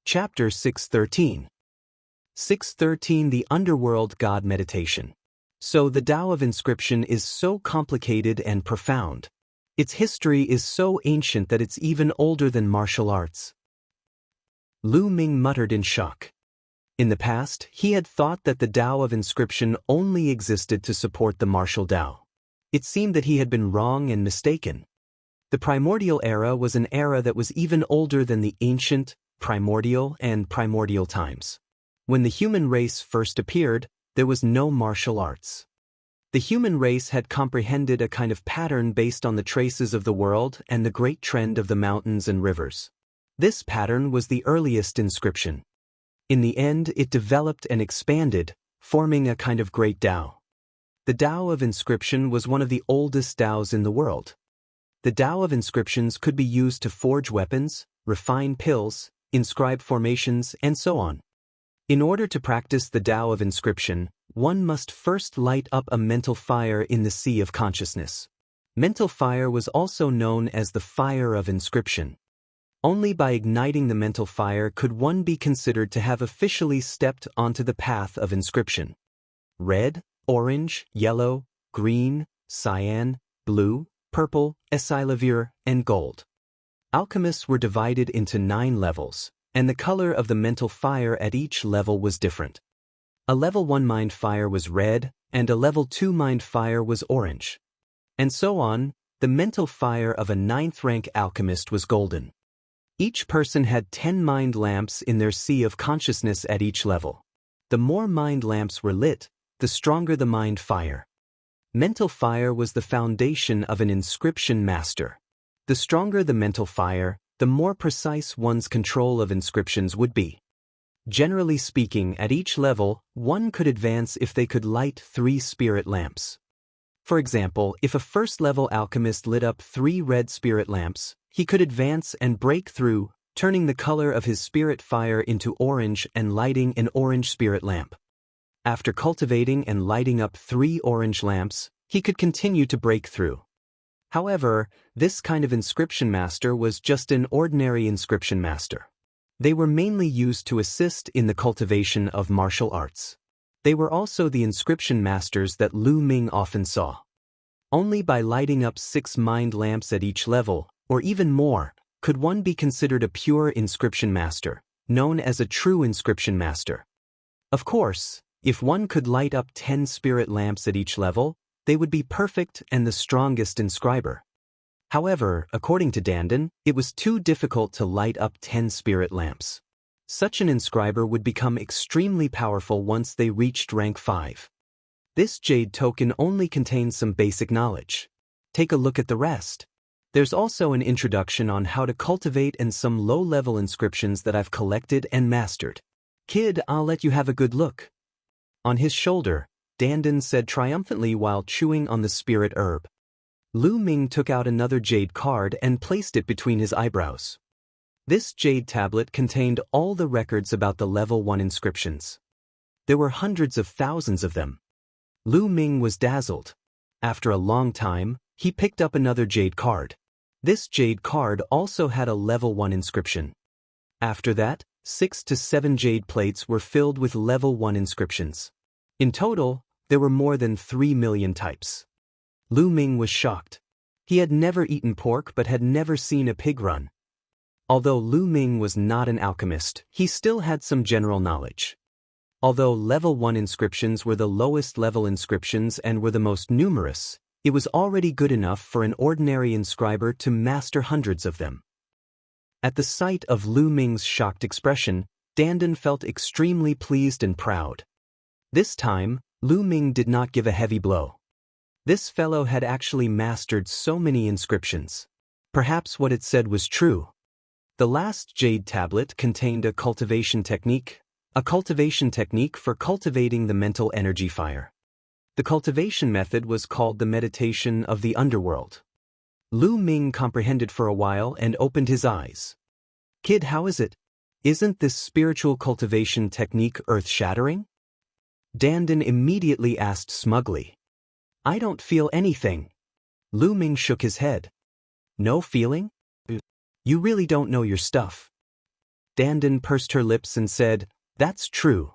Chapter 613. 613 The Underworld God Meditation. So the Tao of inscription is so complicated and profound. Its history is so ancient that it's even older than martial arts. Lu Ming muttered in shock. In the past, he had thought that the Tao of inscription only existed to support the martial Tao. It seemed that he had been wrong and mistaken. The primordial era was an era that was even older than the ancient, primordial, and primordial times. When the human race first appeared, there was no martial arts. The human race had comprehended a kind of pattern based on the traces of the world and the great trend of the mountains and rivers. This pattern was the earliest inscription. In the end, it developed and expanded, forming a kind of great Tao. The Tao of inscription was one of the oldest Taos in the world. The Tao of inscriptions could be used to forge weapons, refine pills, inscribe formations, and so on. In order to practice the Tao of inscription, one must first light up a mental fire in the sea of consciousness. Mental fire was also known as the fire of inscription. Only by igniting the mental fire could one be considered to have officially stepped onto the path of inscription. Red, orange, yellow, green, cyan, blue, purple, esilavir, and gold. Alchemists were divided into 9 levels, and the color of the mental fire at each level was different. A level 1 mind fire was red, and a level 2 mind fire was orange. And so on, the mental fire of a 9th rank alchemist was golden. Each person had 10 mind lamps in their sea of consciousness at each level. The more mind lamps were lit, the stronger the mind fire. Mental fire was the foundation of an inscription master. The stronger the mental fire, the more precise one's control of inscriptions would be. Generally speaking, at each level, one could advance if they could light 3 spirit lamps. For example, if a first-level alchemist lit up 3 red spirit lamps, he could advance and break through, turning the color of his spirit fire into orange and lighting an orange spirit lamp. After cultivating and lighting up 3 orange lamps, he could continue to break through. However, this kind of inscription master was just an ordinary inscription master. They were mainly used to assist in the cultivation of martial arts. They were also the inscription masters that Lu Ming often saw. Only by lighting up 6 mind lamps at each level, or even more, could one be considered a pure inscription master, known as a true inscription master. Of course, if one could light up 10 spirit lamps at each level, they would be perfect and the strongest inscriber. However, according to Dandan, it was too difficult to light up 10 spirit lamps. Such an inscriber would become extremely powerful once they reached rank 5. This jade token only contains some basic knowledge. Take a look at the rest. There's also an introduction on how to cultivate and some low-level inscriptions that I've collected and mastered. Kid, I'll let you have a good look. On his shoulder, Dandan said triumphantly while chewing on the spirit herb. Lu Ming took out another jade card and placed it between his eyebrows. This jade tablet contained all the records about the level 1 inscriptions. There were hundreds of thousands of them. Lu Ming was dazzled. After a long time, he picked up another jade card. This jade card also had a level 1 inscription. After that, 6 to 7 jade plates were filled with level 1 inscriptions. In total, there were more than 3 million types. Lu Ming was shocked. He had never eaten pork but had never seen a pig run. Although Lu Ming was not an alchemist, he still had some general knowledge. Although level 1 inscriptions were the lowest level inscriptions and were the most numerous, it was already good enough for an ordinary inscriber to master hundreds of them. At the sight of Lu Ming's shocked expression, Dandan felt extremely pleased and proud. This time, Lu Ming did not give a heavy blow. This fellow had actually mastered so many inscriptions. Perhaps what it said was true. The last jade tablet contained a cultivation technique for cultivating the mental energy fire. The cultivation method was called the meditation of the underworld. Lu Ming comprehended for a while and opened his eyes. Kid, how is it? Isn't this spiritual cultivation technique earth-shattering? Dandan immediately asked smugly. I don't feel anything. Lu Ming shook his head. No feeling? You really don't know your stuff. Dandan pursed her lips and said, "That's true.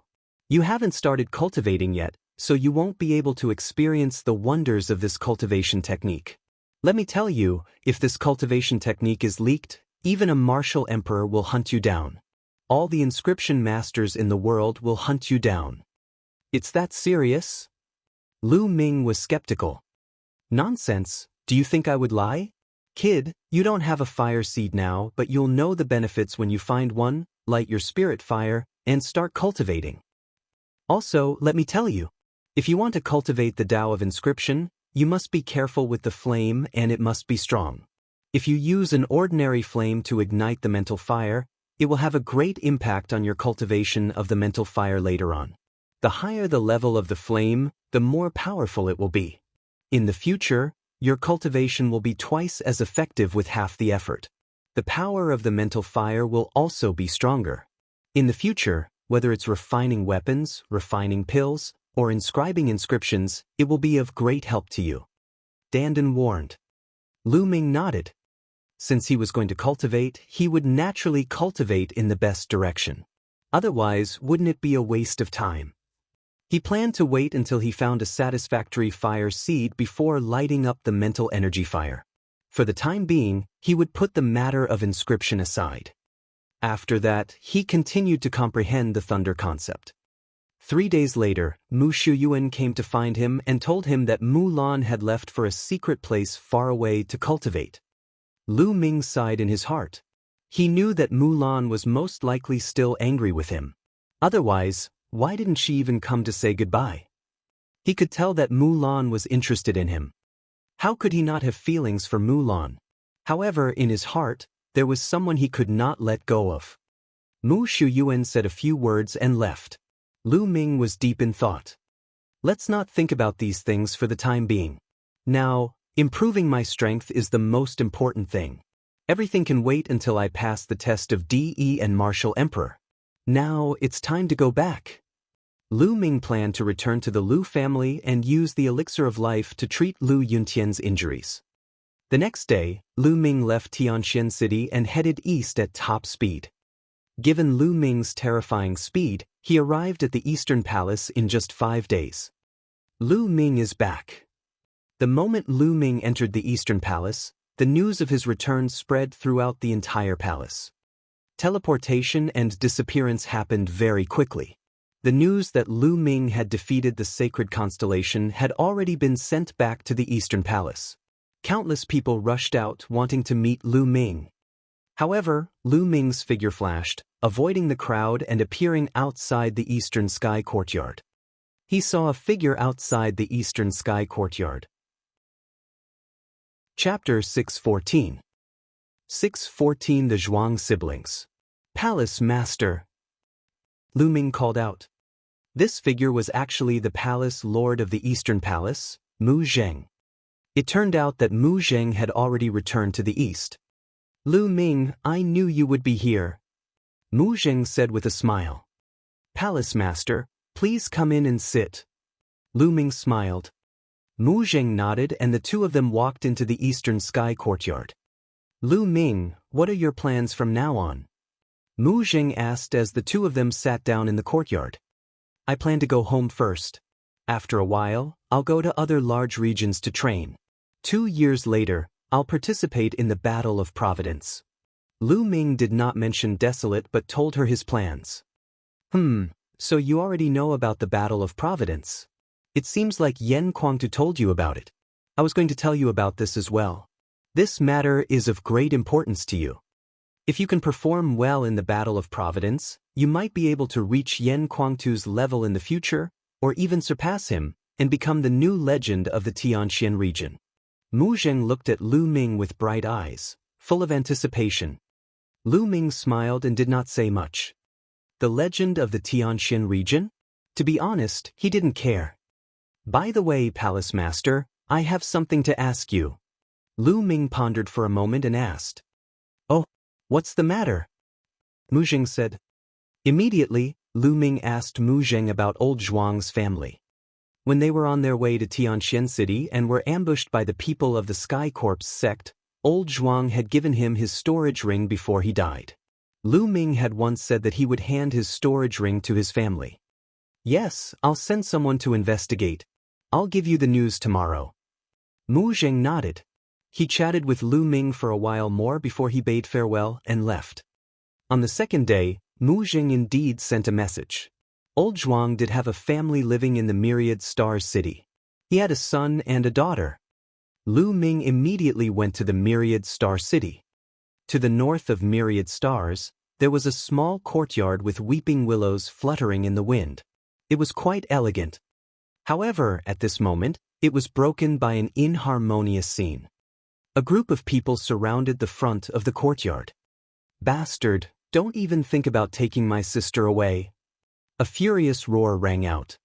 You haven't started cultivating yet, so you won't be able to experience the wonders of this cultivation technique. Let me tell you, if this cultivation technique is leaked, even a martial emperor will hunt you down. All the inscription masters in the world will hunt you down." "It's that serious?" Lu Ming was skeptical. "Nonsense, do you think I would lie? Kid, you don't have a fire seed now, but you'll know the benefits when you find one, light your spirit fire, and start cultivating. Also, let me tell you, if you want to cultivate the Tao of inscription, you must be careful with the flame and it must be strong. If you use an ordinary flame to ignite the mental fire, it will have a great impact on your cultivation of the mental fire later on. The higher the level of the flame, the more powerful it will be. In the future, your cultivation will be twice as effective with half the effort. The power of the mental fire will also be stronger. In the future, whether it's refining weapons, refining pills, or inscribing inscriptions, it will be of great help to you." Dandan warned. Lu Ming nodded. Since he was going to cultivate, he would naturally cultivate in the best direction. Otherwise, wouldn't it be a waste of time? He planned to wait until he found a satisfactory fire seed before lighting up the mental energy fire. For the time being, he would put the matter of inscription aside. After that, he continued to comprehend the thunder concept. 3 days later, Mu Shuyuan came to find him and told him that Mulan had left for a secret place far away to cultivate. Lu Ming sighed in his heart. He knew that Mulan was most likely still angry with him. Otherwise, why didn't she even come to say goodbye? He could tell that Mulan was interested in him. How could he not have feelings for Mulan? However, in his heart, there was someone he could not let go of. Mu Shuyuan said a few words and left. Lu Ming was deep in thought. Let's not think about these things for the time being. Now, improving my strength is the most important thing. Everything can wait until I pass the test of DE and Martial Emperor. Now, it's time to go back. Lu Ming planned to return to the Lu family and use the elixir of life to treat Lu Yuntian's injuries. The next day, Lu Ming left Tianxian City and headed east at top speed. Given Lu Ming's terrifying speed, he arrived at the Eastern Palace in just 5 days. Lu Ming is back. The moment Lu Ming entered the Eastern Palace, the news of his return spread throughout the entire palace. Teleportation and disappearance happened very quickly. The news that Lu Ming had defeated the sacred constellation had already been sent back to the Eastern Palace. Countless people rushed out wanting to meet Lu Ming. However, Lu Ming's figure flashed, avoiding the crowd and appearing outside the Eastern Sky Courtyard. He saw a figure outside the Eastern Sky Courtyard. Chapter 614. 614 The Zhuang Siblings. Palace Master. Lu Ming called out. This figure was actually the palace lord of the Eastern Palace, Mu Zheng. It turned out that Mu Zheng had already returned to the east. Lu Ming, I knew you would be here. Mu Zheng said with a smile. Palace Master, please come in and sit. Lu Ming smiled. Mu Zheng nodded and the two of them walked into the Eastern Sky Courtyard. Lu Ming, what are your plans from now on? Mu Zheng asked as the two of them sat down in the courtyard. I plan to go home first. After a while, I'll go to other large regions to train. 2 years later, I'll participate in the Battle of Providence. Lu Ming did not mention Desolate but told her his plans. So you already know about the Battle of Providence. It seems like Yen Kuangtu told you about it. I was going to tell you about this as well. This matter is of great importance to you. If you can perform well in the Battle of Providence, you might be able to reach Yen Kuangtu's level in the future, or even surpass him, and become the new legend of the Tianxian region. Mu Zheng looked at Lu Ming with bright eyes, full of anticipation. Lu Ming smiled and did not say much. The legend of the Tianxian region? To be honest, he didn't care. By the way, Palace Master, I have something to ask you. Lu Ming pondered for a moment and asked. Oh, what's the matter? Mu Zheng said. Immediately, Lu Ming asked Mu Zheng about old Zhuang's family. When they were on their way to Tianxian City and were ambushed by the people of the Sky Corps sect, old Zhuang had given him his storage ring before he died. Lu Ming had once said that he would hand his storage ring to his family. Yes, I'll send someone to investigate. I'll give you the news tomorrow. Mu Zheng nodded. He chatted with Lu Ming for a while more before he bade farewell and left. On the second day, Mu Zheng indeed sent a message. Old Zhuang did have a family living in the Myriad Stars city. He had a son and a daughter. Lu Ming immediately went to the Myriad Star city. To the north of Myriad Stars, there was a small courtyard with weeping willows fluttering in the wind. It was quite elegant. However, at this moment, it was broken by an inharmonious scene. A group of people surrounded the front of the courtyard. Bastard, don't even think about taking my sister away. A furious roar rang out.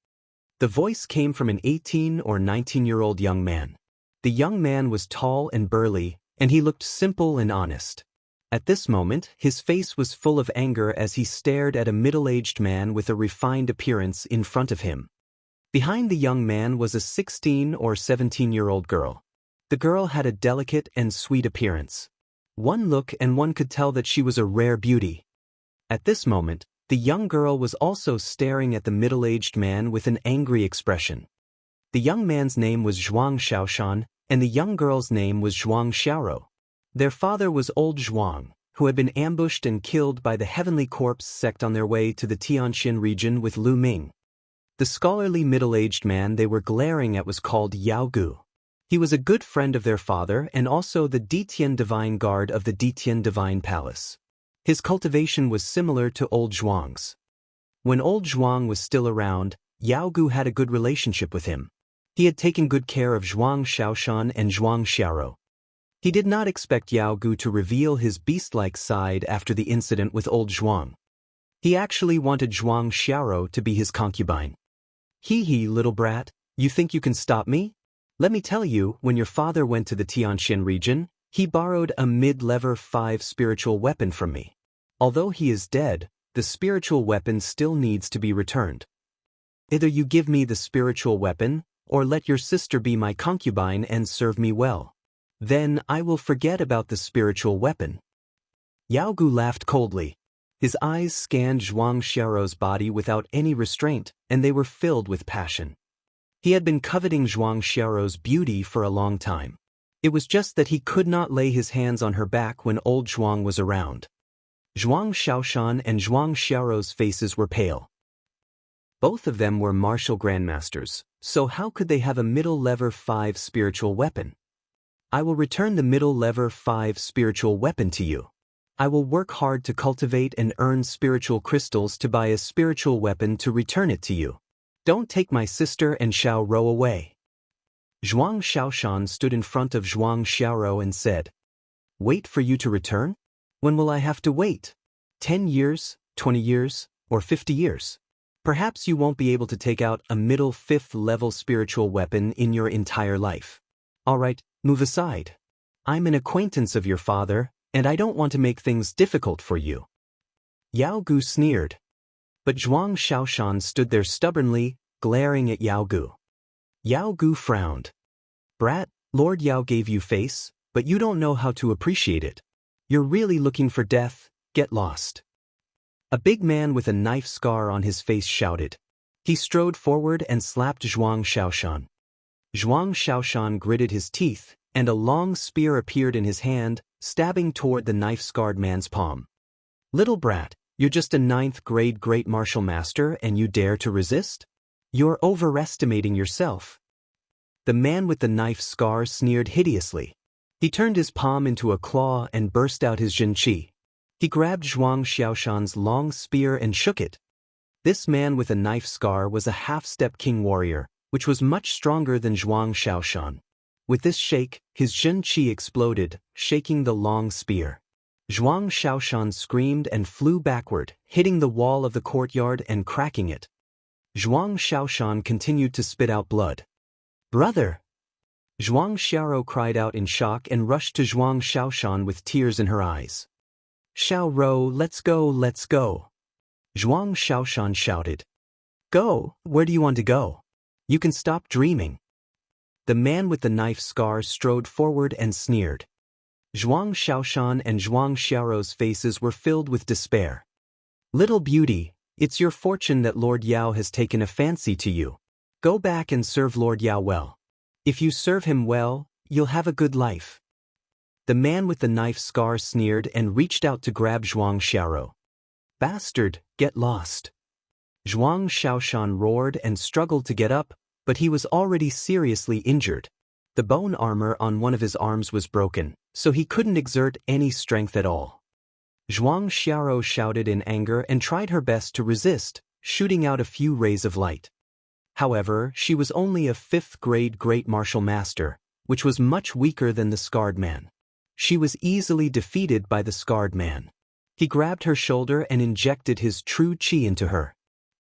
The voice came from an 18 or 19-year-old young man. The young man was tall and burly, and he looked simple and honest. At this moment, his face was full of anger as he stared at a middle-aged man with a refined appearance in front of him. Behind the young man was a 16 or 17-year-old girl. The girl had a delicate and sweet appearance. One look and one could tell that she was a rare beauty. At this moment, the young girl was also staring at the middle-aged man with an angry expression. The young man's name was Zhuang Shaoshan, and the young girl's name was Zhuang Xiaoro. Their father was old Zhuang, who had been ambushed and killed by the Heavenly Corpse sect on their way to the Tianxin region with Lu Ming. The scholarly middle-aged man they were glaring at was called Yao Gu. He was a good friend of their father and also the Ditian Divine Guard of the Ditian Divine Palace. His cultivation was similar to old Zhuang's. When old Zhuang was still around, Yao Gu had a good relationship with him. He had taken good care of Zhuang Shaoshan and Zhuang Xiaoro. He did not expect Yao Gu to reveal his beast-like side after the incident with old Zhuang. He actually wanted Zhuang Xiaoro to be his concubine. Hee, little brat, you think you can stop me? Let me tell you, when your father went to the Tianxin region, he borrowed a mid-level 5 spiritual weapon from me. Although he is dead, the spiritual weapon still needs to be returned. Either you give me the spiritual weapon, or let your sister be my concubine and serve me well. Then I will forget about the spiritual weapon. Yao Gu laughed coldly. His eyes scanned Zhuang Xiaoro's body without any restraint, and they were filled with passion. He had been coveting Zhuang Xiaoro's beauty for a long time. It was just that he could not lay his hands on her back when old Zhuang was around. Zhuang Shaoshan and Zhuang Xiaoro's faces were pale. Both of them were martial grandmasters, so how could they have a middle-level 5 spiritual weapon? I will return the middle-level 5 spiritual weapon to you. I will work hard to cultivate and earn spiritual crystals to buy a spiritual weapon to return it to you. Don't take my sister and Xiao Rou away. Zhuang Shaoshan stood in front of Zhuang Xiaoro and said, Wait for you to return? When will I have to wait? 10 years, 20 years, or 50 years? Perhaps you won't be able to take out a middle 5th level spiritual weapon in your entire life. All right, move aside. I'm an acquaintance of your father, and I don't want to make things difficult for you. Yao Gu sneered. But Zhuang Shaoshan stood there stubbornly, glaring at Yao Gu. Yao Gu frowned. Brat, Lord Yao gave you face, but you don't know how to appreciate it. You're really looking for death, get lost. A big man with a knife scar on his face shouted. He strode forward and slapped Zhuang Shaoshan. Zhuang Shaoshan gritted his teeth, and a long spear appeared in his hand, stabbing toward the knife-scarred man's palm. Little brat, you're just a 9th grade great martial master and you dare to resist? You're overestimating yourself. The man with the knife scar sneered hideously. He turned his palm into a claw and burst out his Jinqi. He grabbed Zhuang Xiaoshan's long spear and shook it. This man with a knife scar was a half-step king warrior, which was much stronger than Zhuang Shaoshan. With this shake, his Jinqi exploded, shaking the long spear. Zhuang Shaoshan screamed and flew backward, hitting the wall of the courtyard and cracking it. Zhuang Shaoshan continued to spit out blood. Brother! Zhuang Xiaoro cried out in shock and rushed to Zhuang Shaoshan with tears in her eyes. Xiao Rou, let's go, let's go. Zhuang Shaoshan shouted. Go, where do you want to go? You can stop dreaming. The man with the knife scar strode forward and sneered. Zhuang Xiaoshan and Zhuang Xiaorou's faces were filled with despair. Little beauty, it's your fortune that Lord Yao has taken a fancy to you. Go back and serve Lord Yao well. If you serve him well, you'll have a good life. The man with the knife scar sneered and reached out to grab Zhuang Xiaorou. Bastard, get lost. Zhuang Xiaoshan roared and struggled to get up, but he was already seriously injured. The bone armor on one of his arms was broken, so he couldn't exert any strength at all. Zhuang Xiaorou shouted in anger and tried her best to resist, shooting out a few rays of light. However, she was only a 5th-grade great martial master, which was much weaker than the scarred man. She was easily defeated by the scarred man. He grabbed her shoulder and injected his true qi into her.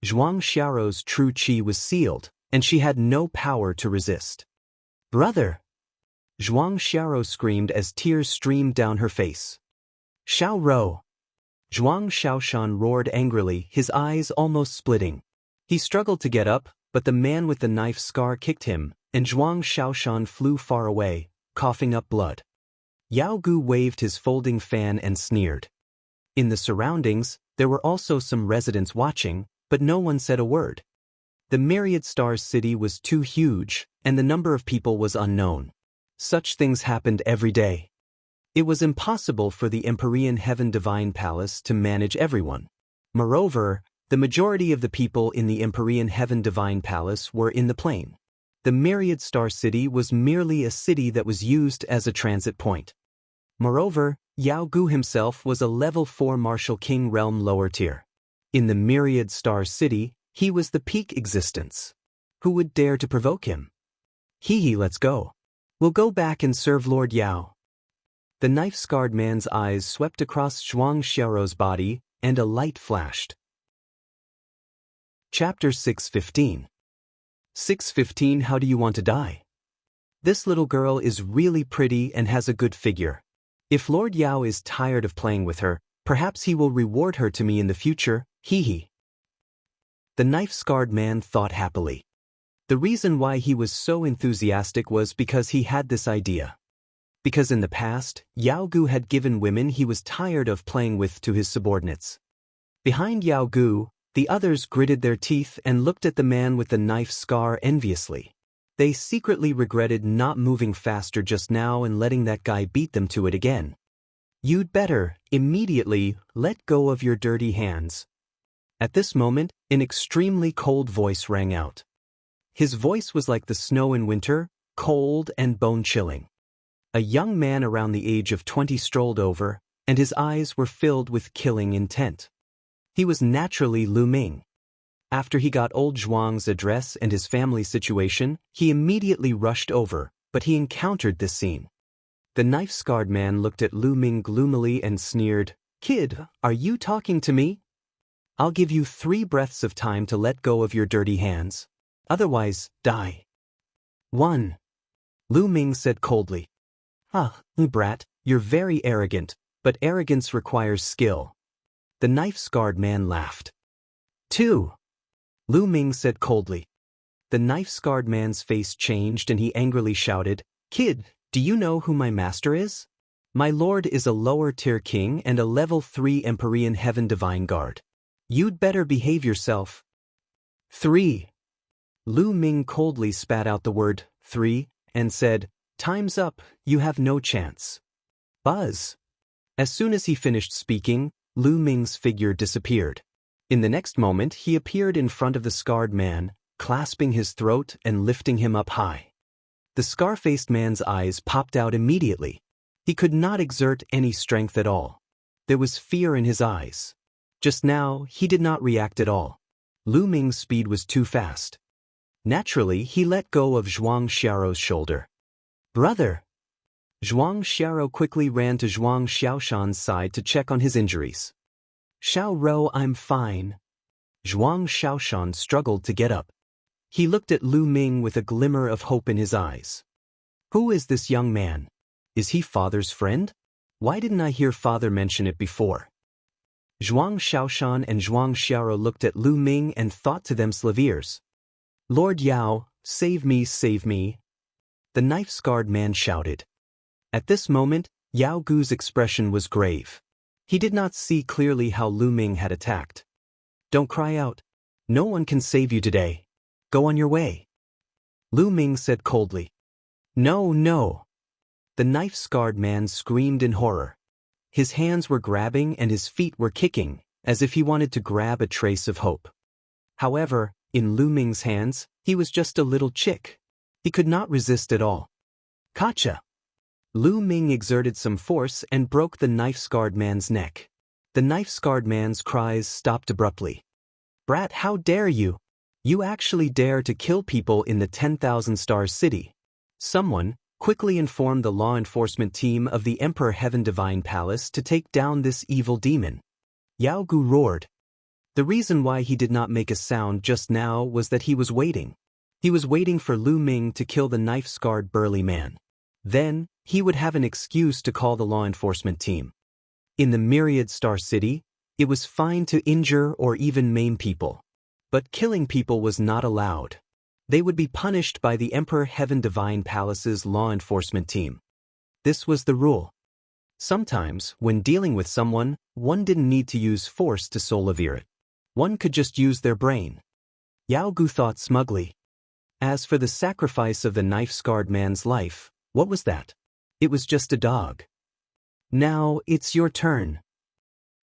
Zhuang Xiaorou's true qi was sealed, and she had no power to resist. Brother! Zhuang Xiaorou screamed as tears streamed down her face. Xiao Rou! Zhuang Xiaoshan roared angrily, his eyes almost splitting. He struggled to get up, but the man with the knife scar kicked him, and Zhuang Xiaoshan flew far away, coughing up blood. Yao Gu waved his folding fan and sneered. In the surroundings, there were also some residents watching, but no one said a word. The Myriad Stars city was too huge, and the number of people was unknown. Such things happened every day. It was impossible for the Empyrean Heaven Divine Palace to manage everyone. Moreover, the majority of the people in the Empyrean Heaven Divine Palace were in the plain. The Myriad Star City was merely a city that was used as a transit point. Moreover, Yao Gu himself was a level 4 Martial King realm lower tier. In the Myriad Star City, he was the peak existence. Who would dare to provoke him? Let's go. We'll go back and serve Lord Yao. The knife-scarred man's eyes swept across Zhuang Xiaorou's body, and a light flashed. Chapter 615. 615 How do you want to die? This little girl is really pretty and has a good figure. If Lord Yao is tired of playing with her, perhaps he will reward her to me in the future, The knife-scarred man thought happily. The reason why he was so enthusiastic was because he had this idea. Because in the past, Yao Gu had given women he was tired of playing with to his subordinates. Behind Yao Gu, the others gritted their teeth and looked at the man with the knife scar enviously. They secretly regretted not moving faster just now and letting that guy beat them to it again. You'd better, immediately, let go of your dirty hands. At this moment, an extremely cold voice rang out. His voice was like the snow in winter, cold and bone-chilling. A young man around the age of 20 strolled over, and his eyes were filled with killing intent. He was naturally Lu Ming. After he got old Zhuang's address and his family situation, he immediately rushed over, but he encountered this scene. The knife-scarred man looked at Lu Ming gloomily and sneered, "Kid, are you talking to me? I'll give you 3 breaths of time to let go of your dirty hands. Otherwise, die." 1. Lu Ming said coldly. Brat, you're very arrogant, but arrogance requires skill. The knife-scarred man laughed. 2. Lu Ming said coldly. The knife-scarred man's face changed and he angrily shouted, "Kid, do you know who my master is? My lord is a lower-tier king and a level 3 Empyrean Heaven Divine Guard. You'd better behave yourself." 3. Lu Ming coldly spat out the word 3 and said, "Time's up, you have no chance." Buzz. As soon as he finished speaking, Lu Ming's figure disappeared. In the next moment, he appeared in front of the scarred man, clasping his throat and lifting him up high. The scar-faced man's eyes popped out immediately. He could not exert any strength at all. There was fear in his eyes. Just now, he did not react at all. Lu Ming's speed was too fast. Naturally, he let go of Zhuang Xiaorou's shoulder. "Brother!" Zhuang Xiaorou quickly ran to Zhuang Xiaoshan's side to check on his injuries. "Xiao Rou, I'm fine." Zhuang Xiaoshan struggled to get up. He looked at Lu Ming with a glimmer of hope in his eyes. Who is this young man? Is he father's friend? Why didn't I hear father mention it before? Zhuang Xiaoshan and Zhuang Xiaorou looked at Lu Ming and thought to themselves, "Lord Yao, save me, save me." The knife-scarred man shouted. At this moment, Yao Gu's expression was grave. He did not see clearly how Lu Ming had attacked. "Don't cry out. No one can save you today. Go on your way," Lu Ming said coldly. "No, no." The knife-scarred man screamed in horror. His hands were grabbing and his feet were kicking, as if he wanted to grab a trace of hope. However, in Lu Ming's hands, he was just a little chick. He could not resist at all. "Gotcha!" Lu Ming exerted some force and broke the knife-scarred man's neck. The knife-scarred man's cries stopped abruptly. "Brat, how dare you! You actually dare to kill people in the 10,000 Stars City." Someone quickly informed the law enforcement team of the Emperor Heaven Divine Palace to take down this evil demon. Yao Gu roared. The reason why he did not make a sound just now was that he was waiting. He was waiting for Lu Ming to kill the knife-scarred burly man. Then, he would have an excuse to call the law enforcement team. In the Myriad Star City, it was fine to injure or even maim people. But killing people was not allowed. They would be punished by the Emperor Heaven Divine Palace's law enforcement team. This was the rule. Sometimes, when dealing with someone, one didn't need to use force to solve it. One could just use their brain. Yao Gu thought smugly. As for the sacrifice of the knife-scarred man's life, what was that? It was just a dog. Now, it's your turn.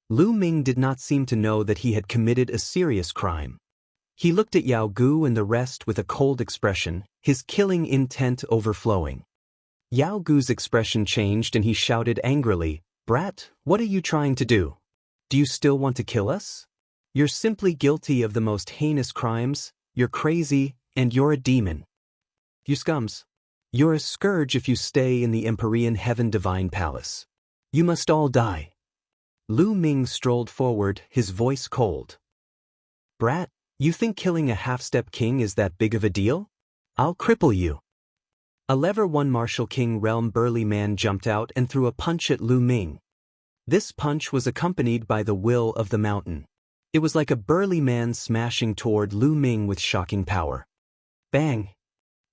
Lu Ming did not seem to know that he had committed a serious crime. He looked at Yao Gu and the rest with a cold expression, his killing intent overflowing. Yao Gu's expression changed and he shouted angrily, "Brat, what are you trying to do? Do you still want to kill us? You're simply guilty of the most heinous crimes, you're crazy, and you're a demon. You scums. You're a scourge if you stay in the Empyrean Heaven Divine Palace. You must all die." Lu Ming strolled forward, his voice cold. "Brat, you think killing a half-step king is that big of a deal? I'll cripple you." A level 1 Martial King realm burly man jumped out and threw a punch at Lu Ming. This punch was accompanied by the will of the mountain. It was like a burly man smashing toward Lu Ming with shocking power. Bang!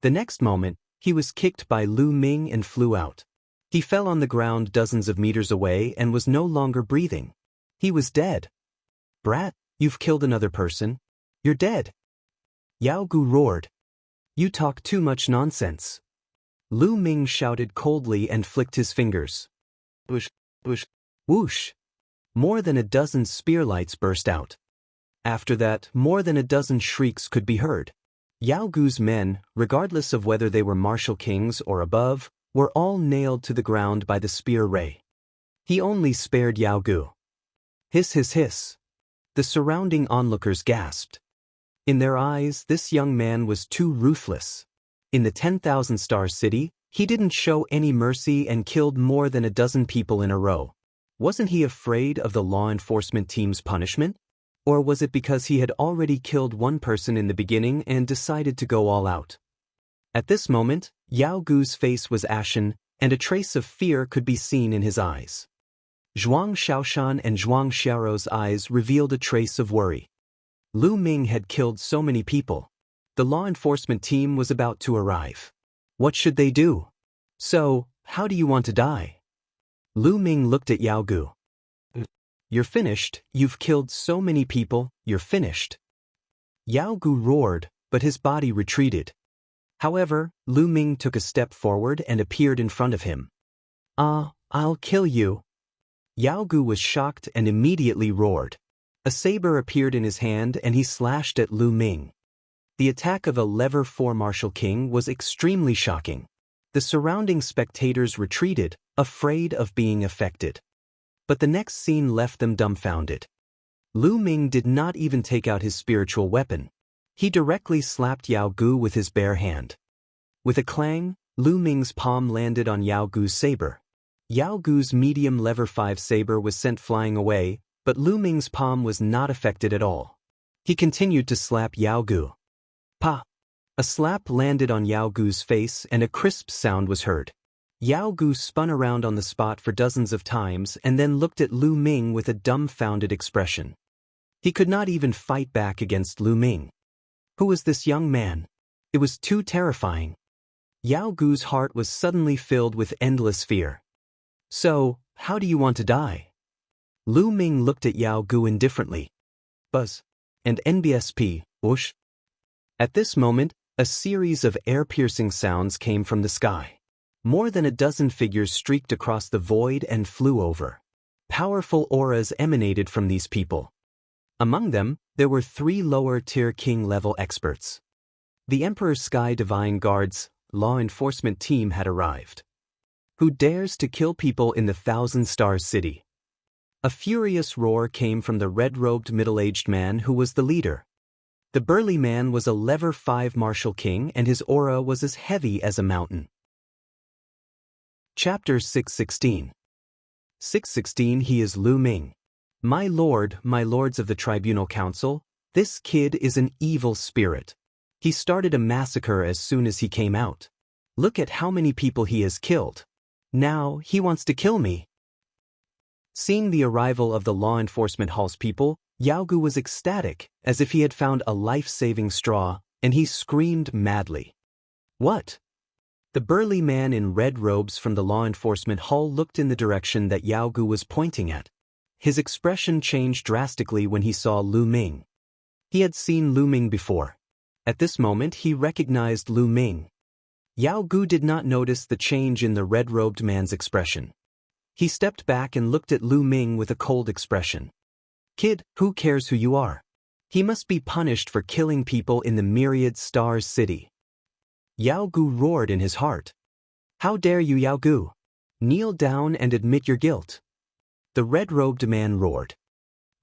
The next moment, he was kicked by Lu Ming and flew out. He fell on the ground dozens of meters away and was no longer breathing. He was dead. "Brat, you've killed another person. You're dead." Yao Gu roared. "You talk too much nonsense." Lu Ming shouted coldly and flicked his fingers. Whoosh, whoosh, whoosh. More than a dozen spear lights burst out. After that, more than a dozen shrieks could be heard. Yao Gu's men, regardless of whether they were martial kings or above, were all nailed to the ground by the spear ray. He only spared Yao Gu. Hiss, hiss, hiss. The surrounding onlookers gasped. In their eyes, this young man was too ruthless. In the 10,000 Star City, he didn't show any mercy and killed more than a dozen people in a row. Wasn't he afraid of the law enforcement team's punishment? Or was it because he had already killed one person in the beginning and decided to go all out? At this moment, Yao Gu's face was ashen, and a trace of fear could be seen in his eyes. Zhuang Xiaoshan and Zhuang Xiaorou's eyes revealed a trace of worry. Lu Ming had killed so many people. The law enforcement team was about to arrive. What should they do? "So, how do you want to die?" Lu Ming looked at Yao Gu. "You're finished, you've killed so many people, you're finished." Yao Gu roared, but his body retreated. However, Lu Ming took a step forward and appeared in front of him. I'll kill you." Yao Gu was shocked and immediately roared. A saber appeared in his hand and he slashed at Lu Ming. The attack of a level 4 Martial King was extremely shocking. The surrounding spectators retreated, afraid of being affected. But the next scene left them dumbfounded. Lu Ming did not even take out his spiritual weapon. He directly slapped Yao Gu with his bare hand. With a clang, Lu Ming's palm landed on Yao Gu's saber. Yao Gu's medium level 5 saber was sent flying away, but Lu Ming's palm was not affected at all. He continued to slap Yao Gu. Pa! A slap landed on Yao Gu's face and a crisp sound was heard. Yao Gu spun around on the spot for dozens of times and then looked at Lu Ming with a dumbfounded expression. He could not even fight back against Lu Ming. Who was this young man? It was too terrifying. Yao Gu's heart was suddenly filled with endless fear. So, how do you want to die? Lu Ming looked at Yao Gu indifferently. Buzz. And NBSP, whoosh. At this moment, a series of air-piercing sounds came from the sky. More than a dozen figures streaked across the void and flew over. Powerful auras emanated from these people. Among them, there were 3 lower-tier king-level experts. The Emperor's Sky Divine Guard's law enforcement team had arrived. Who dares to kill people in the Thousand Stars City? A furious roar came from the red-robed middle-aged man who was the leader. The burly man was a level 5 martial king and his aura was as heavy as a mountain. Chapter 616. 616 He is Lu Ming. My lords of the Tribunal Council, this kid is an evil spirit. He started a massacre as soon as he came out. Look at how many people he has killed. Now, he wants to kill me. Seeing the arrival of the law enforcement hall's people, Yao Gu was ecstatic, as if he had found a life-saving straw, and he screamed madly. What? The burly man in red robes from the law enforcement hall looked in the direction that Yao Gu was pointing at. His expression changed drastically when he saw Lu Ming. He had seen Lu Ming before. At this moment he recognized Lu Ming. Yao Gu did not notice the change in the red-robed man's expression. He stepped back and looked at Lu Ming with a cold expression. Kid, who cares who you are? He must be punished for killing people in the Myriad Stars City. Yao Gu roared in his heart. How dare you, Yao Gu? Kneel down and admit your guilt. The red-robed man roared.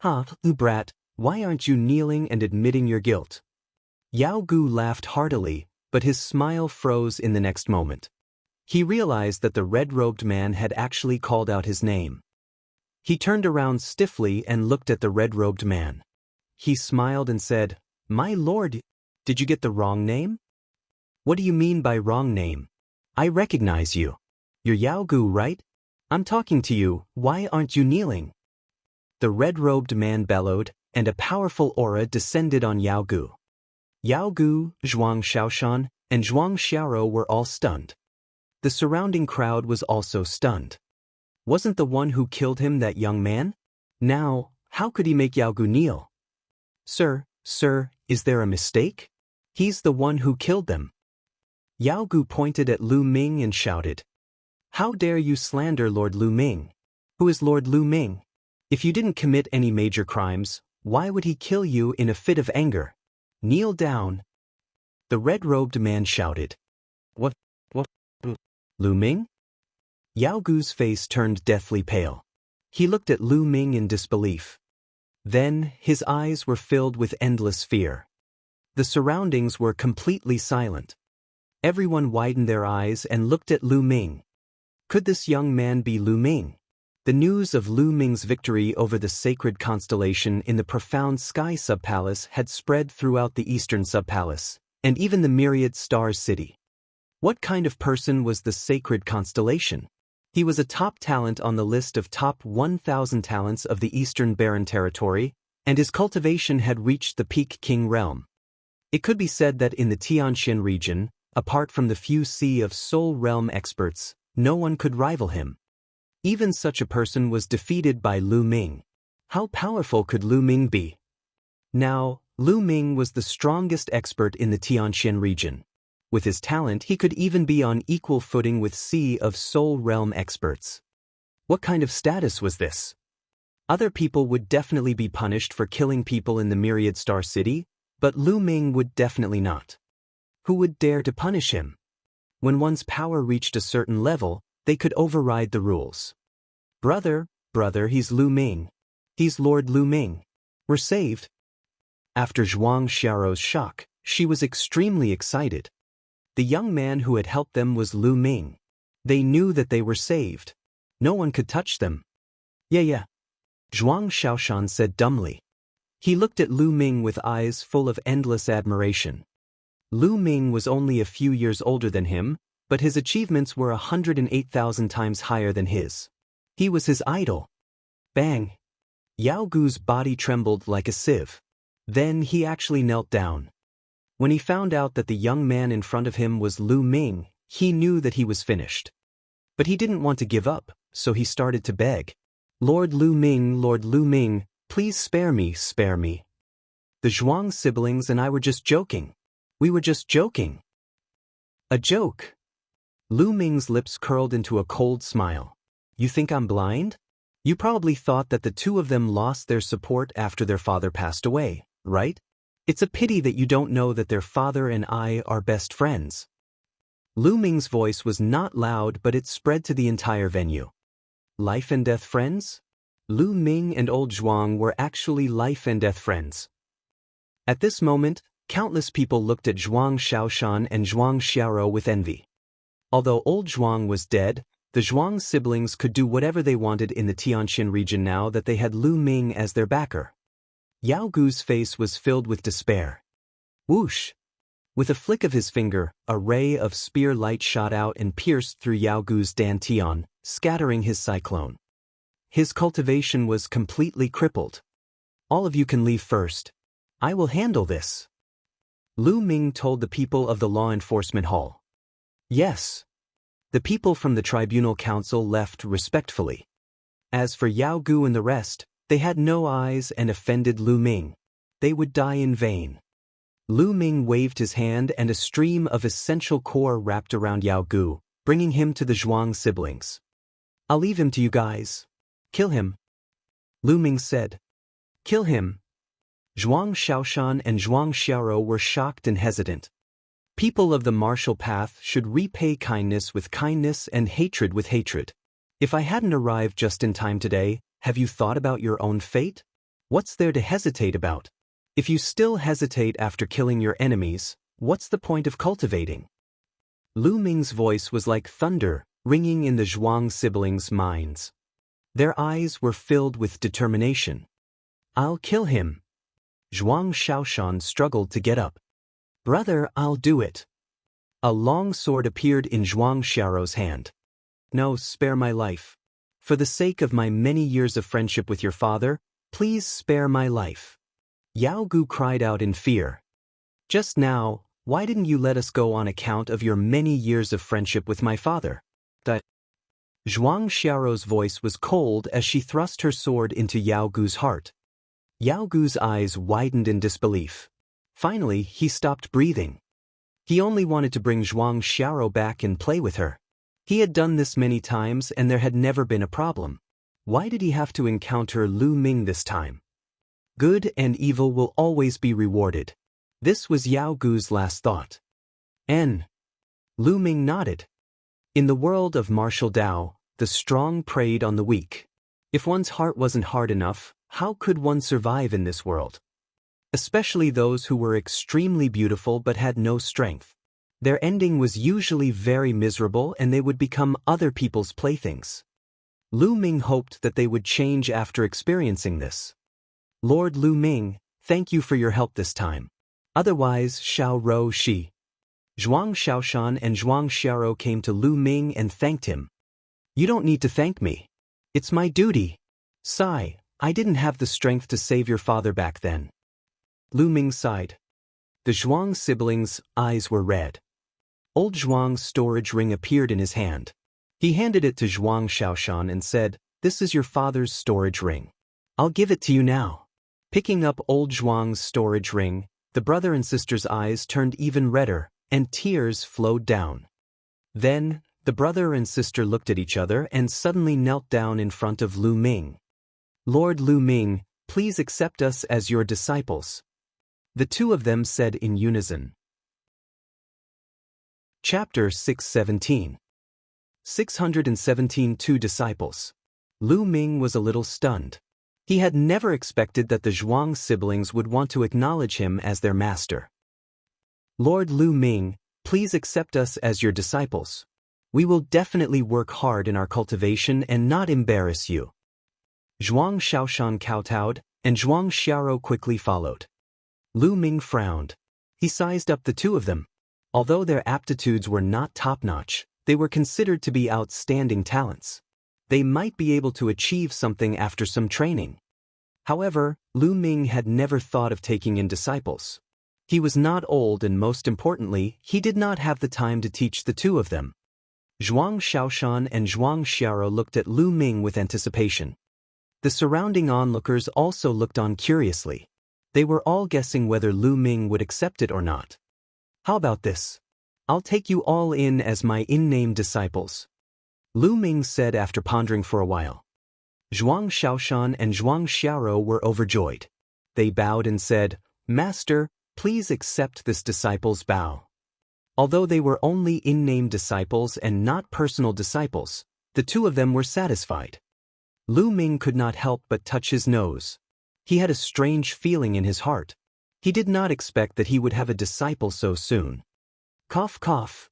Ha, you brat, why aren't you kneeling and admitting your guilt? Yao Gu laughed heartily, but his smile froze in the next moment. He realized that the red-robed man had actually called out his name. He turned around stiffly and looked at the red-robed man. He smiled and said, My lord, did you get the wrong name? What do you mean by wrong name? I recognize you. You're Yao Gu, right? I'm talking to you, why aren't you kneeling? The red-robed man bellowed, and a powerful aura descended on Yao Gu. Yao Gu, Zhuang Shaoshan, and Zhuang Xiaoro were all stunned. The surrounding crowd was also stunned. Wasn't the one who killed him that young man? Now, how could he make Yao Gu kneel? Sir, is there a mistake? He's the one who killed them. Yao Gu pointed at Lu Ming and shouted, How dare you slander Lord Lu Ming? Who is Lord Lu Ming? If you didn't commit any major crimes, why would he kill you in a fit of anger? Kneel down. The red-robed man shouted. What? Lu Ming? Yao Gu's face turned deathly pale. He looked at Lu Ming in disbelief. Then, his eyes were filled with endless fear. The surroundings were completely silent. Everyone widened their eyes and looked at Lu Ming. Could this young man be Lu Ming? The news of Lu Ming's victory over the sacred constellation in the profound sky subpalace had spread throughout the eastern subpalace, and even the Myriad Stars City. What kind of person was the sacred constellation? He was a top talent on the list of top 1,000 talents of the Eastern Barren Territory, and his cultivation had reached the peak king realm. It could be said that in the Tianxin region, apart from the few sea of Soul Realm experts, no one could rival him. Even such a person was defeated by Lu Ming. How powerful could Lu Ming be? Now, Lu Ming was the strongest expert in the Tianxin region. With his talent, he could even be on equal footing with sea of Soul Realm experts. What kind of status was this? Other people would definitely be punished for killing people in the Myriad Star City, but Lu Ming would definitely not. Who would dare to punish him? When one's power reached a certain level, they could override the rules. Brother, he's Lu Ming. He's Lord Lu Ming. We're saved. After Zhuang Xiaoro's shock, she was extremely excited. The young man who had helped them was Lu Ming. They knew that they were saved. No one could touch them. Yeah. Zhuang Shaoshan said dumbly. He looked at Lu Ming with eyes full of endless admiration. Lu Ming was only a few years older than him, but his achievements were 108,000 times higher than his. He was his idol. Bang! Yao Gu's body trembled like a sieve. Then he actually knelt down. When he found out that the young man in front of him was Lu Ming, he knew that he was finished. But he didn't want to give up. so he started to beg. Lord Lu Ming, please spare me, spare me. The Zhuang siblings and I were just joking. We were just joking. A joke. Lu Ming's lips curled into a cold smile. You think I'm blind? You probably thought that the two of them lost their support after their father passed away, right? It's a pity that you don't know that their father and I are best friends. Lu Ming's voice was not loud, but it spread to the entire venue. Life and death friends? Lu Ming and old Zhuang were actually life and death friends. At this moment, countless people looked at Zhuang Shaoshan and Zhuang Xiaorou with envy. Although old Zhuang was dead, the Zhuang siblings could do whatever they wanted in the Tianxin region now that they had Lu Ming as their backer. Yao Gu's face was filled with despair. Whoosh! With a flick of his finger, a ray of spear light shot out and pierced through Yao Gu's dantian, scattering his cyclone. His cultivation was completely crippled. All of you can leave first. I will handle this. Lu Ming told the people of the law enforcement hall. Yes. The people from the tribunal council left respectfully. As for Yao Gu and the rest, they had no eyes and offended Lu Ming. They would die in vain. Lu Ming waved his hand and a stream of essential core wrapped around Yao Gu, bringing him to the Zhuang siblings. I'll leave him to you guys. Kill him. Lu Ming said. Kill him. Zhuang Shaoshan and Zhuang Xiaorou were shocked and hesitant. People of the martial path should repay kindness with kindness and hatred with hatred. If I hadn't arrived just in time today, have you thought about your own fate? What's there to hesitate about? If you still hesitate after killing your enemies, what's the point of cultivating? Lu Ming's voice was like thunder, ringing in the Zhuang siblings' minds. Their eyes were filled with determination. I'll kill him. Zhuang Shaoshan struggled to get up. Brother, I'll do it. A long sword appeared in Zhuang Xiaorou's hand. No, spare my life. For the sake of my many years of friendship with your father, please spare my life. Yao Gu cried out in fear. Just now, why didn't you let us go on account of your many years of friendship with my father? Zhuang Xiaorou's voice was cold as she thrust her sword into Yao Gu's heart. Yao Gu's eyes widened in disbelief. Finally, he stopped breathing. He only wanted to bring Zhuang Xiaorou back and play with her. He had done this many times and there had never been a problem. Why did he have to encounter Lu Ming this time? Good and evil will always be rewarded. This was Yao Gu's last thought. Lu Ming nodded. In the world of martial Tao, the strong preyed on the weak. If one's heart wasn't hard enough, how could one survive in this world? Especially those who were extremely beautiful but had no strength. Their ending was usually very miserable and they would become other people's playthings. Lu Ming hoped that they would change after experiencing this. Lord Lu Ming, thank you for your help this time. Otherwise, Xiao Rou Shi. Zhuang Shaoshan and Zhuang Xiaorou came to Lu Ming and thanked him. You don't need to thank me. It's my duty. Sigh, I didn't have the strength to save your father back then. Lu Ming sighed. The Zhuang siblings' eyes were red. Old Zhuang's storage ring appeared in his hand. He handed it to Zhuang Shaoshan and said, This is your father's storage ring. I'll give it to you now. Picking up old Zhuang's storage ring, the brother and sister's eyes turned even redder, and tears flowed down. Then, the brother and sister looked at each other and suddenly knelt down in front of Lu Ming. Lord Lu Ming, please accept us as your disciples. The two of them said in unison. Chapter 617. 617 Two Disciples. Lu Ming was a little stunned. He had never expected that the Zhuang siblings would want to acknowledge him as their master. Lord Lu Ming, please accept us as your disciples. We will definitely work hard in our cultivation and not embarrass you. Zhuang Shaoshan kowtowed, and Zhuang Xiaorou quickly followed. Lu Ming frowned. He sized up the two of them. Although their aptitudes were not top-notch, they were considered to be outstanding talents. They might be able to achieve something after some training. However, Lu Ming had never thought of taking in disciples. He was not old and most importantly, he did not have the time to teach the two of them. Zhuang Xiaoshan and Zhuang Xiao looked at Lu Ming with anticipation. The surrounding onlookers also looked on curiously. They were all guessing whether Lu Ming would accept it or not. How about this? I'll take you all in as my in-name disciples, Lu Ming said after pondering for a while. Zhuang Xiaoshan and Zhuang Xiao were overjoyed. They bowed and said, "Master, please accept this disciple's bow." Although they were only in-name disciples and not personal disciples, the two of them were satisfied. Lu Ming could not help but touch his nose. He had a strange feeling in his heart. He did not expect that he would have a disciple so soon. Cough, cough.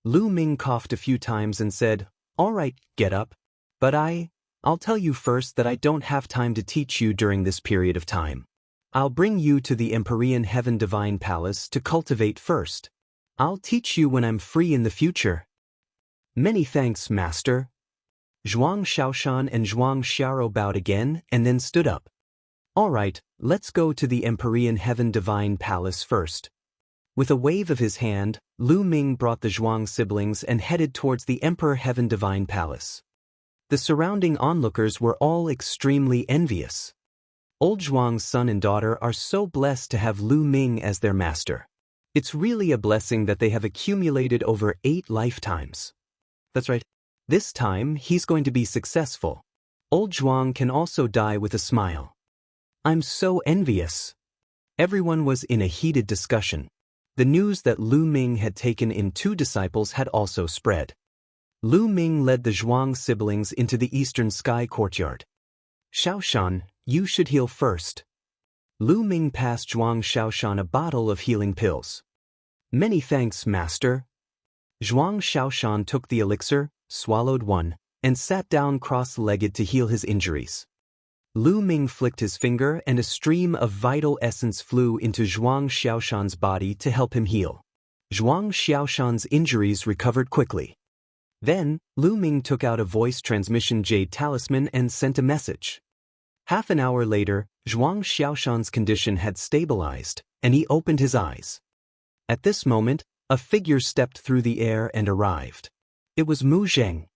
Lu Ming coughed a few times and said, "All right, get up. But I'll tell you first that I don't have time to teach you during this period of time. I'll bring you to the Empyrean Heaven Divine Palace to cultivate first. I'll teach you when I'm free in the future." "Many thanks, Master." Zhuang Xiaoshan and Zhuang Xiao bowed again and then stood up. "All right, let's go to the Empyrean Heaven Divine Palace first." With a wave of his hand, Lu Ming brought the Zhuang siblings and headed towards the Emperor Heaven Divine Palace. The surrounding onlookers were all extremely envious. Old Zhuang's son and daughter are so blessed to have Lu Ming as their master. It's really a blessing that they have accumulated over 8 lifetimes. That's right. This time, he's going to be successful. Old Zhuang can also die with a smile. I'm so envious. Everyone was in a heated discussion. The news that Lu Ming had taken in 2 disciples had also spread. Lu Ming led the Zhuang siblings into the eastern sky courtyard. "Xiaoshan, you should heal first." Lu Ming passed Zhuang Xiaoshan a bottle of healing pills. "Many thanks, Master." Zhuang Xiaoshan took the elixir, swallowed one, and sat down cross-legged to heal his injuries. Lu Ming flicked his finger and a stream of vital essence flew into Zhuang Xiaoshan's body to help him heal. Zhuang Xiaoshan's injuries recovered quickly. Then, Lu Ming took out a voice transmission jade talisman and sent a message. Half an hour later, Zhuang Xiaoshan's condition had stabilized, and he opened his eyes. At this moment, a figure stepped through the air and arrived. It was Mu Zheng.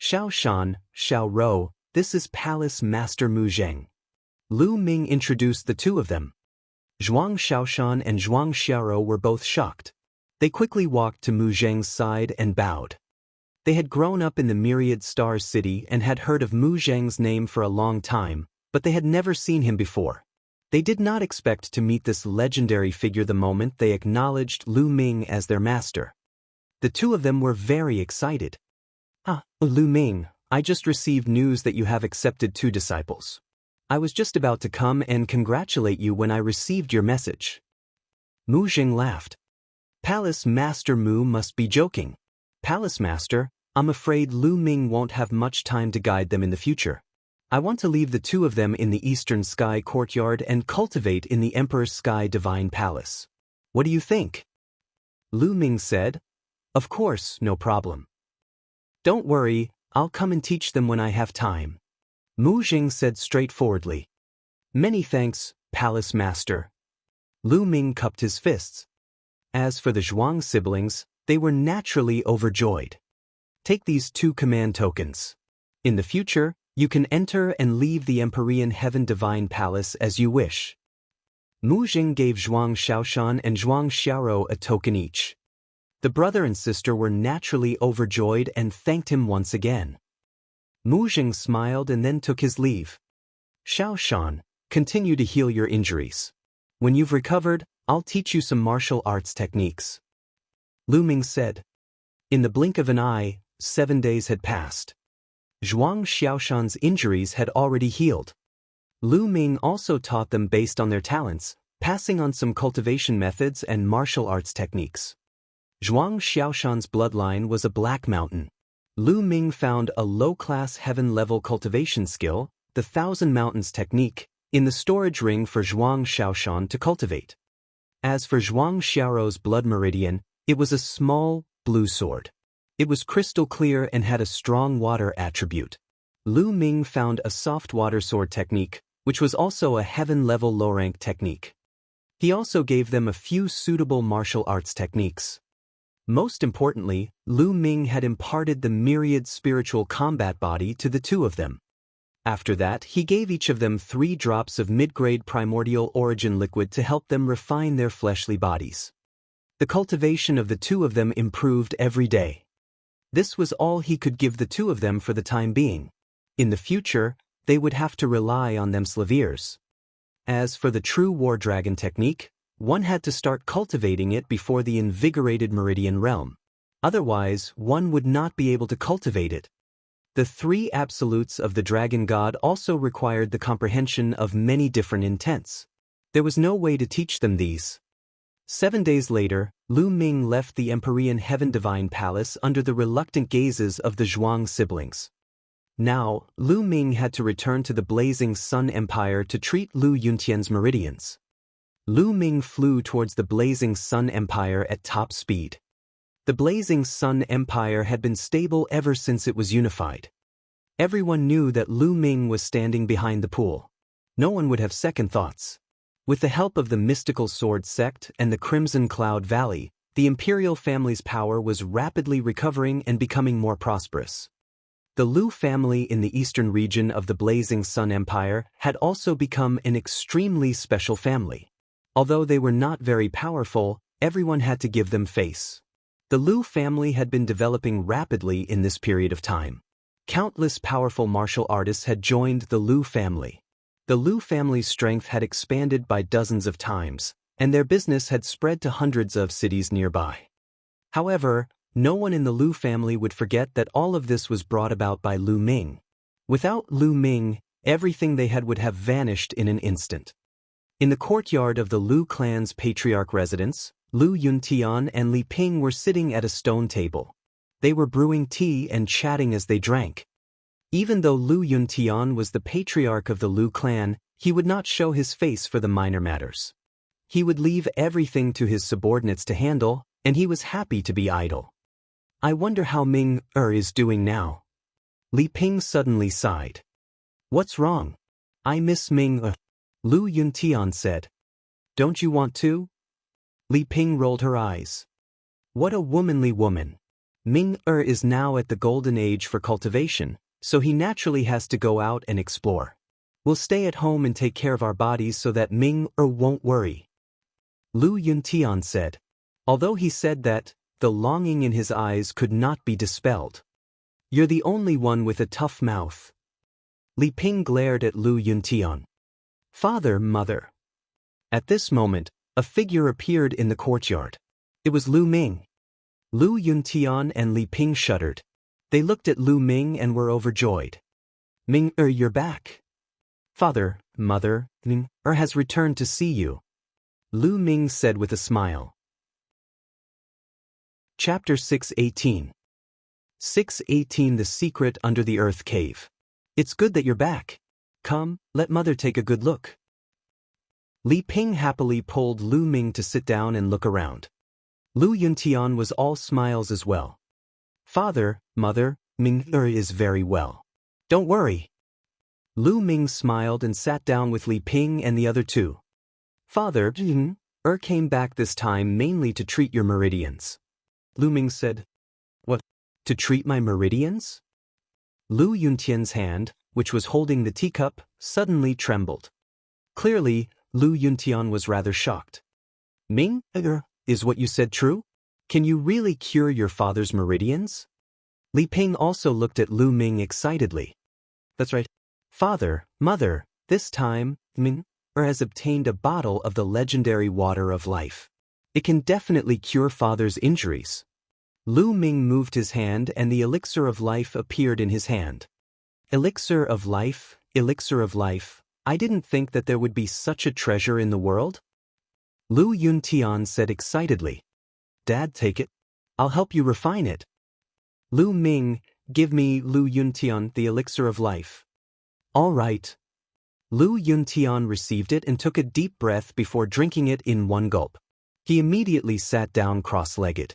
"Xiaoshan, Xiao, this is Palace Master Mu Zheng." Lu Ming introduced the two of them. Zhuang Xiaoshan and Zhuang Xiao were both shocked. They quickly walked to Mu Zheng's side and bowed. They had grown up in the Myriad Star City and had heard of Mu Zheng's name for a long time, but they had never seen him before. They did not expect to meet this legendary figure the moment they acknowledged Lu Ming as their master. The two of them were very excited. Lu Ming, I just received news that you have accepted 2 disciples. I was just about to come and congratulate you when I received your message." Mu Zheng laughed. "Palace Master Mu must be joking. Palace Master, I'm afraid Lu Ming won't have much time to guide them in the future. I want to leave the 2 of them in the Eastern Sky Courtyard and cultivate in the Emperor's Sky Divine Palace. What do you think?" Lu Ming said, "Of course, no problem. Don't worry, I'll come and teach them when I have time." Mu Zheng said straightforwardly. "Many thanks, Palace Master." Lu Ming cupped his fists. As for the Zhuang siblings, they were naturally overjoyed. "Take these 2 command tokens. In the future, you can enter and leave the Empyrean Heaven Divine Palace as you wish." Mu Zheng gave Zhuang Xiaoshan and Zhuang Xiao a token each. The brother and sister were naturally overjoyed and thanked him once again. Mu Zheng smiled and then took his leave. "Xiaoshan, continue to heal your injuries. When you've recovered, I'll teach you some martial arts techniques." Lu Ming said. In the blink of an eye, 7 days had passed. Zhuang Xiaoshan's injuries had already healed. Lu Ming also taught them based on their talents, passing on some cultivation methods and martial arts techniques. Zhuang Xiaoshan's bloodline was a black mountain. Lu Ming found a low-class heaven-level cultivation skill, the 1,000 Mountains technique, in the storage ring for Zhuang Xiaoshan to cultivate. As for Zhuang Xiao's blood meridian, it was a small, blue sword. It was crystal clear and had a strong water attribute. Lu Ming found a soft water sword technique, which was also a heaven-level low-rank technique. He also gave them a few suitable martial arts techniques. Most importantly, Lu Ming had imparted the Myriad spiritual combat body to the two of them. After that, he gave each of them 3 drops of mid-grade primordial origin liquid to help them refine their fleshly bodies. The cultivation of the two of them improved every day. This was all he could give the two of them for the time being. In the future, they would have to rely on them slaviers. As for the true war dragon technique, one had to start cultivating it before the invigorated Meridian realm. Otherwise, one would not be able to cultivate it. The 3 absolutes of the dragon god also required the comprehension of many different intents. There was no way to teach them these. 7 days later, Lu Ming left the Empyrean Heaven Divine Palace under the reluctant gazes of the Zhuang siblings. Now, Lu Ming had to return to the Blazing Sun Empire to treat Lu Yuntian's meridians. Lu Ming flew towards the Blazing Sun Empire at top speed. The Blazing Sun Empire had been stable ever since it was unified. Everyone knew that Lu Ming was standing behind the pool. No one would have second thoughts. With the help of the Mystical Sword Sect and the Crimson Cloud Valley, the imperial family's power was rapidly recovering and becoming more prosperous. The Lu family in the eastern region of the Blazing Sun Empire had also become an extremely special family. Although they were not very powerful, everyone had to give them face. The Lu family had been developing rapidly in this period of time. Countless powerful martial artists had joined the Lu family. The Lu family's strength had expanded by dozens of times, and their business had spread to hundreds of cities nearby. However, no one in the Lu family would forget that all of this was brought about by Lu Ming. Without Lu Ming, everything they had would have vanished in an instant. In the courtyard of the Lu clan's patriarch residence, Lu Yuntian and Li Ping were sitting at a stone table. They were brewing tea and chatting as they drank. Even though Lu Yuntian was the patriarch of the Lu clan, he would not show his face for the minor matters. He would leave everything to his subordinates to handle, and he was happy to be idle. I wonder how Ming-er is doing now. Li Ping suddenly sighed. What's wrong? I miss Ming-er, Lu Yuntian said. Don't you want to? Li Ping rolled her eyes. What a womanly woman. Ming-er is now at the golden age for cultivation, so he naturally has to go out and explore. We'll stay at home and take care of our bodies so that Ming-er won't worry. Lu Yuntian said. Although he said that, the longing in his eyes could not be dispelled. You're the only one with a tough mouth. Li Ping glared at Lu Yuntian. Father, mother. At this moment, a figure appeared in the courtyard. It was Lu Ming. Lu Yuntian and Li Ping shuddered. They looked at Lu Ming and were overjoyed. Ming-er, you're back. Father, mother, Ming-er has returned to see you. Lu Ming said with a smile. Chapter 618. 618 The Secret Under the Earth Cave. It's good that you're back. Come, let mother take a good look. Li Ping happily pulled Lu Ming to sit down and look around. Lu Yuntian was all smiles as well. Father, mother, Ming-er is very well. Don't worry. Lu Ming smiled and sat down with Li Ping and the other two. Father, Ming-er came back this time mainly to treat your meridians. Lu Ming said. What? To treat my meridians? Lu Yuntian's hand, which was holding the teacup, suddenly trembled. Clearly, Lu Yuntian was rather shocked. Ming-er, is what you said true? Can you really cure your father's meridians? Li Ping also looked at Lu Ming excitedly. That's right. Father, mother, this time, Ming-er has obtained a bottle of the legendary water of life. It can definitely cure father's injuries. Lu Ming moved his hand and the elixir of life appeared in his hand. Elixir of life, elixir of life. I didn't think that there would be such a treasure in the world. Lu Yuntian said excitedly. Dad, take it. I'll help you refine it. Lu Ming, give me, Lu Yuntian, the elixir of life. All right. Lu Yuntian received it and took a deep breath before drinking it in one gulp. He immediately sat down cross-legged.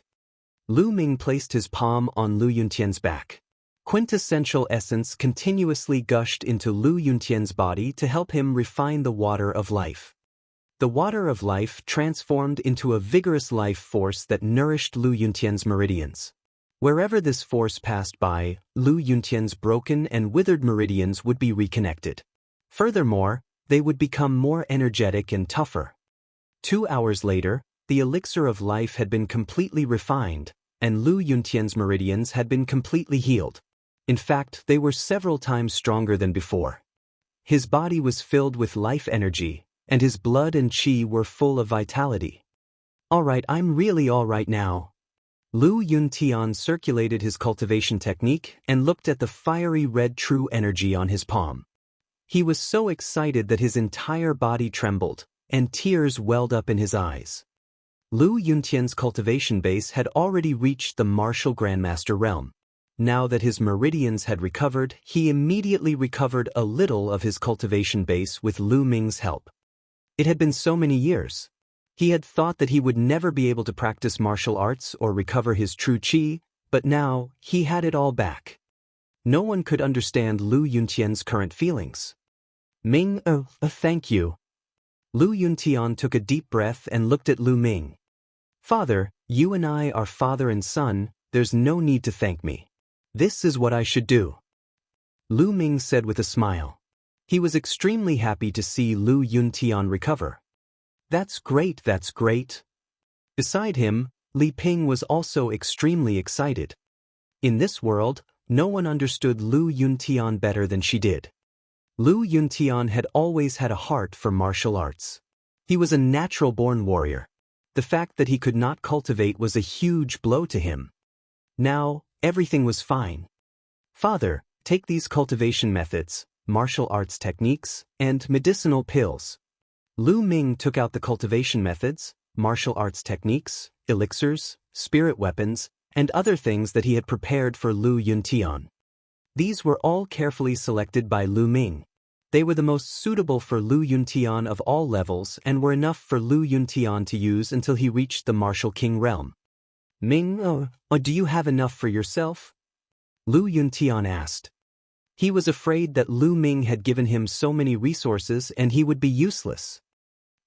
Lu Ming placed his palm on Lu Yuntian's back. Quintessential essence continuously gushed into Lu Yuntian's body to help him refine the water of life. The water of life transformed into a vigorous life force that nourished Lu Yuntian's meridians. Wherever this force passed by, Lu Yuntian's broken and withered meridians would be reconnected. Furthermore, they would become more energetic and tougher. 2 hours later, the elixir of life had been completely refined, and Lu Yuntian's meridians had been completely healed. In fact, they were several times stronger than before. His body was filled with life energy, and his blood and qi were full of vitality. Alright, I'm really alright now. Lu Yuntian circulated his cultivation technique and looked at the fiery red true energy on his palm. He was so excited that his entire body trembled, and tears welled up in his eyes. Lu Yuntian's cultivation base had already reached the martial grandmaster realm. Now that his meridians had recovered, he immediately recovered a little of his cultivation base with Lu Ming's help. It had been so many years. He had thought that he would never be able to practice martial arts or recover his true qi, but now he had it all back. No one could understand Lu Yuntian's current feelings. Ming, thank you. Lu Yuntian took a deep breath and looked at Lu Ming. Father, you and I are father and son, there's no need to thank me. This is what I should do. Lu Ming said with a smile. He was extremely happy to see Lu Yuntian recover. That's great, that's great. Beside him, Li Ping was also extremely excited. In this world, no one understood Lu Yuntian better than she did. Lu Yuntian had always had a heart for martial arts. He was a natural-born warrior. The fact that he could not cultivate was a huge blow to him. Now, everything was fine. Father, take these cultivation methods, martial arts techniques, and medicinal pills. Lu Ming took out the cultivation methods, martial arts techniques, elixirs, spirit weapons, and other things that he had prepared for Lu Yuntian. These were all carefully selected by Lu Ming. They were the most suitable for Lu Yuntian of all levels and were enough for Lu Yuntian to use until he reached the Martial King realm. Ming, do you have enough for yourself? Lu Yuntian asked. He was afraid that Lu Ming had given him so many resources and he would be useless.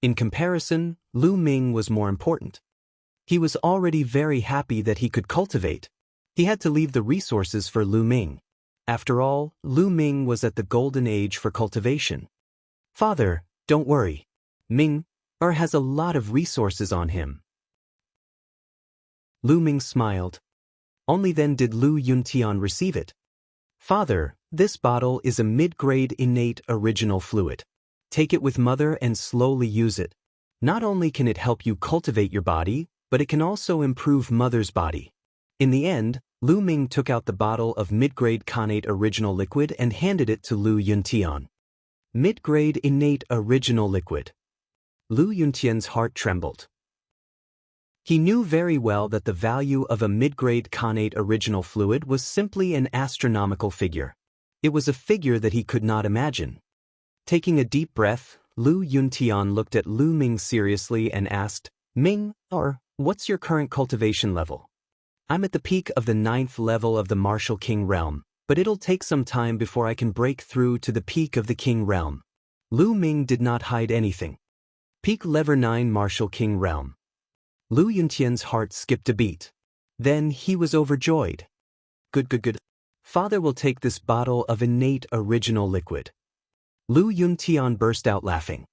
In comparison, Lu Ming was more important. He was already very happy that he could cultivate. He had to leave the resources for Lu Ming. After all, Lu Ming was at the golden age for cultivation. Father, don't worry. Ming has a lot of resources on him. Lu Ming smiled. Only then did Lu Yuntian receive it. Father, this bottle is a mid-grade innate original fluid. Take it with mother and slowly use it. Not only can it help you cultivate your body, but it can also improve mother's body. In the end, Lu Ming took out the bottle of mid-grade connate original liquid and handed it to Lu Yuntian. Mid-grade innate original liquid. Lu Yuntian's heart trembled. He knew very well that the value of a mid-grade connate original fluid was simply an astronomical figure. It was a figure that he could not imagine. Taking a deep breath, Lu Yuntian looked at Lu Ming seriously and asked, Ming, what's your current cultivation level? I'm at the peak of the 9th level of the Martial King realm, but it'll take some time before I can break through to the peak of the King realm. Lu Ming did not hide anything. Peak level 9 Martial King realm. Lu Yuntian's heart skipped a beat. Then he was overjoyed. Good. Father will take this bottle of innate original liquid. Lu Yuntian burst out laughing.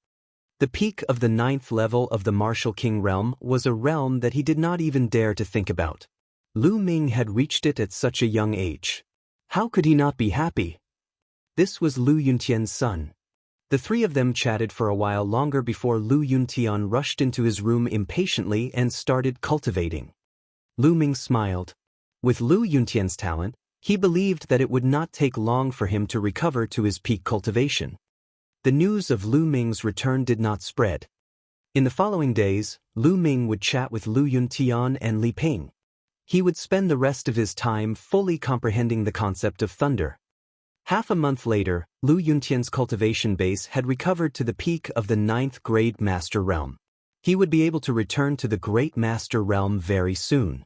The peak of the 9th level of the Martial King realm was a realm that he did not even dare to think about. Lu Ming had reached it at such a young age. How could he not be happy? This was Lu Yuntian's son. The three of them chatted for a while longer before Lu Yuntian rushed into his room impatiently and started cultivating. Lu Ming smiled. With Lu Yuntian's talent, he believed that it would not take long for him to recover to his peak cultivation. The news of Lu Ming's return did not spread. In the following days, Lu Ming would chat with Lu Yuntian and Li Ping. He would spend the rest of his time fully comprehending the concept of thunder. Half a month later, Lu Yuntian's cultivation base had recovered to the peak of the 9th grade Master Realm. He would be able to return to the Great Master Realm very soon.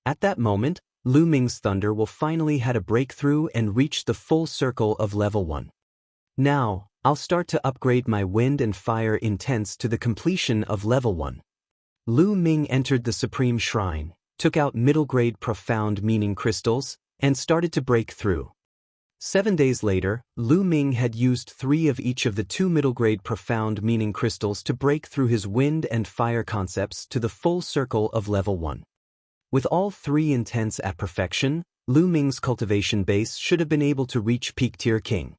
At that moment, Lu Ming's thunder will finally had a breakthrough and reach the full circle of level 1. Now, I'll start to upgrade my wind and fire intents to the completion of level 1. Lu Ming entered the Supreme Shrine, took out middle-grade profound meaning crystals, and started to break through. 7 days later, Lu Ming had used 3 of each of the 2 middle-grade profound meaning crystals to break through his wind and fire concepts to the full circle of level 1. With all 3 intents at perfection, Lu Ming's cultivation base should have been able to reach peak tier king.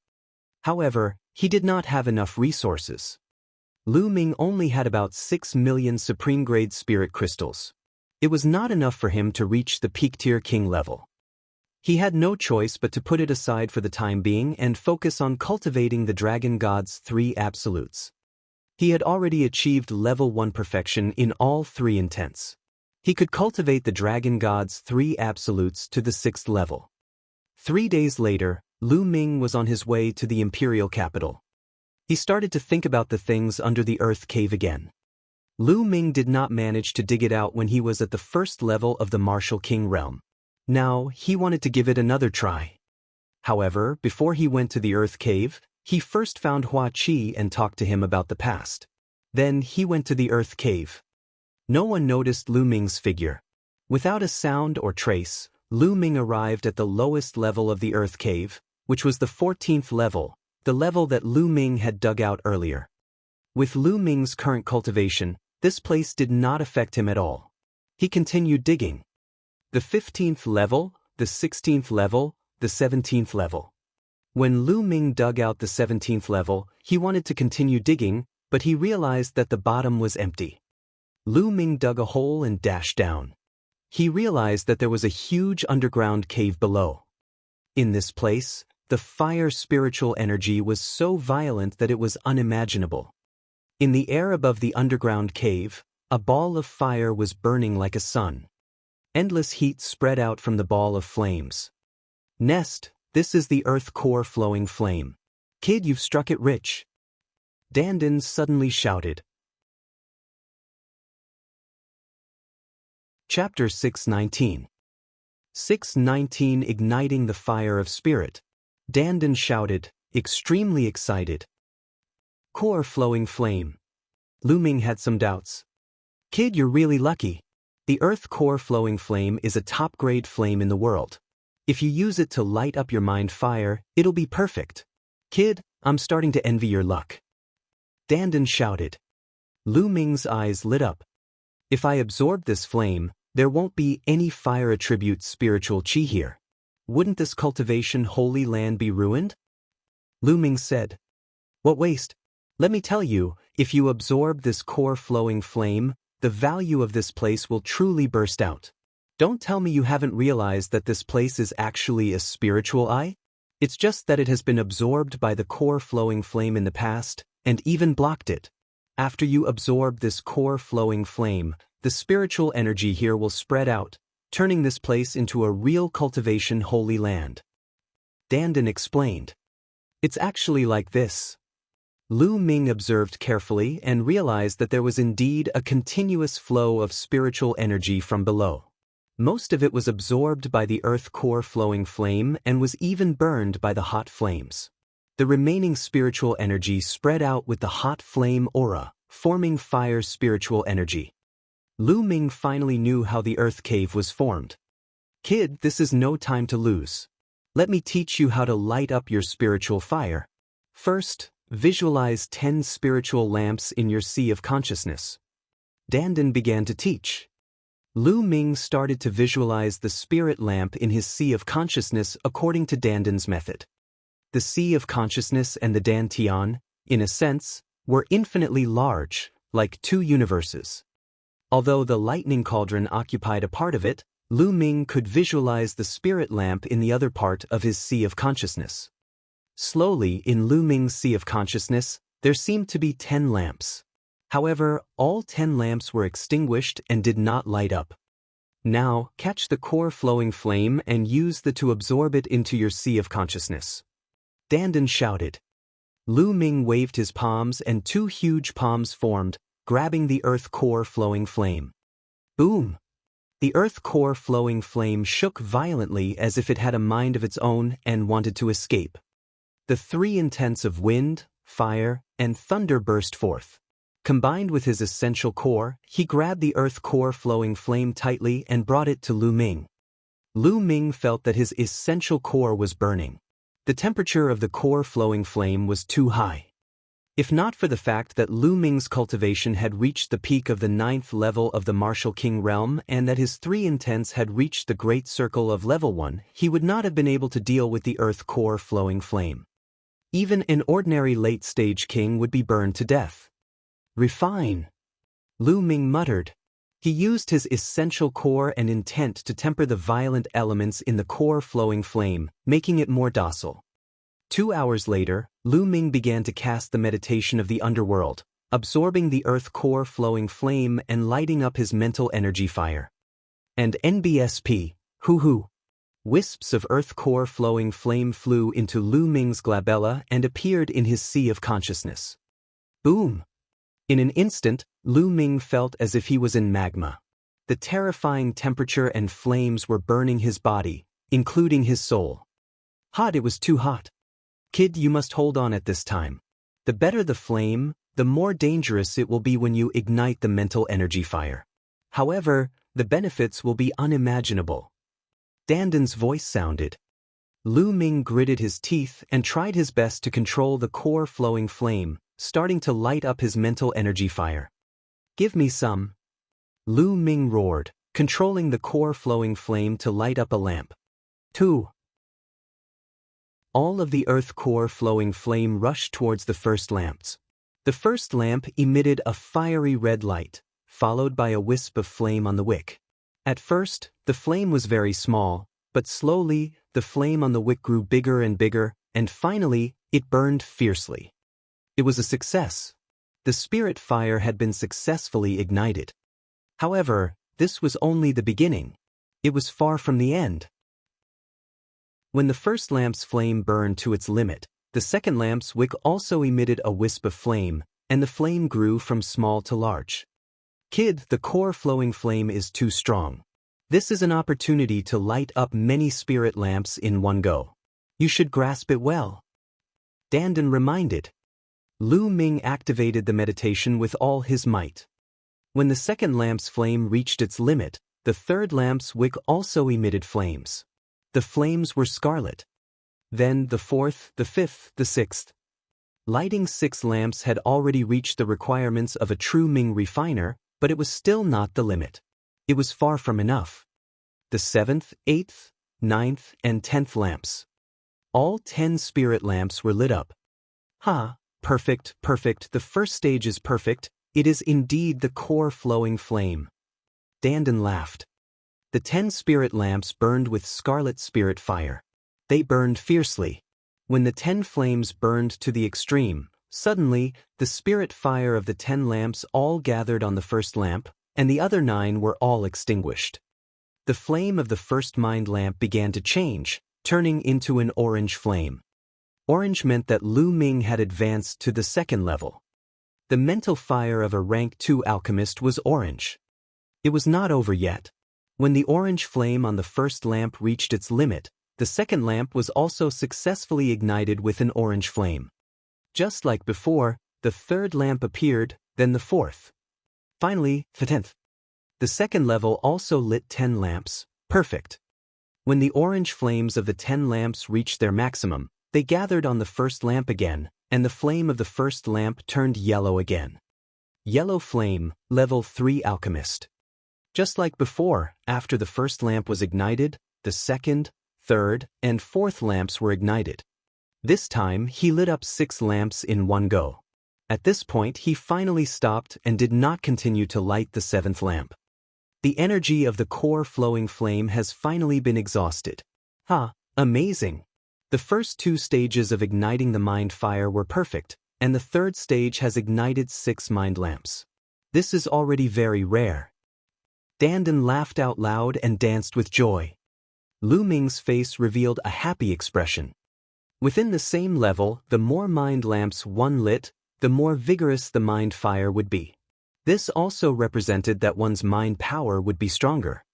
However, he did not have enough resources. Lu Ming only had about 6 million supreme-grade spirit crystals. It was not enough for him to reach the peak tier king level. He had no choice but to put it aside for the time being and focus on cultivating the Dragon God's 3 absolutes. He had already achieved level 1 perfection in all 3 intents. He could cultivate the Dragon God's 3 absolutes to the 6th level. 3 days later, Lu Ming was on his way to the imperial capital. He started to think about the things under the earth cave again. Lu Ming did not manage to dig it out when he was at the 1st level of the Martial King realm. Now, he wanted to give it another try. However, before he went to the earth cave, he first found Hua Qi and talked to him about the past. Then he went to the earth cave. No one noticed Lu Ming's figure. Without a sound or trace, Lu Ming arrived at the lowest level of the earth cave, which was the 14th level, the level that Lu Ming had dug out earlier. With Lu Ming's current cultivation, this place did not affect him at all. He continued digging. The 15th level, the 16th level, the 17th level. When Lu Ming dug out the 17th level, he wanted to continue digging, but he realized that the bottom was empty. Lu Ming dug a hole and dashed down. He realized that there was a huge underground cave below. In this place, the fire spiritual energy was so violent that it was unimaginable. In the air above the underground cave, a ball of fire was burning like a sun. Endless heat spread out from the ball of flames. Nest, this is the earth core flowing flame. Kid, you've struck it rich. Dandin suddenly shouted. Chapter 619. 619 Igniting the Fire of Spirit. Dandin shouted, extremely excited. Core flowing flame. Lu Ming had some doubts. Kid, you're really lucky. The earth core flowing flame is a top-grade flame in the world. If you use it to light up your mind fire, it'll be perfect. Kid, I'm starting to envy your luck. Dandin shouted. Lu Ming's eyes lit up. If I absorb this flame, there won't be any fire attribute spiritual qi here. Wouldn't this cultivation holy land be ruined? Lu Ming said. What waste? Let me tell you, if you absorb this core flowing flame, the value of this place will truly burst out. Don't tell me you haven't realized that this place is actually a spiritual eye? It's just that it has been absorbed by the core flowing flame in the past, and even blocked it. After you absorb this core flowing flame, the spiritual energy here will spread out, turning this place into a real cultivation holy land. Dandin explained. It's actually like this. Lu Ming observed carefully and realized that there was indeed a continuous flow of spiritual energy from below. Most of it was absorbed by the earth core flowing flame and was even burned by the hot flames. The remaining spiritual energy spread out with the hot flame aura, forming fire spiritual energy. Lu Ming finally knew how the earth cave was formed. Kid, this is no time to lose. Let me teach you how to light up your spiritual fire. First, visualize 10 spiritual lamps in your sea of consciousness. Dandin began to teach. Lu Ming started to visualize the spirit lamp in his sea of consciousness according to Dandin's method. The sea of consciousness and the Dantian, in a sense, were infinitely large, like 2 universes. Although the lightning cauldron occupied a part of it, Lu Ming could visualize the spirit lamp in the other part of his sea of consciousness. Slowly, in Lu Ming's sea of consciousness, there seemed to be 10 lamps. However, all 10 lamps were extinguished and did not light up. Now, catch the core flowing flame and use the to absorb it into your sea of consciousness. Dandin shouted. Lu Ming waved his palms and 2 huge palms formed, grabbing the earth core flowing flame. Boom! The earth core flowing flame shook violently as if it had a mind of its own and wanted to escape. The 3 intents of wind, fire, and thunder burst forth. Combined with his essential core, he grabbed the earth core flowing flame tightly and brought it to Lu Ming. Lu Ming felt that his essential core was burning. The temperature of the core flowing flame was too high. If not for the fact that Lu Ming's cultivation had reached the peak of the 9th level of the Martial King realm and that his 3 intents had reached the Great Circle of level 1, he would not have been able to deal with the earth core flowing flame. Even an ordinary late-stage king would be burned to death. Refine, Lu Ming muttered. He used his essential core and intent to temper the violent elements in the core flowing flame, making it more docile. 2 hours later, Lu Ming began to cast the meditation of the underworld, absorbing the earth core flowing flame and lighting up his mental energy fire. And NBSP, hoo-hoo. Wisps of earth core flowing flame flew into Lu Ming's glabella and appeared in his sea of consciousness. Boom! In an instant, Lu Ming felt as if he was in magma. The terrifying temperature and flames were burning his body, including his soul. Hot, it was too hot. Kid, you must hold on at this time. The better the flame, the more dangerous it will be when you ignite the mental energy fire. However, the benefits will be unimaginable. Danden's voice sounded. Lu Ming gritted his teeth and tried his best to control the core flowing flame, starting to light up his mental energy fire. Give me some. Lu Ming roared, controlling the core flowing flame to light up a lamp. 2. All of the earth core flowing flame rushed towards the first lamps. The first lamp emitted a fiery red light, followed by a wisp of flame on the wick. At first, the flame was very small, but slowly, the flame on the wick grew bigger and bigger, and finally, it burned fiercely. It was a success. The spirit fire had been successfully ignited. However, this was only the beginning. It was far from the end. When the first lamp's flame burned to its limit, the second lamp's wick also emitted a wisp of flame, and the flame grew from small to large. Kid, the core flowing flame is too strong. This is an opportunity to light up many spirit lamps in one go. You should grasp it well. Danden reminded. Lu Ming activated the meditation with all his might. When the second lamp's flame reached its limit, the third lamp's wick also emitted flames. The flames were scarlet. Then the fourth, the fifth, the sixth. Lighting 6 lamps had already reached the requirements of a true Ming refiner, but it was still not the limit. It was far from enough. The 7th, 8th, 9th, and 10th lamps. All 10 spirit lamps were lit up. Ha, perfect, perfect, the first stage is perfect, it is indeed the core flowing flame. Danden laughed. The 10 spirit lamps burned with scarlet spirit fire. They burned fiercely. When the 10 flames burned to the extreme, suddenly, the spirit fire of the 10 lamps all gathered on the first lamp, and the other 9 were all extinguished. The flame of the first mind lamp began to change, turning into an orange flame. Orange meant that Lu Ming had advanced to the second level. The mental fire of a rank 2 alchemist was orange. It was not over yet. When the orange flame on the first lamp reached its limit, the second lamp was also successfully ignited with an orange flame. Just like before, the third lamp appeared, then the fourth. Finally, the 10th. The second level also lit 10 lamps, perfect. When the orange flames of the 10 lamps reached their maximum, they gathered on the first lamp again, and the flame of the first lamp turned yellow again. Yellow flame, level 3 alchemist. Just like before, after the first lamp was ignited, the second, third, and fourth lamps were ignited. This time, he lit up 6 lamps in one go. At this point, he finally stopped and did not continue to light the 7th lamp. The energy of the core flowing flame has finally been exhausted. Amazing! The first 2 stages of igniting the mind fire were perfect, and the third stage has ignited 6 mind lamps. This is already very rare. Danden laughed out loud and danced with joy. Lu Ming's face revealed a happy expression. Within the same level, the more mind lamps one lit, the more vigorous the mind fire would be. This also represented that one's mind power would be stronger.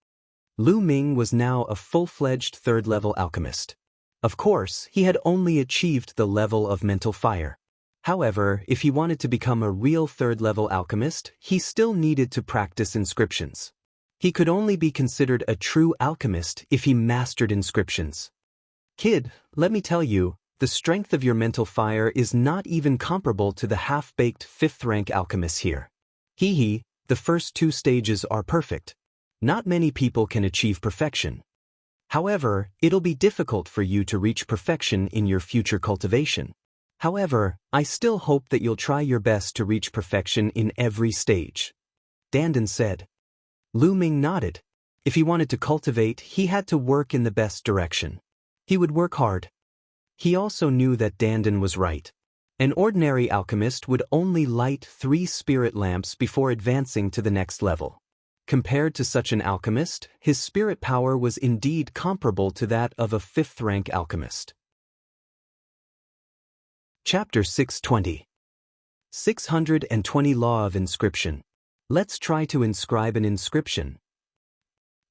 Lu Ming was now a full-fledged third-level alchemist. Of course, he had only achieved the level of mental fire. However, if he wanted to become a real third-level alchemist, he still needed to practice inscriptions. He could only be considered a true alchemist if he mastered inscriptions. Kid, let me tell you, the strength of your mental fire is not even comparable to the half-baked fifth-rank alchemists here. Hee, the first 2 stages are perfect. Not many people can achieve perfection. However, it'll be difficult for you to reach perfection in your future cultivation. However, I still hope that you'll try your best to reach perfection in every stage. Dandan said. Lu Ming nodded. If he wanted to cultivate, he had to work in the best direction. He would work hard. He also knew that Dandan was right. An ordinary alchemist would only light 3 spirit lamps before advancing to the next level. Compared to such an alchemist, his spirit power was indeed comparable to that of a 5th-rank alchemist. Chapter 620. 620 Law of Inscription. Let's try to inscribe an inscription.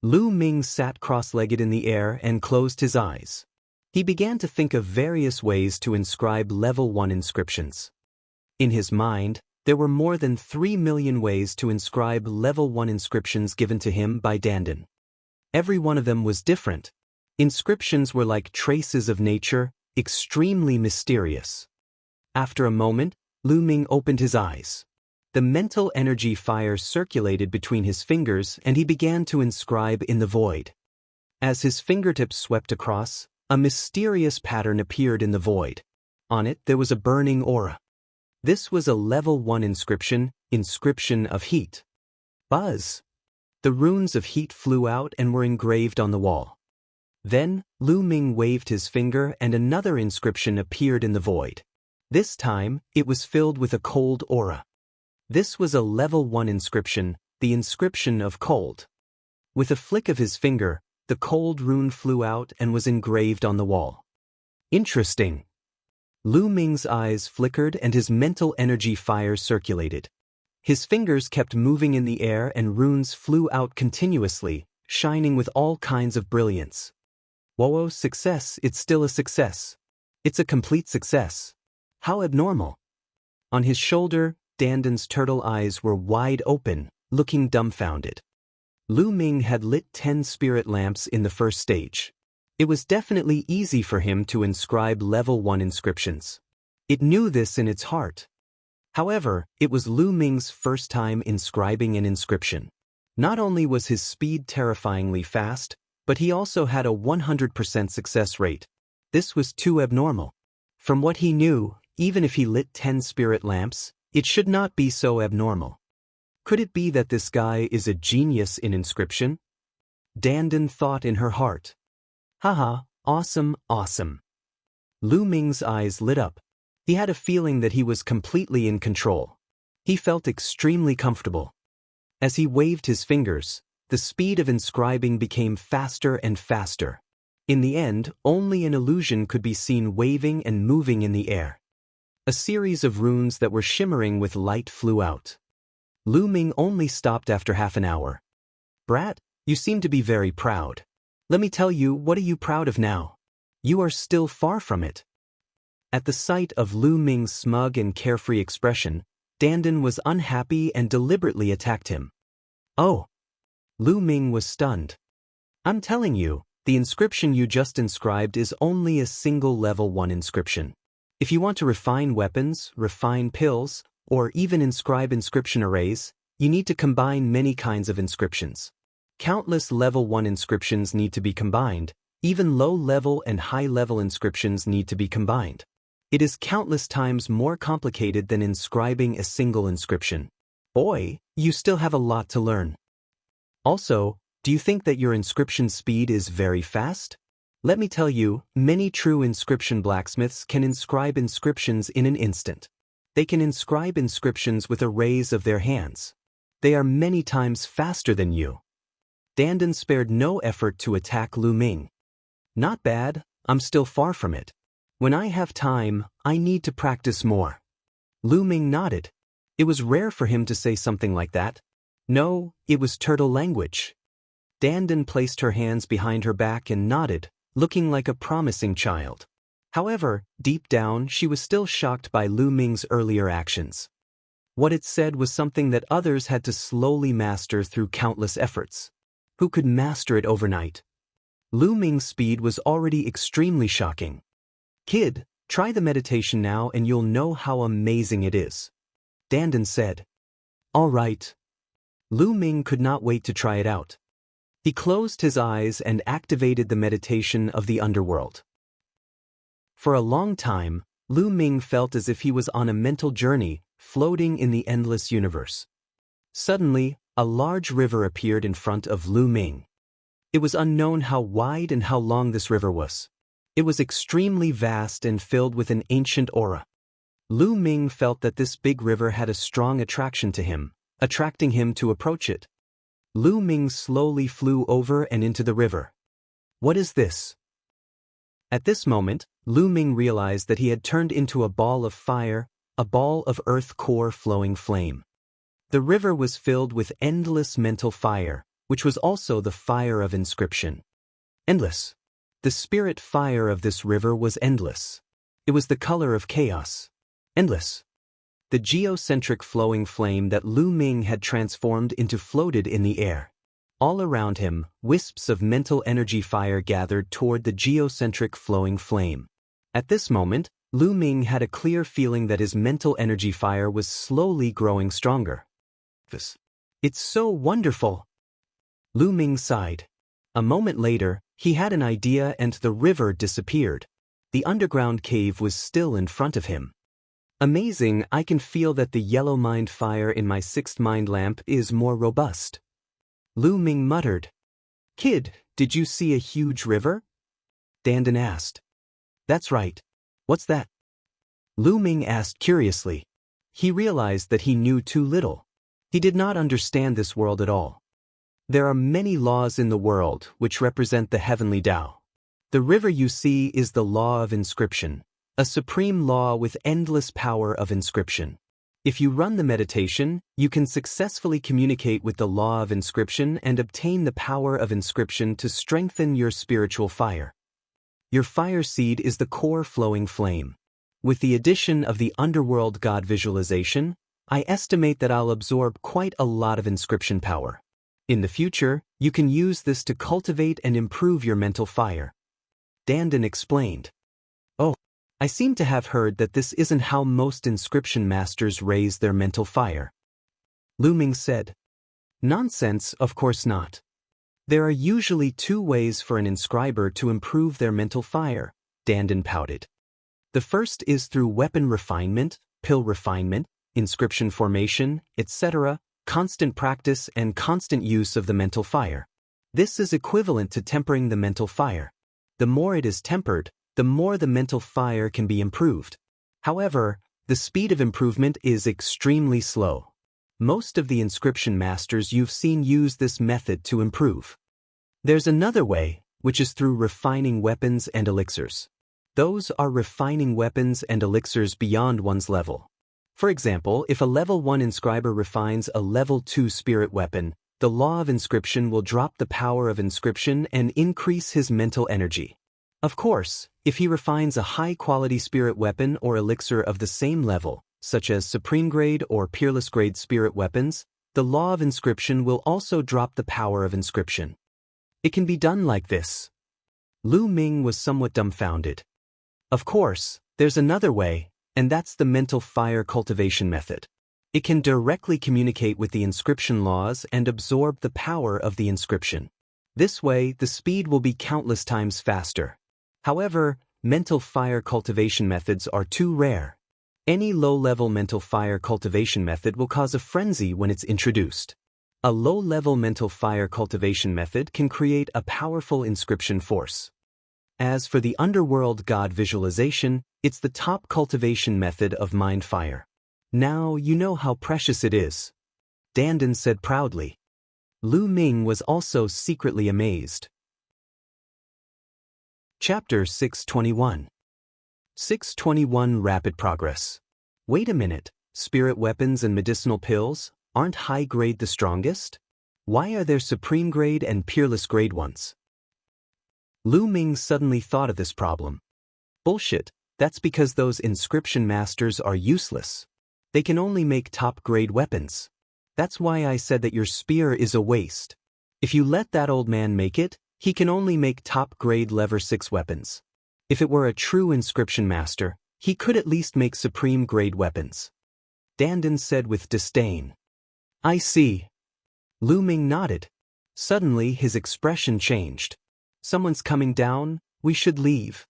Lu Ming sat cross-legged in the air and closed his eyes. He began to think of various ways to inscribe level 1 inscriptions. In his mind, there were more than 3 million ways to inscribe level 1 inscriptions given to him by Dandan. Every one of them was different. Inscriptions were like traces of nature, extremely mysterious. After a moment, Lu Ming opened his eyes. The mental energy fire circulated between his fingers and he began to inscribe in the void. As his fingertips swept across, a mysterious pattern appeared in the void. On it there was a burning aura. This was a level 1 inscription, inscription of heat. Buzz! The runes of heat flew out and were engraved on the wall. Then, Lu Ming waved his finger and another inscription appeared in the void. This time, it was filled with a cold aura. This was a level 1 inscription, the inscription of cold. With a flick of his finger, the cold rune flew out and was engraved on the wall. Interesting. Lu Ming's eyes flickered and his mental energy fire circulated. His fingers kept moving in the air and runes flew out continuously, shining with all kinds of brilliance. Whoa, success, it's still a success. It's a complete success. How abnormal. On his shoulder, Dandan's turtle eyes were wide open, looking dumbfounded. Lu Ming had lit 10 spirit lamps in the first stage. It was definitely easy for him to inscribe level 1 inscriptions. It knew this in its heart. However, it was Lu Ming's first time inscribing an inscription. Not only was his speed terrifyingly fast, but he also had a 100% success rate. This was too abnormal. From what he knew, even if he lit 10 spirit lamps, it should not be so abnormal. Could it be that this guy is a genius in inscription? Dandan thought in her heart. Haha, awesome, awesome. Lu Ming's eyes lit up. He had a feeling that he was completely in control. He felt extremely comfortable. As he waved his fingers, the speed of inscribing became faster and faster. In the end, only an illusion could be seen waving and moving in the air. A series of runes that were shimmering with light flew out. Lu Ming only stopped after half an hour. Brat, you seem to be very proud. Let me tell you, what are you proud of now? You are still far from it. At the sight of Lu Ming's smug and carefree expression, Dandan was unhappy and deliberately attacked him. Oh! Lu Ming was stunned. I'm telling you, the inscription you just inscribed is only a single level 1 inscription. If you want to refine weapons, refine pills, or even inscribe inscription arrays, you need to combine many kinds of inscriptions. Countless level 1 inscriptions need to be combined, even low-level and high-level inscriptions need to be combined. It is countless times more complicated than inscribing a single inscription. Boy, you still have a lot to learn. Also, do you think that your inscription speed is very fast? Let me tell you, many true inscription blacksmiths can inscribe inscriptions in an instant. They can inscribe inscriptions with a raise of their hands. They are many times faster than you. Dandan spared no effort to attack Lu Ming. Not bad, I'm still far from it. When I have time, I need to practice more. Lu Ming nodded. It was rare for him to say something like that. No, it was turtle language. Dandan placed her hands behind her back and nodded, looking like a promising child. However, deep down she was still shocked by Lu Ming's earlier actions. What it said was something that others had to slowly master through countless efforts. Who could master it overnight? Lu Ming's speed was already extremely shocking. Kid, try the meditation now and you'll know how amazing it is. Dandan said. All right. Lu Ming could not wait to try it out. He closed his eyes and activated the meditation of the underworld. For a long time, Lu Ming felt as if he was on a mental journey, floating in the endless universe. Suddenly, a large river appeared in front of Lu Ming. It was unknown how wide and how long this river was. It was extremely vast and filled with an ancient aura. Lu Ming felt that this big river had a strong attraction to him, attracting him to approach it. Lu Ming slowly flew over and into the river. What is this? At this moment, Lu Ming realized that he had turned into a ball of fire, a ball of earth core flowing flame. The river was filled with endless mental fire, which was also the fire of inscription. Endless. The spirit fire of this river was endless. It was the color of chaos. Endless. The geocentric flowing flame that Lu Ming had transformed into floated in the air. All around him, wisps of mental energy fire gathered toward the geocentric flowing flame. At this moment, Lu Ming had a clear feeling that his mental energy fire was slowly growing stronger. It's so wonderful! Lu Ming sighed. A moment later, he had an idea and the river disappeared. The underground cave was still in front of him. Amazing, I can feel that the yellow mind fire in my sixth mind lamp is more robust. Lu Ming muttered. Kid, did you see a huge river? Dandan asked. That's right. What's that? Lu Ming asked curiously. He realized that he knew too little. He did not understand this world at all. There are many laws in the world which represent the heavenly Tao. The river you see is the law of inscription, a supreme law with endless power of inscription. If you run the meditation, you can successfully communicate with the law of inscription and obtain the power of inscription to strengthen your spiritual fire. Your fire seed is the core flowing flame. With the addition of the underworld god visualization, I estimate that I'll absorb quite a lot of inscription power. In the future, you can use this to cultivate and improve your mental fire. Dandan explained. Oh, I seem to have heard that this isn't how most inscription masters raise their mental fire. Lu Ming said. Nonsense, of course not. There are usually two ways for an inscriber to improve their mental fire, Dandan pouted. The first is through weapon refinement, pill refinement, inscription formation, etc., constant practice and constant use of the mental fire. This is equivalent to tempering the mental fire. The more it is tempered, the more the mental fire can be improved. However, the speed of improvement is extremely slow. Most of the inscription masters you've seen use this method to improve. There's another way, which is through refining weapons and elixirs. Those are refining weapons and elixirs beyond one's level. For example, if a level 1 inscriber refines a level 2 spirit weapon, the law of inscription will drop the power of inscription and increase his mental energy. Of course, if he refines a high-quality spirit weapon or elixir of the same level, such as supreme grade or peerless grade spirit weapons, the law of inscription will also drop the power of inscription. It can be done like this. Lu Ming was somewhat dumbfounded. Of course, there's another way, and that's the mental fire cultivation method. It can directly communicate with the inscription laws and absorb the power of the inscription. This way, the speed will be countless times faster. However, mental fire cultivation methods are too rare. Any low-level mental fire cultivation method will cause a frenzy when it's introduced. A low-level mental fire cultivation method can create a powerful inscription force. As for the underworld god visualization, it's the top cultivation method of mind fire. Now you know how precious it is. Dandan said proudly. Lu Ming was also secretly amazed. Chapter 621. 621 Rapid Progress. Wait a minute, spirit weapons and medicinal pills, aren't high grade the strongest? Why are there supreme grade and peerless grade ones? Lu Ming suddenly thought of this problem. Bullshit, that's because those inscription masters are useless. They can only make top-grade weapons. That's why I said that your spear is a waste. If you let that old man make it, he can only make top-grade level 6 weapons. If it were a true inscription master, he could at least make supreme-grade weapons. Dandan said with disdain. I see. Lu Ming nodded. Suddenly his expression changed. Someone's coming down, we should leave.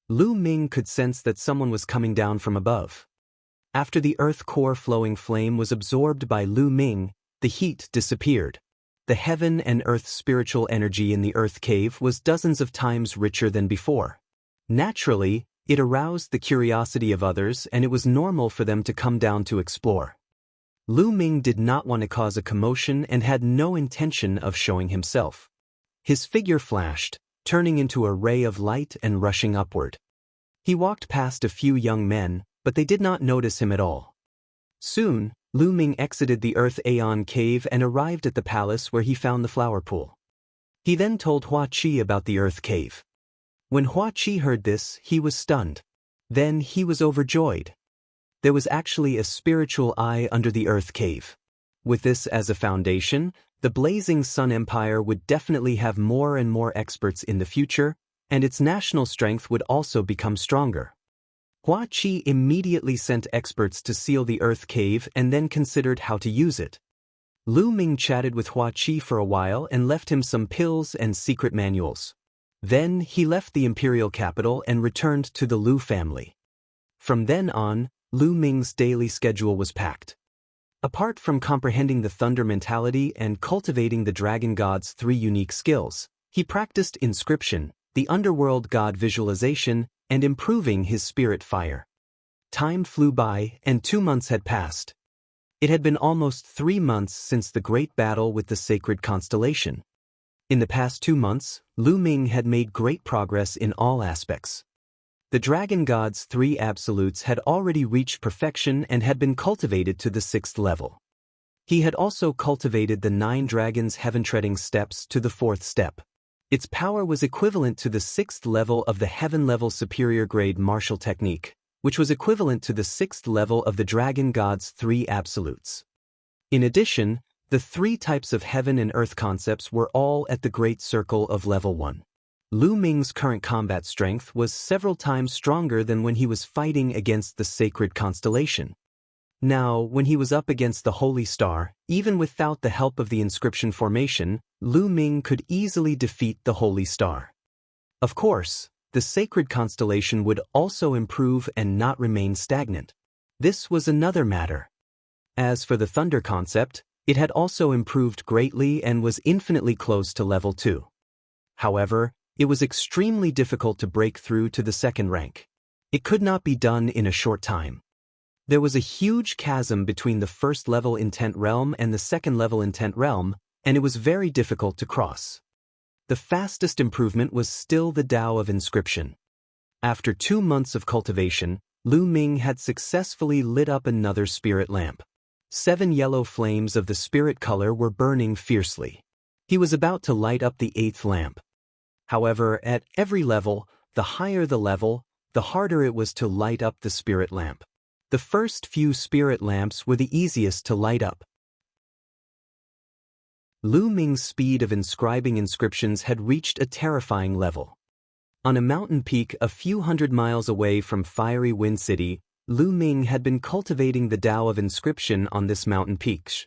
Lu Ming could sense that someone was coming down from above. After the earth core flowing flame was absorbed by Lu Ming, the heat disappeared. The heaven and earth spiritual energy in the earth cave was dozens of times richer than before. Naturally, it aroused the curiosity of others and it was normal for them to come down to explore. Lu Ming did not want to cause a commotion and had no intention of showing himself. His figure flashed, turning into a ray of light and rushing upward. He walked past a few young men, but they did not notice him at all. Soon, Lu Ming exited the Earth Aeon cave and arrived at the palace where he found the flower pool. He then told Hua Qi about the Earth cave. When Hua Qi heard this, he was stunned. Then he was overjoyed. There was actually a spiritual eye under the Earth cave. With this as a foundation, the Blazing Sun Empire would definitely have more and more experts in the future, and its national strength would also become stronger. Hua Qi immediately sent experts to seal the Earth cave and then considered how to use it. Lu Ming chatted with Hua Qi for a while and left him some pills and secret manuals. Then he left the imperial capital and returned to the Lu family. From then on, Lu Ming's daily schedule was packed. Apart from comprehending the thunder mentality and cultivating the dragon god's 3 unique skills, he practiced inscription, the underworld god visualization, and improving his spirit fire. Time flew by and 2 months had passed. It had been almost 3 months since the great battle with the sacred constellation. In the past 2 months, Lu Ming had made great progress in all aspects. The dragon god's 3 absolutes had already reached perfection and had been cultivated to the 6th level. He had also cultivated the 9 dragons heaven-treading steps to the 4th step. Its power was equivalent to the 6th level of the heaven-level superior grade martial technique, which was equivalent to the 6th level of the dragon god's 3 absolutes. In addition, the 3 types of heaven and earth concepts were all at the great circle of level 1. Lu Ming's current combat strength was several times stronger than when he was fighting against the sacred constellation. Now, when he was up against the Holy Star, even without the help of the inscription formation, Lu Ming could easily defeat the Holy Star. Of course, the sacred constellation would also improve and not remain stagnant. This was another matter. As for the thunder concept, it had also improved greatly and was infinitely close to level 2. However, it was extremely difficult to break through to the 2nd rank. It could not be done in a short time. There was a huge chasm between the 1st level intent realm and the 2nd level intent realm, and it was very difficult to cross. The fastest improvement was still the Tao of inscription. After 2 months of cultivation, Lu Ming had successfully lit up another spirit lamp. 7 yellow flames of the spirit color were burning fiercely. He was about to light up the 8th lamp. However, at every level, the higher the level, the harder it was to light up the spirit lamp. The first few spirit lamps were the easiest to light up. Lu Ming's speed of inscribing inscriptions had reached a terrifying level. On a mountain peak a few hundred miles away from Fiery Wind City, Lu Ming had been cultivating the Tao of inscription on this mountain peak.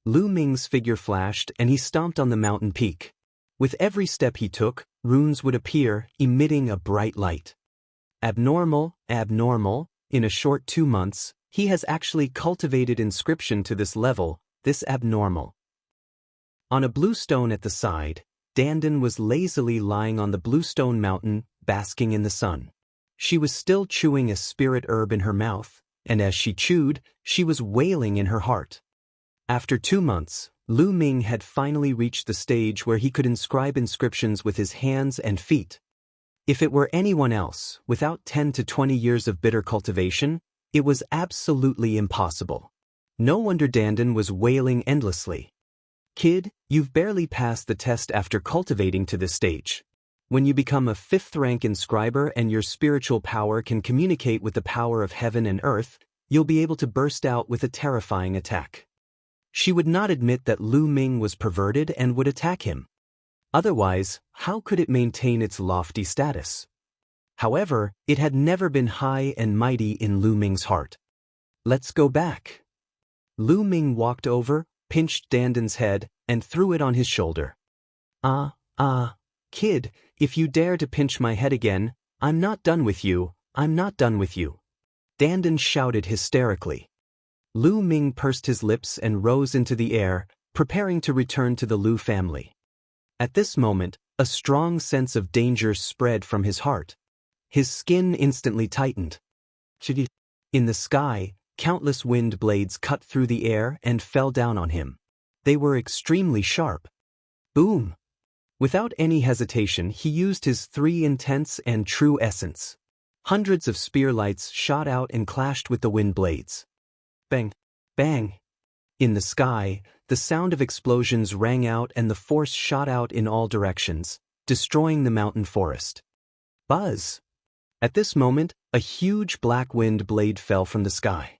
Lu Ming's figure flashed and he stomped on the mountain peak. With every step he took, runes would appear, emitting a bright light. Abnormal, in a short 2 months, he has actually cultivated inscription to this level, this abnormal. On a blue stone at the side, Dandan was lazily lying on the bluestone mountain, basking in the sun. She was still chewing a spirit herb in her mouth, and as she chewed, she was wailing in her heart. After 2 months, Lu Ming had finally reached the stage where he could inscribe inscriptions with his hands and feet. If it were anyone else, without 10 to 20 years of bitter cultivation, it was absolutely impossible. No wonder Dandan was wailing endlessly. Kid, you've barely passed the test after cultivating to this stage. When you become a 5th-rank inscriber and your spiritual power can communicate with the power of heaven and earth, you'll be able to burst out with a terrifying attack. She would not admit that Lu Ming was perverted and would attack him. Otherwise, how could it maintain its lofty status? However, it had never been high and mighty in Lu Ming's heart. Let's go back. Lu Ming walked over, pinched Danden's head, and threw it on his shoulder. Kid, if you dare to pinch my head again, I'm not done with you, I'm not done with you. Danden shouted hysterically. Lu Ming pursed his lips and rose into the air, preparing to return to the Lu family. At this moment, a strong sense of danger spread from his heart. His skin instantly tightened. In the sky, countless wind blades cut through the air and fell down on him. They were extremely sharp. Boom! Without any hesitation, he used his 3 intense and true essence. Hundreds of spear lights shot out and clashed with the wind blades. Bang! Bang! In the sky, the sound of explosions rang out and the force shot out in all directions, destroying the mountain forest. Buzz! At this moment, a huge black wind blade fell from the sky.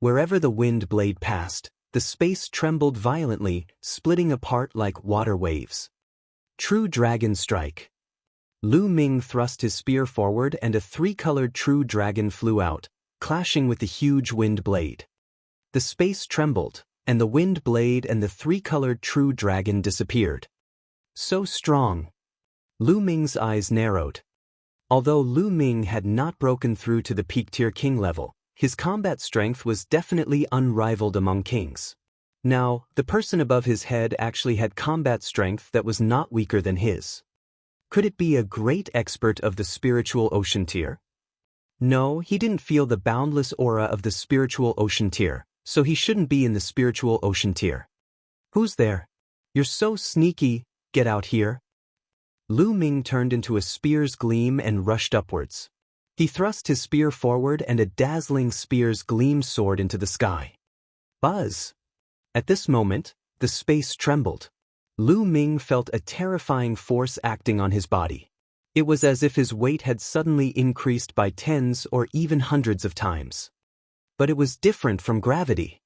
Wherever the wind blade passed, the space trembled violently, splitting apart like water waves. True Dragon Strike. Lu Ming thrust his spear forward and a 3-colored true dragon flew out, clashing with the huge wind blade. The space trembled, and the wind blade and the 3-colored true dragon disappeared. So strong. Lu Ming's eyes narrowed. Although Lu Ming had not broken through to the peak-tier king level, his combat strength was definitely unrivaled among kings. Now, the person above his head actually had combat strength that was not weaker than his. Could it be a great expert of the spiritual ocean tier? No, he didn't feel the boundless aura of the spiritual ocean tier, so he shouldn't be in the spiritual ocean tier. Who's there? You're so sneaky, get out here. Lu Ming turned into a spear's gleam and rushed upwards. He thrust his spear forward and a dazzling spear's gleam soared into the sky. Buzz! At this moment, the space trembled. Lu Ming felt a terrifying force acting on his body. It was as if his weight had suddenly increased by tens or even hundreds of times. But it was different from gravity.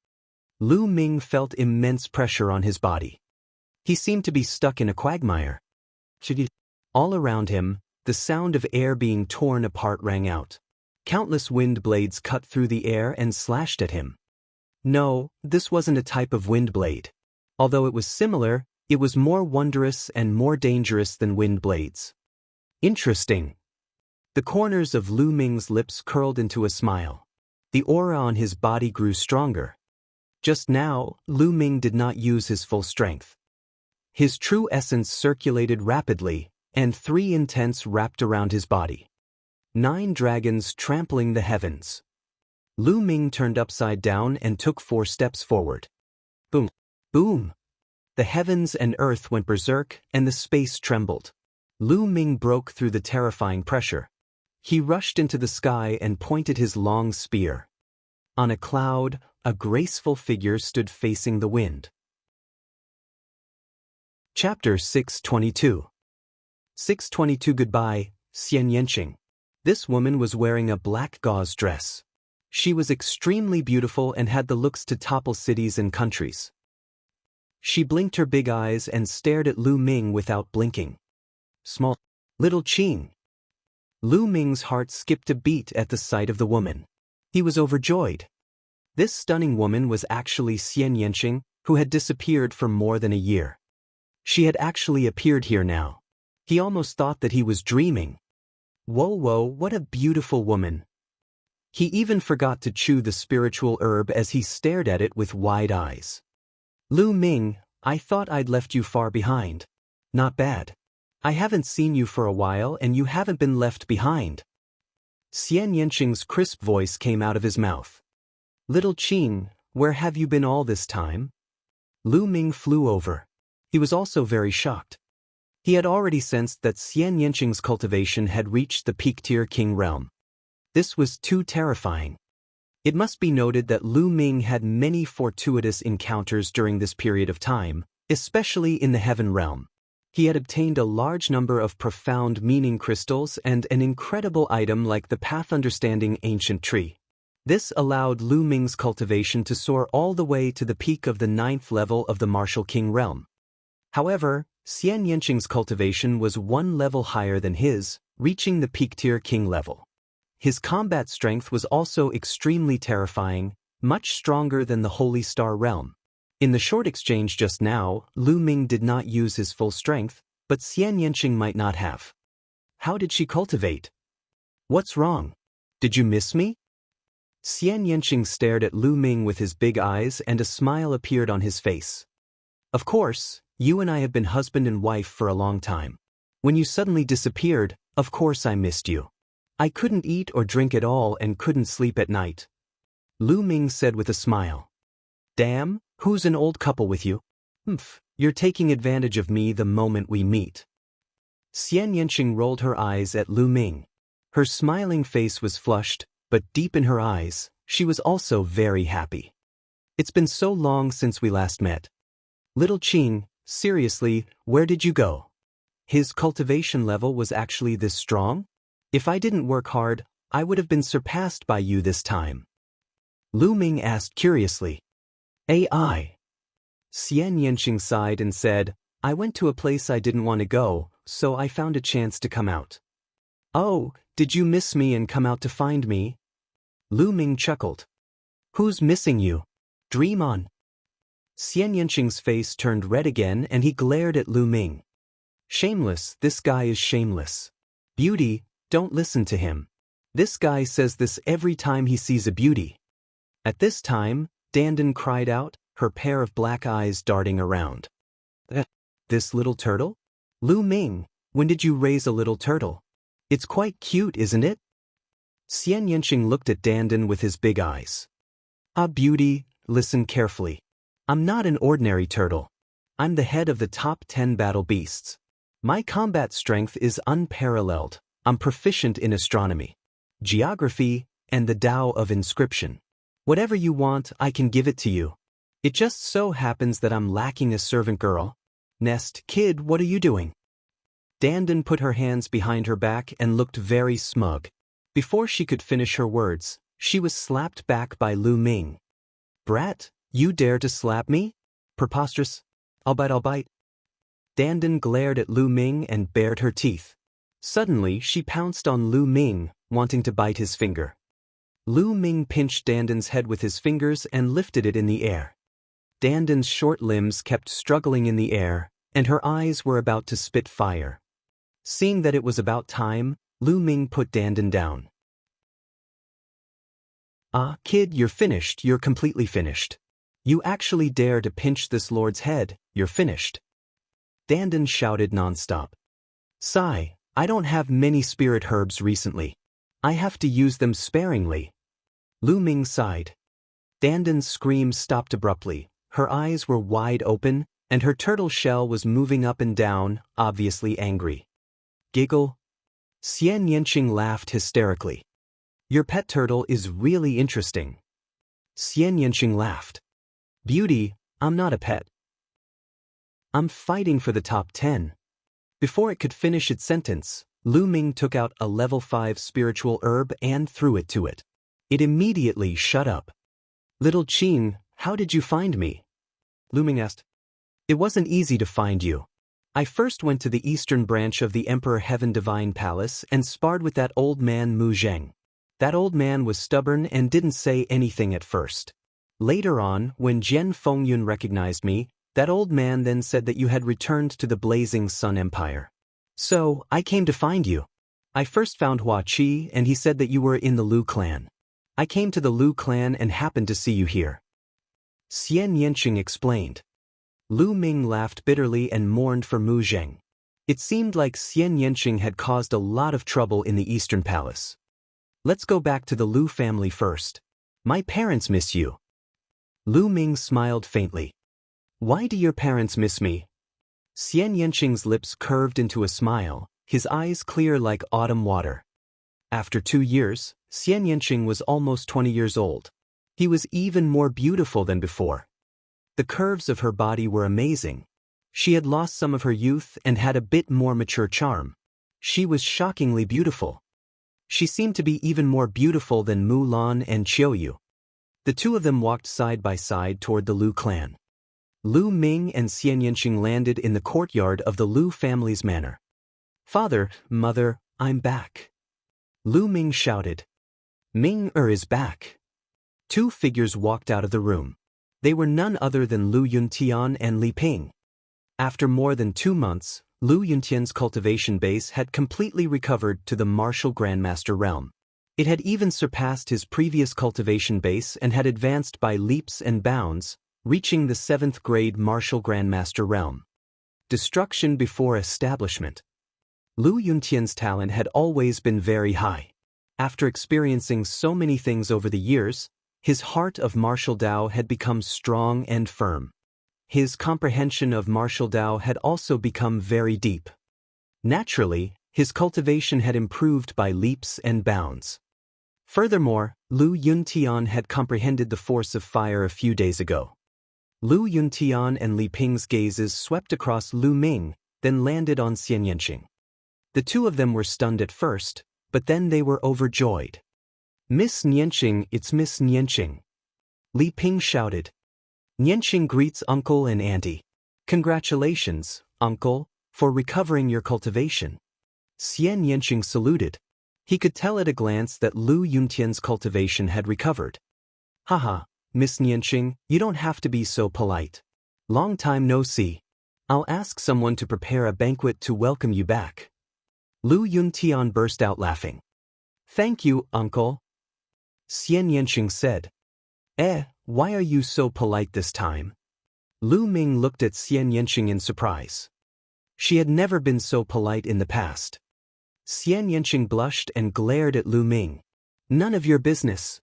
Lu Ming felt immense pressure on his body. He seemed to be stuck in a quagmire. All around him, the sound of air being torn apart rang out. Countless wind blades cut through the air and slashed at him. No, this wasn't a type of wind blade. Although it was similar, it was more wondrous and more dangerous than wind blades. Interesting. The corners of Lu Ming's lips curled into a smile. The aura on his body grew stronger. Just now, Lu Ming did not use his full strength. His true essence circulated rapidly, and 3 intents wrapped around his body. 9 dragons trampling the heavens. Lu Ming turned upside down and took 4 steps forward. Boom! Boom! The heavens and earth went berserk, and the space trembled. Lu Ming broke through the terrifying pressure. He rushed into the sky and pointed his long spear. On a cloud, a graceful figure stood facing the wind. Chapter 622. 622 Goodbye, Xian Yanqing. This woman was wearing a black gauze dress. She was extremely beautiful and had the looks to topple cities and countries. She blinked her big eyes and stared at Lu Ming without blinking. Small, little Qing. Lu Ming's heart skipped a beat at the sight of the woman. He was overjoyed. This stunning woman was actually Xian Yanqing, who had disappeared for more than a year. She had actually appeared here now. He almost thought that he was dreaming. Whoa, what a beautiful woman. He even forgot to chew the spiritual herb as he stared at it with wide eyes. Lu Ming, I thought I'd left you far behind. Not bad. I haven't seen you for a while and you haven't been left behind. Xian Yanqing's crisp voice came out of his mouth. Little Qing, where have you been all this time? Lu Ming flew over. He was also very shocked. He had already sensed that Xian Yanqing's cultivation had reached the peak-tier king realm. This was too terrifying. It must be noted that Lu Ming had many fortuitous encounters during this period of time, especially in the heaven realm. He had obtained a large number of profound meaning crystals and an incredible item like the Path Understanding Ancient Tree. This allowed Lu Ming's cultivation to soar all the way to the peak of the 9th level of the Martial King realm. However, Xian Yanqing's cultivation was one level higher than his, reaching the peak tier king level. His combat strength was also extremely terrifying, much stronger than the Holy Star realm. In the short exchange just now, Lu Ming did not use his full strength, but Xian Yanqing might not have. How did she cultivate? What's wrong? Did you miss me? Xian Yanqing stared at Lu Ming with his big eyes and a smile appeared on his face. Of course, you and I have been husband and wife for a long time. When you suddenly disappeared, of course I missed you. I couldn't eat or drink at all and couldn't sleep at night. Lu Ming said with a smile. Damn, who's an old couple with you? You're taking advantage of me the moment we meet. Xian Yanqing rolled her eyes at Lu Ming. Her smiling face was flushed, but deep in her eyes, she was also very happy. It's been so long since we last met. Little Qing, seriously, where did you go? His cultivation level was actually this strong? If I didn't work hard, I would have been surpassed by you this time. Lu Ming asked curiously. AI. Xian Yanqing sighed and said, I went to a place I didn't want to go, so I found a chance to come out. Oh, did you miss me and come out to find me? Lu Ming chuckled. Who's missing you? Dream on. Xian Yanqing's face turned red again and he glared at Lu Ming. Shameless, this guy is shameless. Beauty, don't listen to him. This guy says this every time he sees a beauty. At this time, Dandan cried out, her pair of black eyes darting around. This little turtle? Lu Ming, when did you raise a little turtle? It's quite cute, isn't it? Xian Yanqing looked at Dandan with his big eyes. Ah, beauty, listen carefully. I'm not an ordinary turtle. I'm the head of the top 10 battle beasts. My combat strength is unparalleled. I'm proficient in astronomy, geography, and the Tao of inscription. Whatever you want, I can give it to you. It just so happens that I'm lacking a servant girl. Nest, kid, what are you doing? Dandan put her hands behind her back and looked very smug. Before she could finish her words, she was slapped back by Lu Ming. Brat, you dare to slap me? Preposterous. I'll bite. Dandan glared at Lu Ming and bared her teeth. Suddenly, she pounced on Lu Ming, wanting to bite his finger. Lu Ming pinched Dandan's head with his fingers and lifted it in the air. Dandan's short limbs kept struggling in the air, and her eyes were about to spit fire. Seeing that it was about time, Lu Ming put Dandan down. Ah, kid, you're finished, you're completely finished. You actually dare to pinch this lord's head, you're finished. Dandan shouted nonstop. Sigh, I don't have many spirit herbs recently. I have to use them sparingly. Lu Ming sighed. Dandan's scream stopped abruptly, her eyes were wide open, and her turtle shell was moving up and down, obviously angry. Giggle. Xian Yanqing laughed hysterically. Your pet turtle is really interesting. Xian Yanqing laughed. Beauty, I'm not a pet. I'm fighting for the top 10. Before it could finish its sentence, Lu Ming took out a level 5 spiritual herb and threw it to it. It immediately shut up. Little Qing, how did you find me? Lu Ming asked. It wasn't easy to find you. I first went to the eastern branch of the Emperor Heaven Divine Palace and sparred with that old man Mu Zheng. That old man was stubborn and didn't say anything at first. Later on, when Jian Fengyun recognized me, that old man then said that you had returned to the Blazing Sun Empire. So, I came to find you. I first found Hua Qi and he said that you were in the Lu clan. I came to the Lu clan and happened to see you here. Xian Yanqing explained. Lu Ming laughed bitterly and mourned for Mu Zheng. It seemed like Xian Yanqing had caused a lot of trouble in the Eastern Palace. Let's go back to the Lu family first. My parents miss you. Lu Ming smiled faintly. Why do your parents miss me? Xian Yanqing's lips curved into a smile, his eyes clear like autumn water. After 2 years, Xian Yanqing was almost 20 years old. He was even more beautiful than before. The curves of her body were amazing. She had lost some of her youth and had a bit more mature charm. She was shockingly beautiful. She seemed to be even more beautiful than Mulan and Qiuyu. The two of them walked side by side toward the Lu clan. Lu Ming and Xian Yanqing landed in the courtyard of the Lu family's manor. "Father, Mother, I'm back," Lu Ming shouted. "Ming-er is back." Two figures walked out of the room. They were none other than Lu Yuntian and Li Ping. After more than 2 months, Lu Yuntian's cultivation base had completely recovered to the martial grandmaster realm. It had even surpassed his previous cultivation base and had advanced by leaps and bounds, reaching the 7th grade martial grandmaster realm. Destruction before establishment. Lu Yuntian's talent had always been very high. After experiencing so many things over the years, his heart of martial Dao had become strong and firm. His comprehension of martial Dao had also become very deep. Naturally, his cultivation had improved by leaps and bounds. Furthermore, Lu Yuntian had comprehended the force of fire a few days ago. Lu Yuntian and Li Ping's gazes swept across Lu Ming, then landed on Xian Yanqing. The two of them were stunned at first, but then they were overjoyed. "Miss Nianqing, it's Miss Nianqing," Li Ping shouted. Nianqing greets uncle and auntie. "Congratulations, uncle, for recovering your cultivation." Xian Yanqing saluted. He could tell at a glance that Lu Yuntian's cultivation had recovered. "Haha, Miss Nianqing, you don't have to be so polite. Long time no see. I'll ask someone to prepare a banquet to welcome you back." Lu Yuntian burst out laughing. "Thank you, uncle," Xian Yanqing said. Why are you so polite this time?" Lu Ming looked at Xian Yanqing in surprise. She had never been so polite in the past. Xian Yanqing blushed and glared at Lu Ming. "None of your business."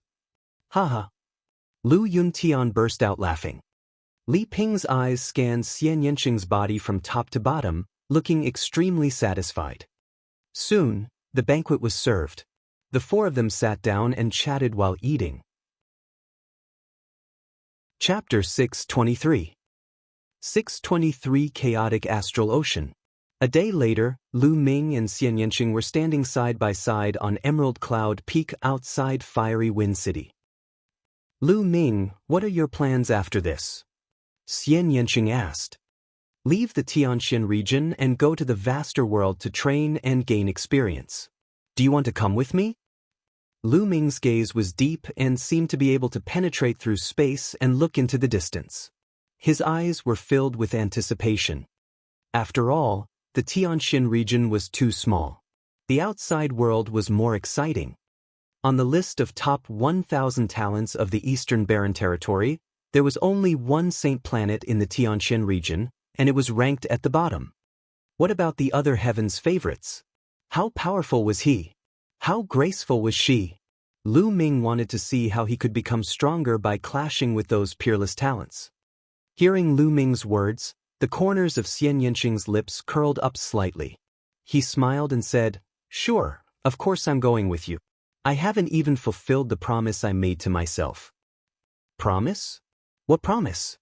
"Haha." Lu Yuntian burst out laughing. Li Ping's eyes scanned Xian Yanqing's body from top to bottom, looking extremely satisfied. Soon, the banquet was served. The four of them sat down and chatted while eating. Chapter 623. 623 Chaotic Astral Ocean. A day later, Lu Ming and Xian Yanqing were standing side by side on Emerald Cloud Peak outside Fiery Wind City. "Lu Ming, what are your plans after this?" Xian Yanqing asked. "Leave the Tianxian region and go to the vaster world to train and gain experience. Do you want to come with me?" Lu Ming's gaze was deep and seemed to be able to penetrate through space and look into the distance. His eyes were filled with anticipation. After all, the Tianxian region was too small. The outside world was more exciting. On the list of top 1,000 talents of the Eastern Barren Territory, there was only one saint planet in the Tianxian region, and it was ranked at the bottom. What about the other heaven's favorites? How powerful was he? How graceful was she? Lu Ming wanted to see how he could become stronger by clashing with those peerless talents. Hearing Lu Ming's words, the corners of Xian Yanqing's lips curled up slightly. He smiled and said, "Sure, of course I'm going with you. I haven't even fulfilled the promise I made to myself." "Promise? What promise?"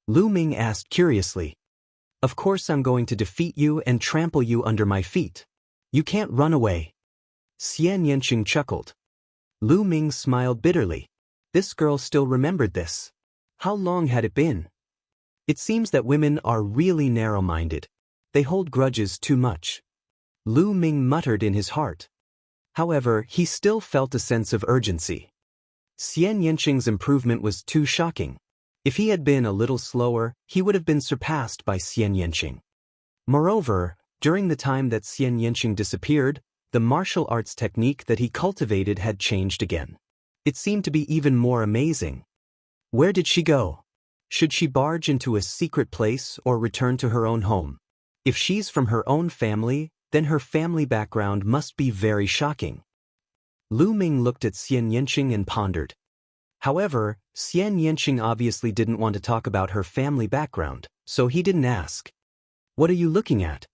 Lu Ming asked curiously. "Of course I'm going to defeat you and trample you under my feet. You can't run away." Xian Yanqing chuckled. Lu Ming smiled bitterly. This girl still remembered this. How long had it been? It seems that women are really narrow-minded. They hold grudges too much. Lu Ming muttered in his heart. However, he still felt a sense of urgency. Xian Yanqing's improvement was too shocking. If he had been a little slower, he would have been surpassed by Xian Yanqing. Moreover, during the time that Xian Yanqing disappeared, the martial arts technique that he cultivated had changed again. It seemed to be even more amazing. Where did she go? Should she barge into a secret place or return to her own home? If she's from her own family, then her family background must be very shocking. Lu Ming looked at Xian Yanqing and pondered. However, Xian Yanqing obviously didn't want to talk about her family background, so he didn't ask. "What are you looking at?"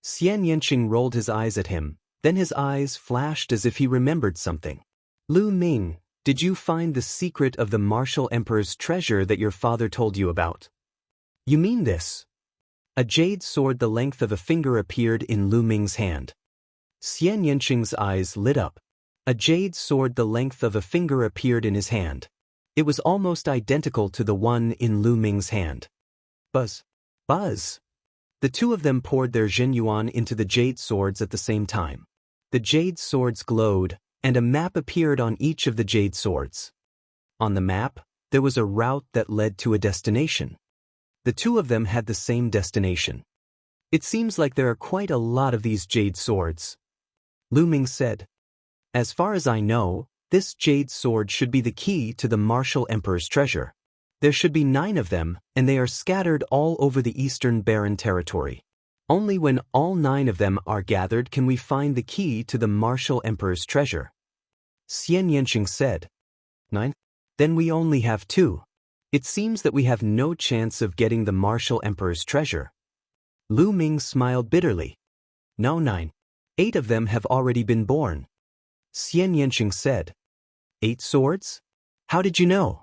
Xian Yanqing rolled his eyes at him, then his eyes flashed as if he remembered something. "Lu Ming, did you find the secret of the martial emperor's treasure that your father told you about?" "You mean this?" A jade sword the length of a finger appeared in Lu Ming's hand. Xian Yanqing's eyes lit up. A jade sword the length of a finger appeared in his hand. It was almost identical to the one in Lu Ming's hand. Buzz! Buzz! The two of them poured their Zhenyuan into the jade swords at the same time. The jade swords glowed, and a map appeared on each of the jade swords. On the map, there was a route that led to a destination. The two of them had the same destination. It seems like there are quite a lot of these jade swords. Lu Ming said. As far as I know, this jade sword should be the key to the martial emperor's treasure. There should be 9 of them, and they are scattered all over the eastern barren territory. Only when all 9 of them are gathered can we find the key to the martial emperor's treasure. Xian Yanqing said. 9? Then we only have 2. It seems that we have no chance of getting the martial emperor's treasure. Lu Ming smiled bitterly. No, 9. 8 of them have already been born. Xian Yanqing said. 8 swords? How did you know?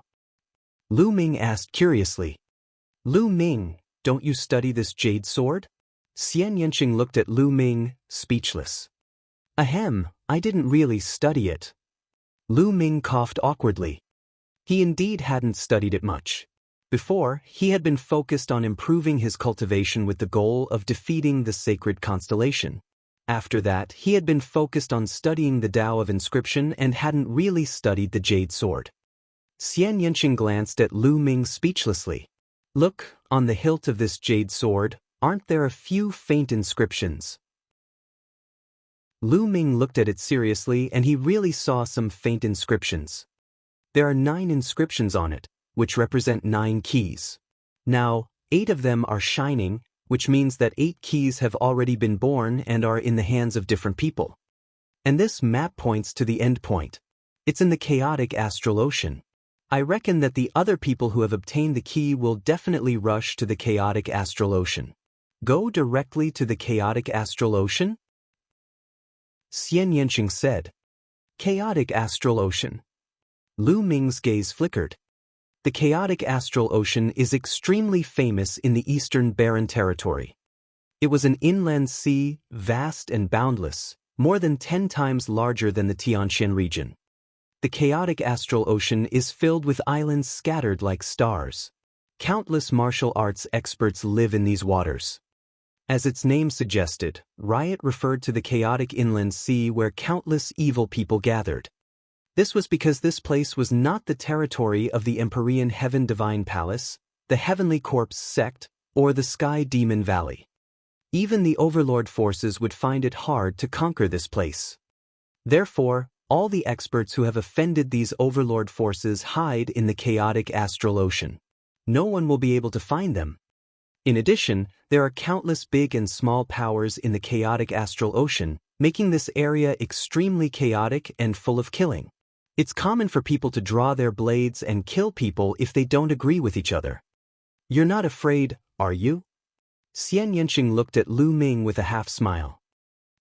Lu Ming asked curiously. Lu Ming, don't you study this jade sword? Xian Yanqing looked at Lu Ming, speechless. Ahem, I didn't really study it. Lu Ming coughed awkwardly. He indeed hadn't studied it much. Before, he had been focused on improving his cultivation with the goal of defeating the sacred constellation. After that, he had been focused on studying the Tao of inscription and hadn't really studied the jade sword. Xian Yanqing glanced at Lu Ming speechlessly. Look, on the hilt of this jade sword, aren't there a few faint inscriptions? Lu Ming looked at it seriously and he really saw some faint inscriptions. There are 9 inscriptions on it, which represent 9 keys. Now, 8 of them are shining, which means that 8 keys have already been born and are in the hands of different people. And this map points to the end point. It's in the chaotic astral ocean. I reckon that the other people who have obtained the key will definitely rush to the chaotic astral ocean. Go directly to the chaotic astral ocean? Xian Yanqing said. Chaotic astral ocean. Lu Ming's gaze flickered. The chaotic astral ocean is extremely famous in the eastern barren territory. It was an inland sea, vast and boundless, more than 10 times larger than the Tianxian region. The chaotic astral ocean is filled with islands scattered like stars. Countless martial arts experts live in these waters. As its name suggested, Riot referred to the chaotic inland sea where countless evil people gathered. This was because this place was not the territory of the Empyrean Heaven Divine Palace, the Heavenly Corpse sect, or the Sky Demon Valley. Even the Overlord forces would find it hard to conquer this place. Therefore, all the experts who have offended these Overlord forces hide in the chaotic astral ocean. No one will be able to find them. In addition, there are countless big and small powers in the chaotic astral ocean, making this area extremely chaotic and full of killing. It's common for people to draw their blades and kill people if they don't agree with each other. You're not afraid, are you? Xian Yanqing looked at Lu Ming with a half-smile.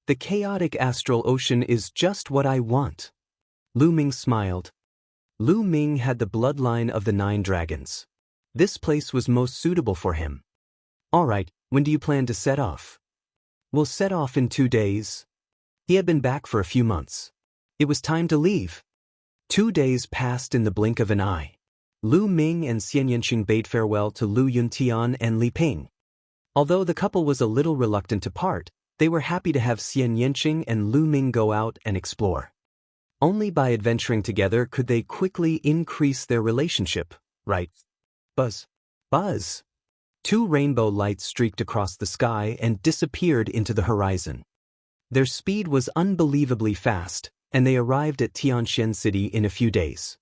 The chaotic astral ocean is just what I want. Lu Ming smiled. Lu Ming had the bloodline of the 9 dragons. This place was most suitable for him. All right, when do you plan to set off? We'll set off in 2 days. He had been back for a few months. It was time to leave. 2 days passed in the blink of an eye. Lu Ming and Xian Yanqing bade farewell to Lu Yuntian and Li Ping. Although the couple was a little reluctant to part, they were happy to have Xian Yanqing and Lu Ming go out and explore. Only by adventuring together could they quickly increase their relationship, right? Buzz. Buzz. 2 rainbow lights streaked across the sky and disappeared into the horizon. Their speed was unbelievably fast, and they arrived at Tianxian City in a few days.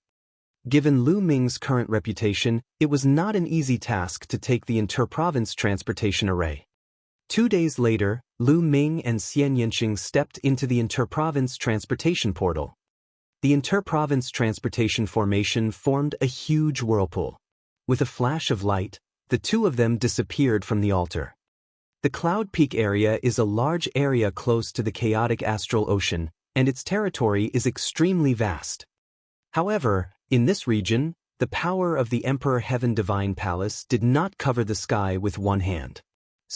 Given Lu Ming's current reputation, it was not an easy task to take the inter-province transportation array. 2 days later, Lu Ming and Xian Yanqing stepped into the inter-province transportation portal. The inter-province transportation formation formed a huge whirlpool. With a flash of light, the two of them disappeared from the altar. The Cloud Peak area is a large area close to the chaotic astral ocean, and its territory is extremely vast. However, in this region, the power of the Emperor Heaven Divine Palace did not cover the sky with one hand.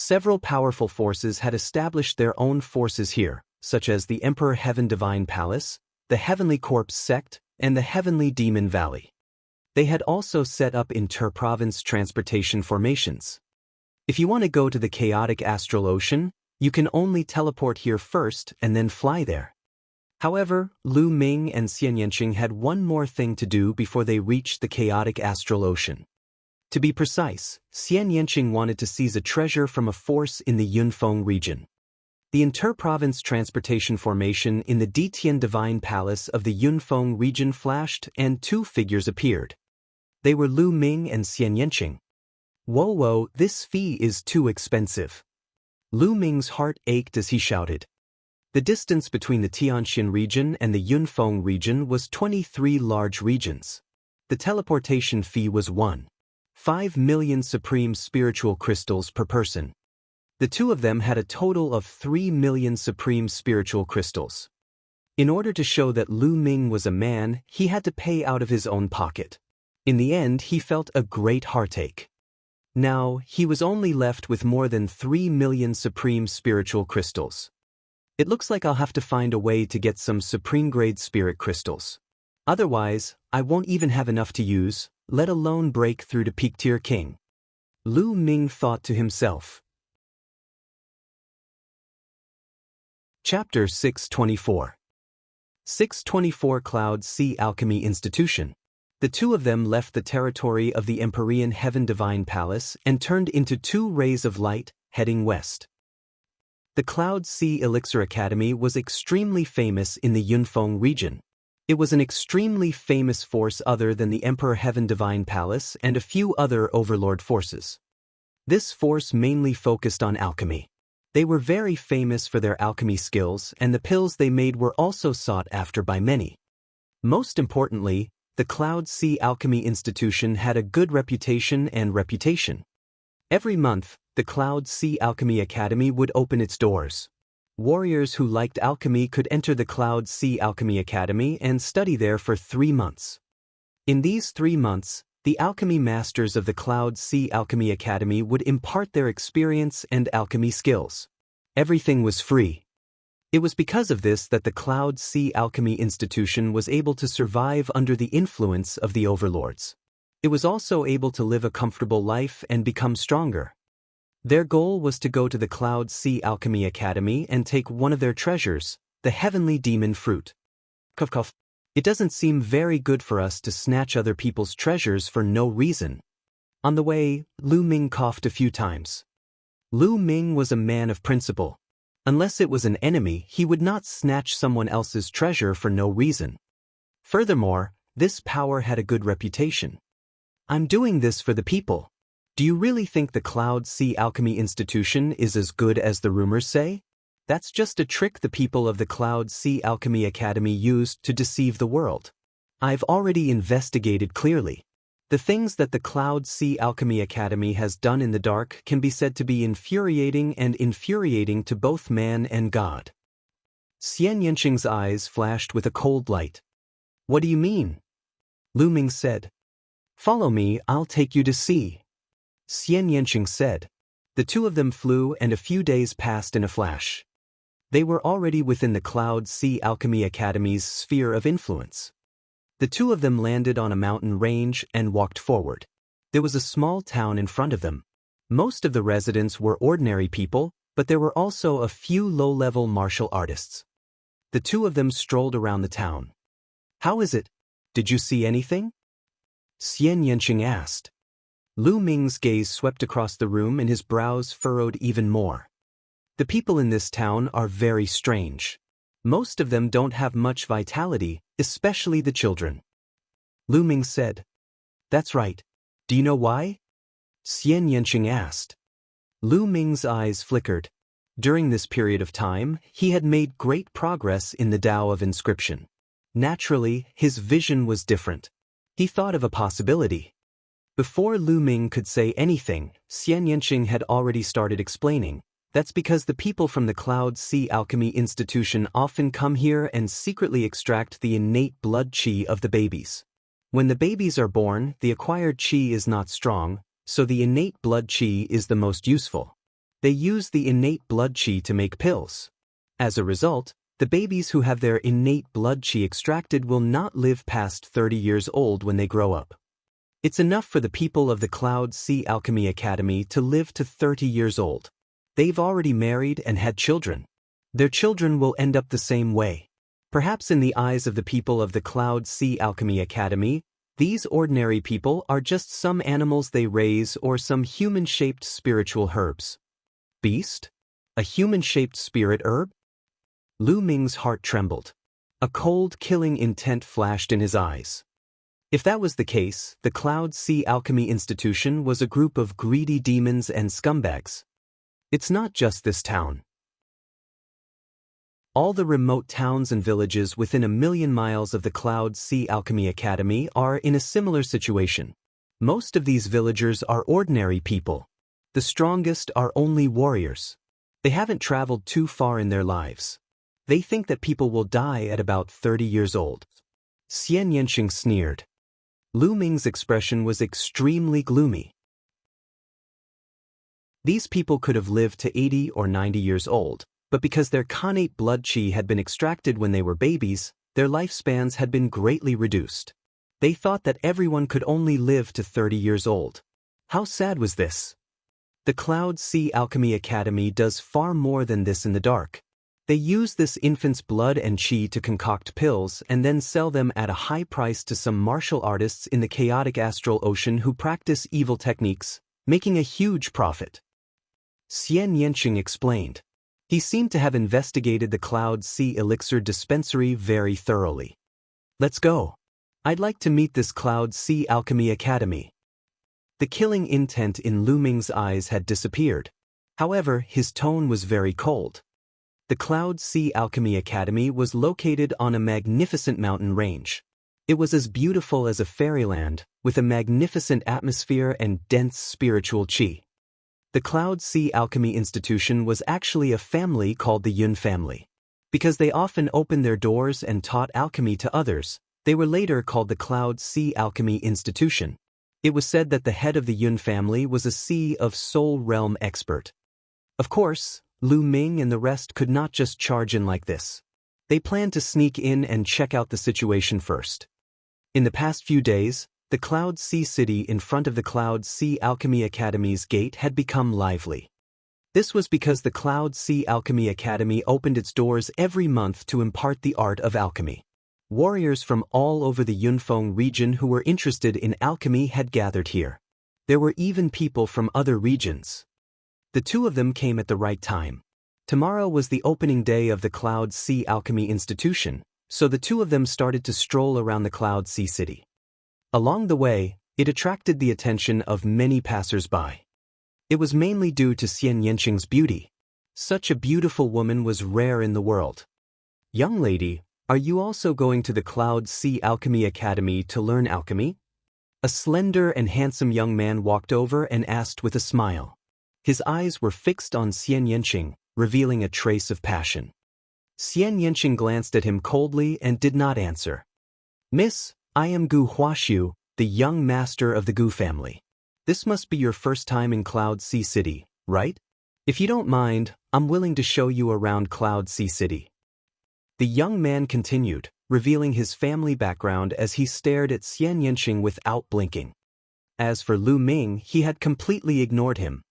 Several powerful forces had established their own forces here, such as the Emperor Heaven Divine Palace, the Heavenly Corpse Sect, and the Heavenly Demon Valley. They had also set up inter-province transportation formations. If you want to go to the chaotic astral ocean, you can only teleport here first and then fly there. However, Lu Ming and Xian Yanqing had one more thing to do before they reached the chaotic astral ocean. To be precise, Xian Yanqing wanted to seize a treasure from a force in the Yunfeng region. The inter-province transportation formation in the Ditian Divine Palace of the Yunfeng region flashed and two figures appeared. They were Lu Ming and Xian Yanqing. Whoa, this fee is too expensive. Lu Ming's heart ached as he shouted. The distance between the Tianxian region and the Yunfeng region was 23 large regions. The teleportation fee was 1.5 million supreme spiritual crystals per person. The two of them had a total of 3 million supreme spiritual crystals. In order to show that Lu Ming was a man, he had to pay out of his own pocket. In the end, he felt a great heartache. Now, he was only left with more than 3 million supreme spiritual crystals. It looks like I'll have to find a way to get some supreme-grade spirit crystals. Otherwise, I won't even have enough to use, let alone break through to Peak-tier King. Lu Ming thought to himself. Chapter 624. 624 Cloud Sea Alchemy Institution. The two of them left the territory of the Empyrean Heaven Divine Palace and turned into two rays of light, heading west. The Cloud Sea Elixir Academy was extremely famous in the Yunfeng region. It was an extremely famous force other than the Emperor Heaven Divine Palace and a few other overlord forces. This force mainly focused on alchemy. They were very famous for their alchemy skills, and the pills they made were also sought after by many. Most importantly, the Cloud Sea Alchemy Institution had a good reputation and reputation. Every month, the Cloud Sea Alchemy Academy would open its doors. Warriors who liked alchemy could enter the Cloud Sea Alchemy Academy and study there for 3 months. In these 3 months, the alchemy masters of the Cloud Sea Alchemy Academy would impart their experience and alchemy skills. Everything was free. It was because of this that the Cloud Sea Alchemy Institution was able to survive under the influence of the overlords. It was also able to live a comfortable life and become stronger. Their goal was to go to the Cloud Sea Alchemy Academy and take one of their treasures, the Heavenly Demon Fruit. Cough cough. It doesn't seem very good for us to snatch other people's treasures for no reason. On the way, Lu Ming coughed a few times. Lu Ming was a man of principle. Unless it was an enemy, he would not snatch someone else's treasure for no reason. Furthermore, this power had a good reputation. I'm doing this for the people. Do you really think the Cloud Sea Alchemy Institution is as good as the rumors say? That's just a trick the people of the Cloud Sea Alchemy Academy used to deceive the world. I've already investigated clearly. The things that the Cloud Sea Alchemy Academy has done in the dark can be said to be infuriating to both man and God. Xian Yanqing's eyes flashed with a cold light. What do you mean? Lu Ming said. Follow me, I'll take you to see. Xian Yanqing said. The two of them flew and a few days passed in a flash. They were already within the Cloud Sea Alchemy Academy's sphere of influence. The two of them landed on a mountain range and walked forward. There was a small town in front of them. Most of the residents were ordinary people, but there were also a few low-level martial artists. The two of them strolled around the town. How is it? Did you see anything? Xian Yanqing asked. Lu Ming's gaze swept across the room and his brows furrowed even more. The people in this town are very strange. Most of them don't have much vitality, especially the children. Lu Ming said. That's right. Do you know why? Xian Yanqing asked. Lu Ming's eyes flickered. During this period of time, he had made great progress in the Tao of Inscription. Naturally, his vision was different. He thought of a possibility. Before Lu Ming could say anything, Xian Yanqing had already started explaining. That's because the people from the Cloud Sea Alchemy Institution often come here and secretly extract the innate blood qi of the babies. When the babies are born, the acquired qi is not strong, so the innate blood qi is the most useful. They use the innate blood qi to make pills. As a result, the babies who have their innate blood qi extracted will not live past 30 years old when they grow up. It's enough for the people of the Cloud Sea Alchemy Academy to live to 30 years old. They've already married and had children. Their children will end up the same way. Perhaps in the eyes of the people of the Cloud Sea Alchemy Academy, these ordinary people are just some animals they raise or some human-shaped spiritual herbs. Beast? A human-shaped spirit herb? Lu Ming's heart trembled. A cold, killing intent flashed in his eyes. If that was the case, the Cloud Sea Alchemy Institution was a group of greedy demons and scumbags. It's not just this town. All the remote towns and villages within 1,000,000 miles of the Cloud Sea Alchemy Academy are in a similar situation. Most of these villagers are ordinary people. The strongest are only warriors. They haven't traveled too far in their lives. They think that people will die at about 30 years old. Xian Yanqing sneered. Lu Ming's expression was extremely gloomy. These people could have lived to 80 or 90 years old, but because their connate blood qi had been extracted when they were babies, their lifespans had been greatly reduced. They thought that everyone could only live to 30 years old. How sad was this? The Cloud Sea Alchemy Academy does far more than this in the dark. They use this infant's blood and qi to concoct pills and then sell them at a high price to some martial artists in the chaotic astral ocean who practice evil techniques, making a huge profit. Xian Yanqing explained. He seemed to have investigated the Cloud Sea Elixir dispensary very thoroughly. Let's go. I'd like to meet this Cloud Sea Alchemy Academy. The killing intent in Lu Ming's eyes had disappeared. However, his tone was very cold. The Cloud Sea Alchemy Academy was located on a magnificent mountain range. It was as beautiful as a fairyland, with a magnificent atmosphere and dense spiritual qi. The Cloud Sea Alchemy Institution was actually a family called the Yun family. Because they often opened their doors and taught alchemy to others, they were later called the Cloud Sea Alchemy Institution. It was said that the head of the Yun family was a Sea of Soul Realm expert. Of course, Lu Ming and the rest could not just charge in like this. They planned to sneak in and check out the situation first. In the past few days, the Cloud Sea City in front of the Cloud Sea Alchemy Academy's gate had become lively. This was because the Cloud Sea Alchemy Academy opened its doors every month to impart the art of alchemy. Warriors from all over the Yunfeng region who were interested in alchemy had gathered here. There were even people from other regions. The two of them came at the right time. Tomorrow was the opening day of the Cloud Sea Alchemy Institution, so the two of them started to stroll around the Cloud Sea City. Along the way, it attracted the attention of many passers-by. It was mainly due to Xian Yanqing's beauty. Such a beautiful woman was rare in the world. Young lady, are you also going to the Cloud Sea Alchemy Academy to learn alchemy? A slender and handsome young man walked over and asked with a smile. His eyes were fixed on Xian Yanqing, revealing a trace of passion. Xian Yanqing glanced at him coldly and did not answer. Miss, I am Gu Huaxiu, the young master of the Gu family. This must be your first time in Cloud Sea City, right? If you don't mind, I'm willing to show you around Cloud Sea City. The young man continued, revealing his family background as he stared at Xian Yanqing without blinking. As for Lu Ming, he had completely ignored him.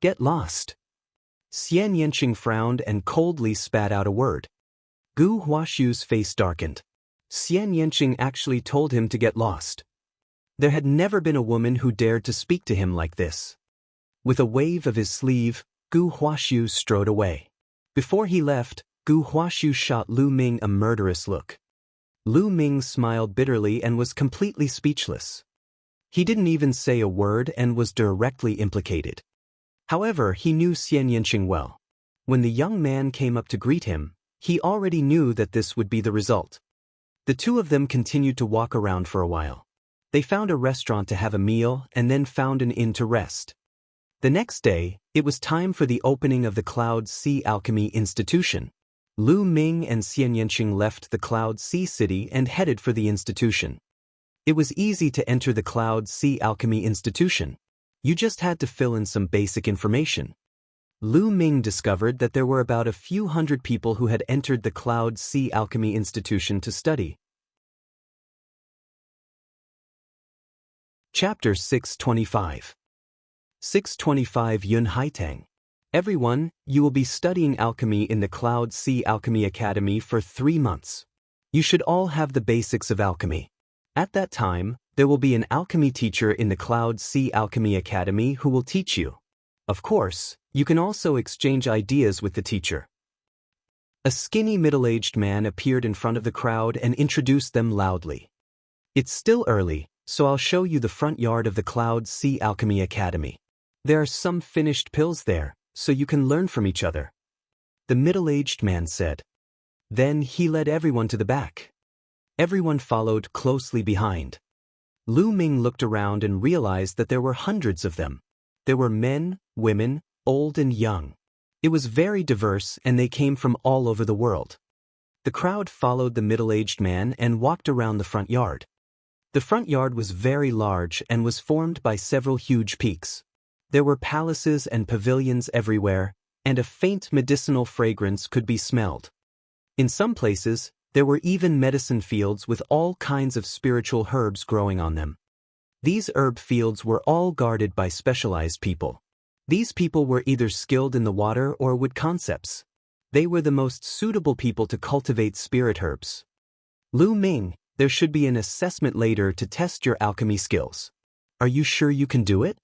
Get lost. Xian Yanqing frowned and coldly spat out a word. Gu Huaxiu's face darkened. Xian Yanqing actually told him to get lost. There had never been a woman who dared to speak to him like this. With a wave of his sleeve, Gu Huaxiu strode away. Before he left, Gu Huaxiu shot Lu Ming a murderous look. Lu Ming smiled bitterly and was completely speechless. He didn't even say a word and was directly implicated. However, he knew Xian Yanqing well. When the young man came up to greet him, he already knew that this would be the result. The two of them continued to walk around for a while. They found a restaurant to have a meal and then found an inn to rest. The next day, it was time for the opening of the Cloud Sea Alchemy Institution. Lu Ming and Xian Yanqing left the Cloud Sea City and headed for the institution. It was easy to enter the Cloud Sea Alchemy Institution. You just had to fill in some basic information. Lu Ming discovered that there were about a few hundred people who had entered the Cloud Sea Alchemy Institution to study. Chapter 625. 625 Yun Haitang. Everyone, you will be studying alchemy in the Cloud Sea Alchemy Academy for 3 months. You should all have the basics of alchemy. At that time, there will be an alchemy teacher in the Cloud Sea Alchemy Academy who will teach you. Of course, you can also exchange ideas with the teacher. A skinny middle-aged man appeared in front of the crowd and introduced them loudly. It's still early, so I'll show you the front yard of the Cloud Sea Alchemy Academy. There are some finished pills there, so you can learn from each other. The middle-aged man said. Then he led everyone to the back. Everyone followed closely behind. Lu Ming looked around and realized that there were hundreds of them. There were men, women, old and young. It was very diverse and they came from all over the world. The crowd followed the middle-aged man and walked around the front yard. The front yard was very large and was formed by several huge peaks. There were palaces and pavilions everywhere, and a faint medicinal fragrance could be smelled. In some places, there were even medicine fields with all kinds of spiritual herbs growing on them. These herb fields were all guarded by specialized people. These people were either skilled in the water or wood concepts. They were the most suitable people to cultivate spirit herbs. Lu Ming, there should be an assessment later to test your alchemy skills. Are you sure you can do it?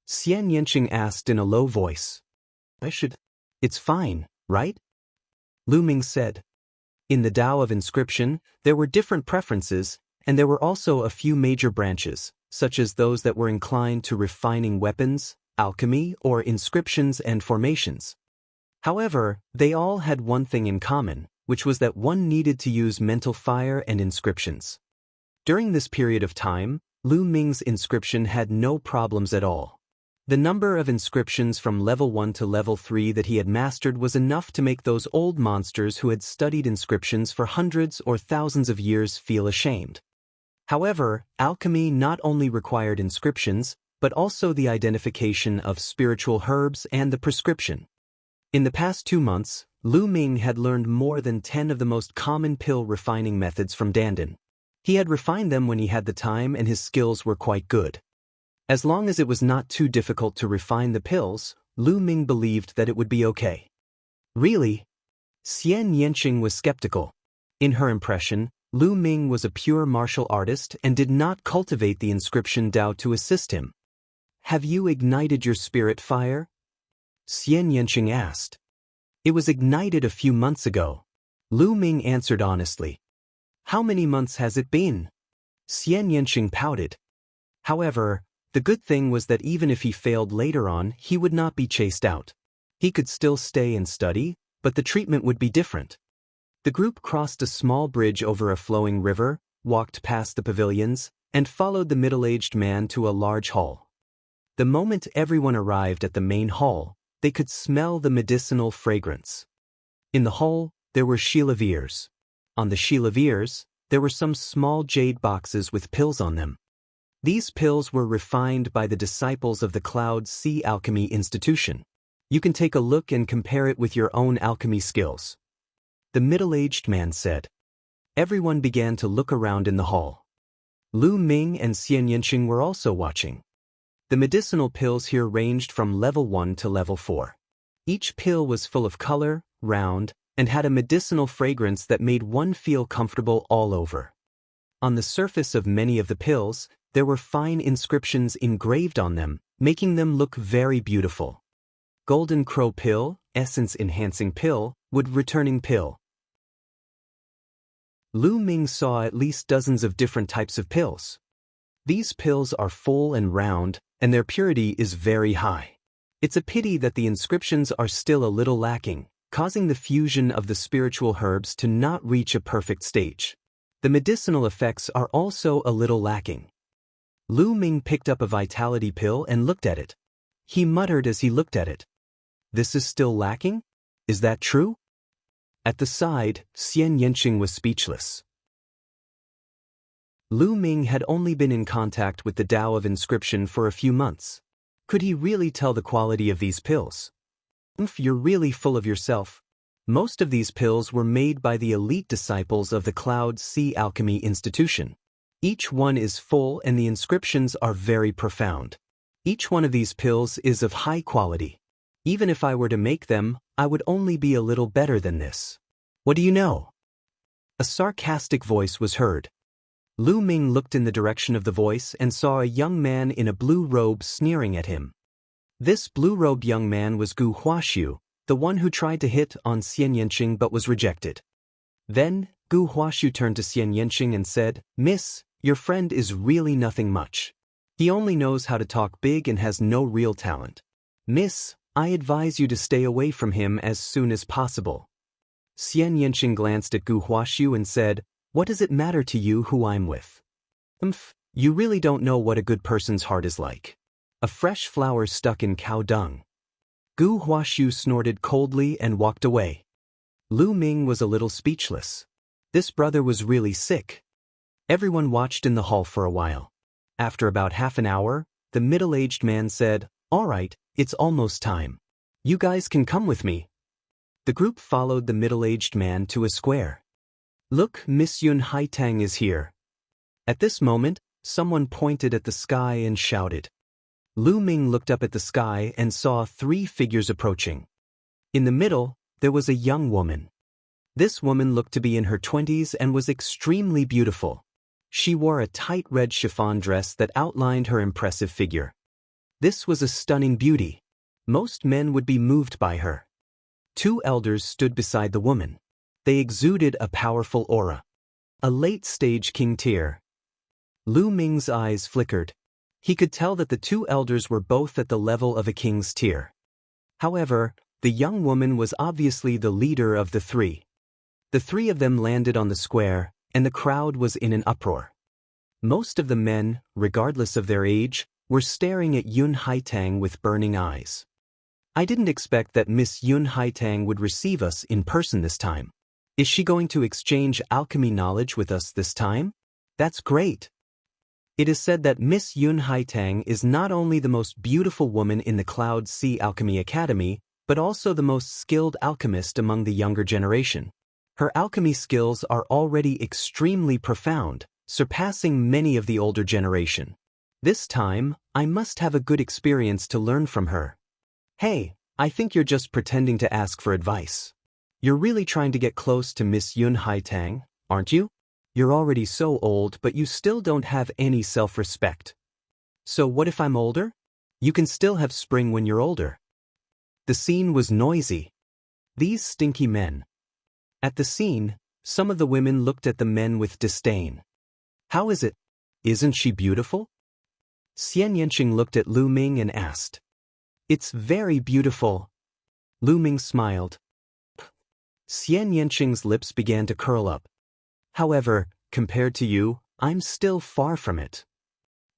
Xian Yanqing asked in a low voice. It's fine, right? Lu Ming said. In the Tao of Inscription, there were different preferences, and there were also a few major branches, such as those that were inclined to refining weapons, alchemy, or inscriptions and formations. However, they all had one thing in common, which was that one needed to use mental fire and inscriptions. During this period of time, Lu Ming's inscription had no problems at all. The number of inscriptions from level 1 to level 3 that he had mastered was enough to make those old monsters who had studied inscriptions for hundreds or thousands of years feel ashamed. However, alchemy not only required inscriptions, but also the identification of spiritual herbs and the prescription. In the past 2 months, Lu Ming had learned more than 10 of the most common pill refining methods from Dandan. He had refined them when he had the time and his skills were quite good. As long as it was not too difficult to refine the pills, Lu Ming believed that it would be okay. Really? Xian Yanqing was skeptical. In her impression, Lu Ming was a pure martial artist and did not cultivate the inscription Tao to assist him. Have you ignited your spirit fire? Xian Yanqing asked. It was ignited a few months ago. Lu Ming answered honestly. How many months has it been? Xian Yanqing pouted. However, the good thing was that even if he failed later on, he would not be chased out. He could still stay and study, but the treatment would be different. The group crossed a small bridge over a flowing river, walked past the pavilions, and followed the middle-aged man to a large hall. The moment everyone arrived at the main hall, they could smell the medicinal fragrance. In the hall, there were chilaviers. On the chilaviers, there were some small jade boxes with pills on them. These pills were refined by the disciples of the Cloud Sea Alchemy Institution. You can take a look and compare it with your own alchemy skills. The middle-aged man said. Everyone began to look around in the hall. Lu Ming and Xian Yanqing were also watching. The medicinal pills here ranged from level 1 to level 4. Each pill was full of color, round, and had a medicinal fragrance that made one feel comfortable all over. On the surface of many of the pills, there were fine inscriptions engraved on them, making them look very beautiful. Golden Crow Pill, Essence Enhancing Pill, Wood Returning Pill. Lu Ming saw at least dozens of different types of pills. These pills are full and round, and their purity is very high. It's a pity that the inscriptions are still a little lacking, causing the fusion of the spiritual herbs to not reach a perfect stage. The medicinal effects are also a little lacking. Lu Ming picked up a vitality pill and looked at it. He muttered as he looked at it. This is still lacking? Is that true? At the side, Xian Yanqing was speechless. Lu Ming had only been in contact with the Tao of Inscription for a few months. Could he really tell the quality of these pills? You're really full of yourself. Most of these pills were made by the elite disciples of the Cloud Sea Alchemy Institution. Each one is full and the inscriptions are very profound. Each one of these pills is of high quality. Even if I were to make them, I would only be a little better than this. What do you know? A sarcastic voice was heard. Lu Ming looked in the direction of the voice and saw a young man in a blue robe sneering at him. This blue-robed young man was Gu Huaxiu, the one who tried to hit on Xian Yanqing but was rejected. Then, Gu Huaxiu turned to Xian Yanqing and said, "Miss, your friend is really nothing much. He only knows how to talk big and has no real talent. Miss, I advise you to stay away from him as soon as possible." Xian Yanqing glanced at Gu Huaxiu and said, "What does it matter to you who I'm with? You really don't know what a good person's heart is like. A fresh flower stuck in cow dung." Gu Huaxiu snorted coldly and walked away. Lu Ming was a little speechless. This brother was really sick. Everyone watched in the hall for a while. After about half an hour, the middle-aged man said, "All right, it's almost time. You guys can come with me." The group followed the middle-aged man to a square. "Look, Miss Yun Haitang is here." At this moment, someone pointed at the sky and shouted. Lu Ming looked up at the sky and saw 3 figures approaching. In the middle, there was a young woman. This woman looked to be in her 20s and was extremely beautiful. She wore a tight red chiffon dress that outlined her impressive figure. This was a stunning beauty. Most men would be moved by her. 2 elders stood beside the woman. They exuded a powerful aura. A late-stage king tier. Lu Ming's eyes flickered. He could tell that the 2 elders were both at the level of a king's tier. However, the young woman was obviously the leader of the 3. The 3 of them landed on the square, and the crowd was in an uproar. Most of the men, regardless of their age, were staring at Yun Haitang with burning eyes. "I didn't expect that Miss Yun Haitang would receive us in person this time. Is she going to exchange alchemy knowledge with us this time? That's great." It is said that Miss Yun Haitang is not only the most beautiful woman in the Cloud Sea Alchemy Academy, but also the most skilled alchemist among the younger generation. Her alchemy skills are already extremely profound, surpassing many of the older generation. This time, I must have a good experience to learn from her. "Hey, I think you're just pretending to ask for advice. You're really trying to get close to Miss Yun Haitang, aren't you? You're already so old, but you still don't have any self-respect. So what if I'm older? You can still have spring when you're older." The scene was noisy. These stinky men. At the scene, some of the women looked at the men with disdain. "How is it? Isn't she beautiful?" Xian Yanqing looked at Lu Ming and asked. "It's very beautiful." Lu Ming smiled. Xian Yanqing's lips began to curl up. "However, compared to you, I'm still far from it."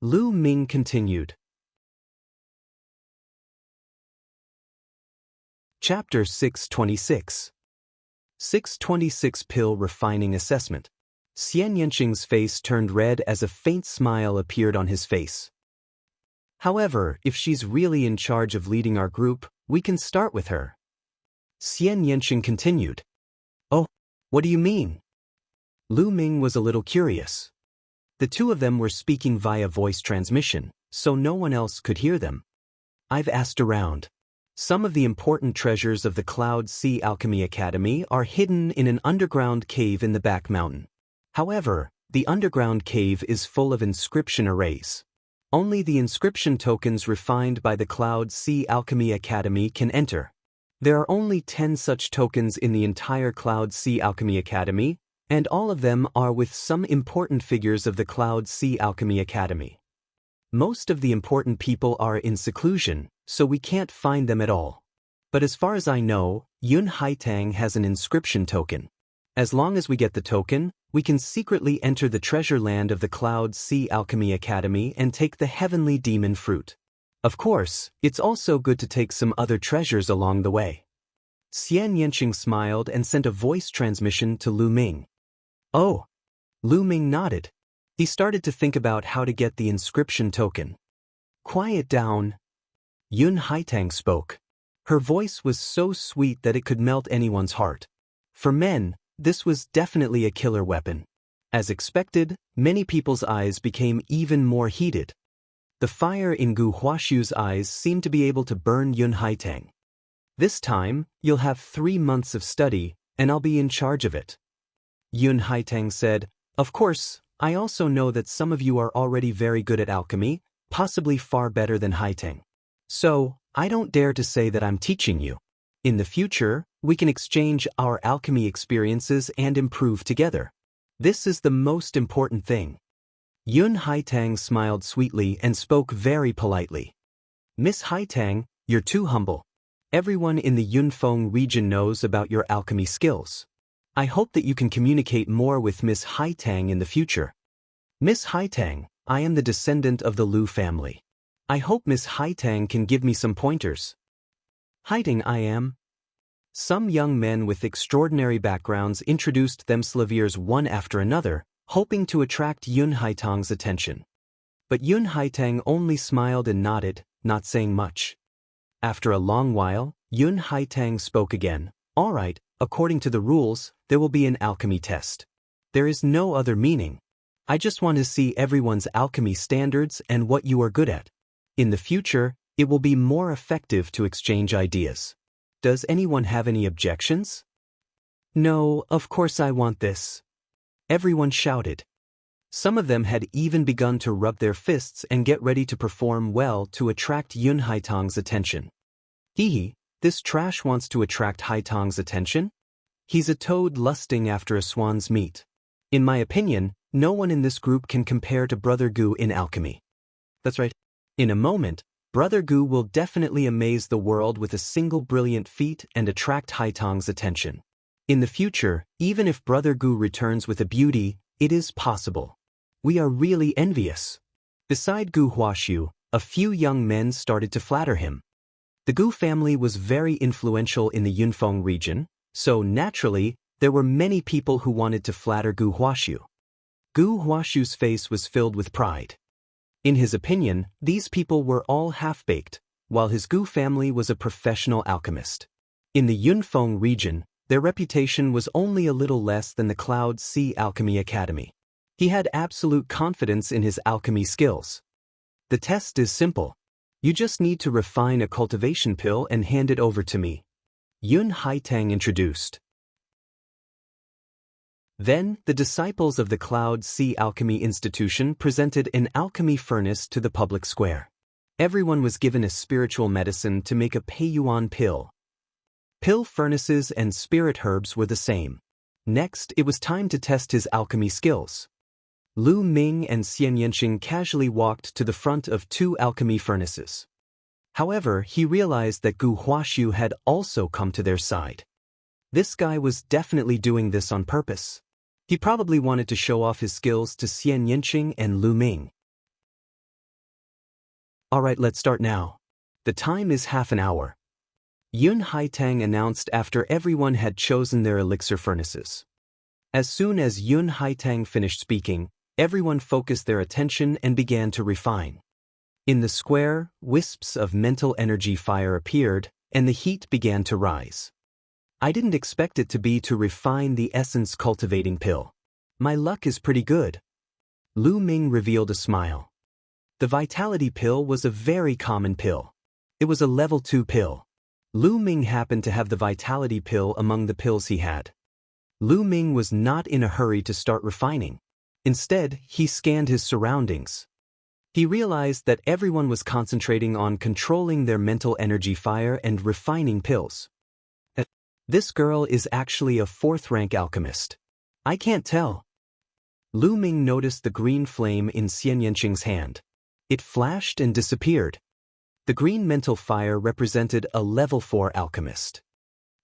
Lu Ming continued. Chapter 626. 626 Pill Refining Assessment. Xian Yanqing's face turned red as a faint smile appeared on his face. "However, if she's really in charge of leading our group, we can start with her." Xian Yanqing continued. "Oh, what do you mean?" Lu Ming was a little curious. The 2 of them were speaking via voice transmission, so no one else could hear them. "I've asked around. Some of the important treasures of the Cloud Sea Alchemy Academy are hidden in an underground cave in the back mountain. However, the underground cave is full of inscription arrays. Only the inscription tokens refined by the Cloud Sea Alchemy Academy can enter. There are only 10 such tokens in the entire Cloud Sea Alchemy Academy, and all of them are with some important figures of the Cloud Sea Alchemy Academy. Most of the important people are in seclusion, so we can't find them at all. But as far as I know, Yun Haitang has an inscription token. As long as we get the token, we can secretly enter the treasure land of the Cloud Sea Alchemy Academy and take the heavenly demon fruit. Of course, it's also good to take some other treasures along the way." Xian Yanqing smiled and sent a voice transmission to Lu Ming. "Oh." Lu Ming nodded. He started to think about how to get the inscription token. "Quiet down." Yun Haitang spoke. Her voice was so sweet that it could melt anyone's heart. For men, this was definitely a killer weapon. As expected, many people's eyes became even more heated. The fire in Gu Huashu's eyes seemed to be able to burn Yun Haitang. This time, you'll have 3 months of study, and I'll be in charge of it. Yun Haitang said, "Of course, I also know that some of you are already very good at alchemy, possibly far better than Haitang. So, I don't dare to say that I'm teaching you. In the future, we can exchange our alchemy experiences and improve together. This is the most important thing." Yun Haitang smiled sweetly and spoke very politely. "Miss Haitang, you're too humble. Everyone in the Yunfeng region knows about your alchemy skills. I hope that you can communicate more with Miss Haitang in the future." "Miss Haitang, I am the descendant of the Lu family. I hope Miss Haitang can give me some pointers." "Haitang I am." Some young men with extraordinary backgrounds introduced themselves one after another, hoping to attract Yun Haitang's attention. But Yun Haitang only smiled and nodded, not saying much. After a long while, Yun Haitang spoke again. "All right, according to the rules, there will be an alchemy test. There is no other meaning. I just want to see everyone's alchemy standards and what you are good at. In the future, it will be more effective to exchange ideas. Does anyone have any objections?" "No, of course I want this." Everyone shouted. Some of them had even begun to rub their fists and get ready to perform well to attract Yun Haitang's attention. "Hee, this trash wants to attract Haitang's attention? He's a toad lusting after a swan's meat. In my opinion, no one in this group can compare to Brother Gu in alchemy." "That's right. In a moment, Brother Gu will definitely amaze the world with a single brilliant feat and attract Haitang's attention. In the future, even if Brother Gu returns with a beauty, it is possible. We are really envious." Beside Gu Huashu, a few young men started to flatter him. The Gu family was very influential in the Yunfeng region, so naturally, there were many people who wanted to flatter Gu Huashu. Gu Huashu's face was filled with pride. In his opinion, these people were all half-baked, while his Gu family was a professional alchemist. In the Yunfeng region, their reputation was only a little less than the Cloud Sea Alchemy Academy. He had absolute confidence in his alchemy skills. "The test is simple. You just need to refine a cultivation pill and hand it over to me," Yun Haitang introduced. Then, the disciples of the Cloud Sea Alchemy Institution presented an alchemy furnace to the public square. Everyone was given a spiritual medicine to make a Peiyuan pill. Pill furnaces and spirit herbs were the same. Next, it was time to test his alchemy skills. Lu Ming and Xian Yanqing casually walked to the front of 2 alchemy furnaces. However, he realized that Gu Huashu had also come to their side. This guy was definitely doing this on purpose. He probably wanted to show off his skills to Xian Yanqing and Lu Ming. "Alright, let's start now. The time is half an hour," Yun Haitang announced after everyone had chosen their elixir furnaces. As soon as Yun Haitang finished speaking, everyone focused their attention and began to refine. In the square, wisps of mental energy fire appeared, and the heat began to rise. "I didn't expect it to be to refine the essence cultivating pill. My luck is pretty good." Lu Ming revealed a smile. The vitality pill was a very common pill. It was a level 2 pill. Lu Ming happened to have the vitality pill among the pills he had. Lu Ming was not in a hurry to start refining. Instead, he scanned his surroundings. He realized that everyone was concentrating on controlling their mental energy fire and refining pills. "This girl is actually a 4th-rank alchemist. I can't tell." Lu Ming noticed the green flame in Xian Yanqing's hand. It flashed and disappeared. The green mental fire represented a level 4 alchemist.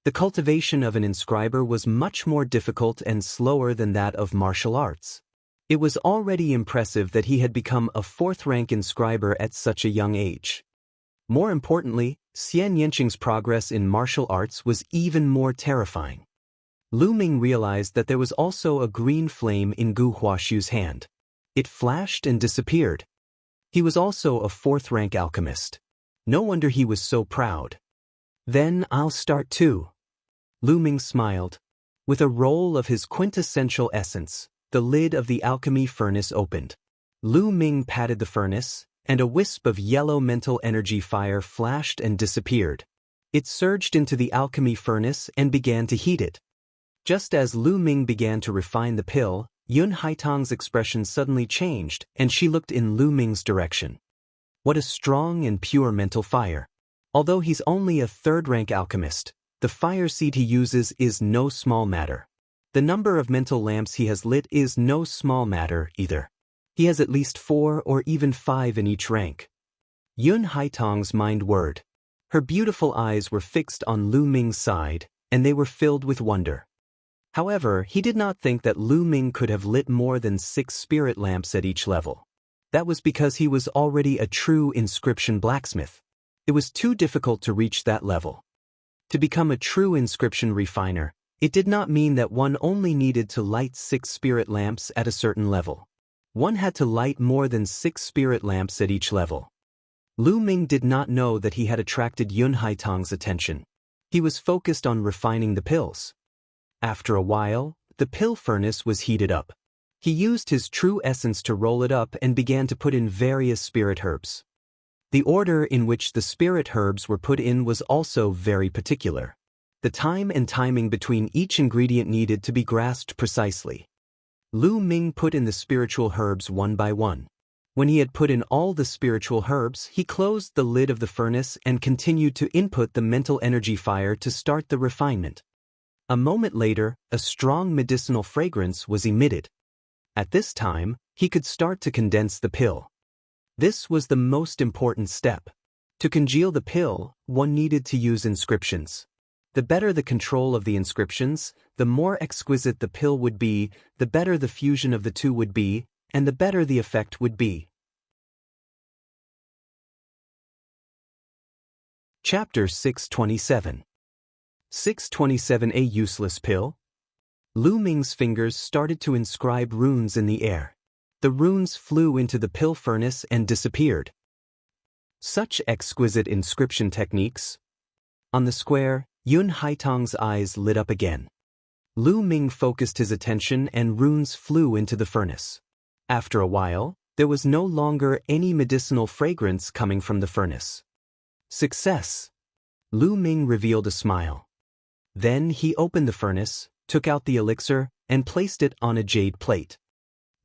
The cultivation of an inscriber was much more difficult and slower than that of martial arts. It was already impressive that he had become a 4th-rank inscriber at such a young age. More importantly, Xian Yanqing's progress in martial arts was even more terrifying. Lu Ming realized that there was also a green flame in Gu Huashu's hand. It flashed and disappeared. He was also a 4th-rank alchemist. No wonder he was so proud. Then I'll start too. Lu Ming smiled. With a roll of his quintessential essence, the lid of the alchemy furnace opened. Lu Ming patted the furnace, and a wisp of yellow mental energy fire flashed and disappeared. It surged into the alchemy furnace and began to heat it. Just as Lu Ming began to refine the pill, Yun Haitang's expression suddenly changed, and she looked in Lu Ming's direction. What a strong and pure mental fire. Although he's only a third-rank alchemist, the fire seed he uses is no small matter. The number of mental lamps he has lit is no small matter either. He has at least 4 or even 5 in each rank. Yun Haitang's mind whirred. Her beautiful eyes were fixed on Lu Ming's side, and they were filled with wonder. However, he did not think that Lu Ming could have lit more than 6 spirit lamps at each level. That was because he was already a true inscription blacksmith. It was too difficult to reach that level. To become a true inscription refiner, it did not mean that one only needed to light 6 spirit lamps at a certain level. One had to light more than 6 spirit lamps at each level. Lu Ming did not know that he had attracted Yun Haitang's attention. He was focused on refining the pills. After a while, the pill furnace was heated up. He used his true essence to roll it up and began to put in various spirit herbs. The order in which the spirit herbs were put in was also very particular. The time and timing between each ingredient needed to be grasped precisely. Lu Ming put in the spiritual herbs one by one. When he had put in all the spiritual herbs, he closed the lid of the furnace and continued to input the mental energy fire to start the refinement. A moment later, a strong medicinal fragrance was emitted. At this time, he could start to condense the pill. This was the most important step. To congeal the pill, one needed to use inscriptions. The better the control of the inscriptions, the more exquisite the pill would be, the better the fusion of the two would be, and the better the effect would be. Chapter 627. 627. A useless pill? Lu Ming's fingers started to inscribe runes in the air. The runes flew into the pill furnace and disappeared. Such exquisite inscription techniques. On the square, Yun Haitang's eyes lit up again. Lu Ming focused his attention and runes flew into the furnace. After a while, there was no longer any medicinal fragrance coming from the furnace. Success! Lu Ming revealed a smile. Then he opened the furnace, took out the elixir, and placed it on a jade plate.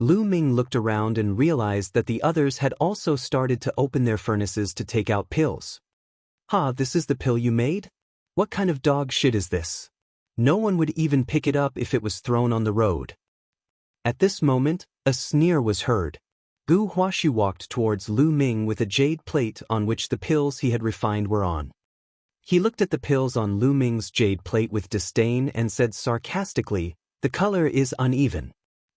Lu Ming looked around and realized that the others had also started to open their furnaces to take out pills. This is the pill you made? What kind of dog shit is this? No one would even pick it up if it was thrown on the road. At this moment, a sneer was heard. Gu Huaxu walked towards Lu Ming with a jade plate on which the pills he had refined were on. He looked at the pills on Lu Ming's jade plate with disdain and said sarcastically, "The color is uneven.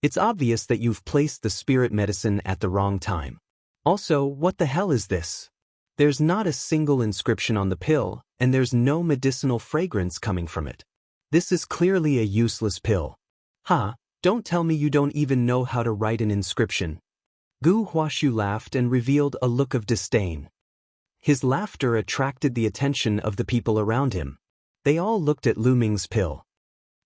It's obvious that you've placed the spirit medicine at the wrong time. Also, what the hell is this? There's not a single inscription on the pill, and there's no medicinal fragrance coming from it. This is clearly a useless pill. Don't tell me you don't even know how to write an inscription." Gu Huaxu laughed and revealed a look of disdain. His laughter attracted the attention of the people around him. They all looked at Lu Ming's pill.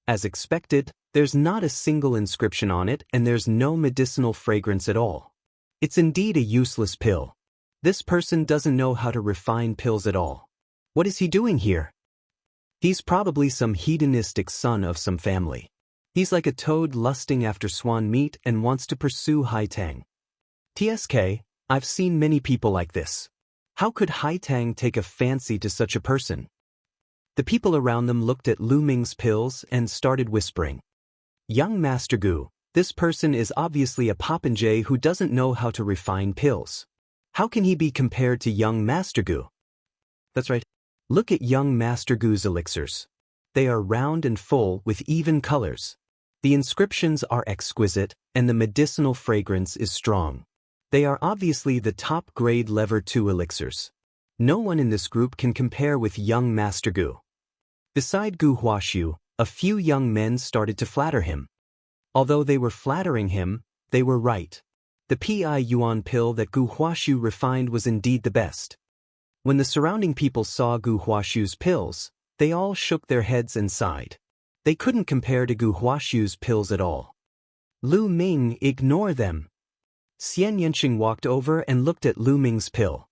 As expected, there's not a single inscription on it and there's no medicinal fragrance at all. It's indeed a useless pill. This person doesn't know how to refine pills at all. What is he doing here? He's probably some hedonistic son of some family. He's like a toad lusting after swan meat and wants to pursue Haitang. TSK, I've seen many people like this. How could Haitang take a fancy to such a person? The people around them looked at Lu Ming's pills and started whispering. Young Master Gu, this person is obviously a popinjay who doesn't know how to refine pills. How can he be compared to young Master Gu? That's right. Look at young Master Gu's elixirs. They are round and full with even colors. The inscriptions are exquisite and the medicinal fragrance is strong. They are obviously the top-grade Level 2 elixirs. No one in this group can compare with young Master Gu. Beside Gu Huaxu, a few young men started to flatter him. Although they were flattering him, they were right. The Pi Yuan pill that Gu Huaxu refined was indeed the best. When the surrounding people saw Gu Huashu's pills, they all shook their heads and sighed. They couldn't compare to Gu Huashu's pills at all. Lu Ming, ignore them. Xian Yanqing walked over and looked at Lu Ming's pill.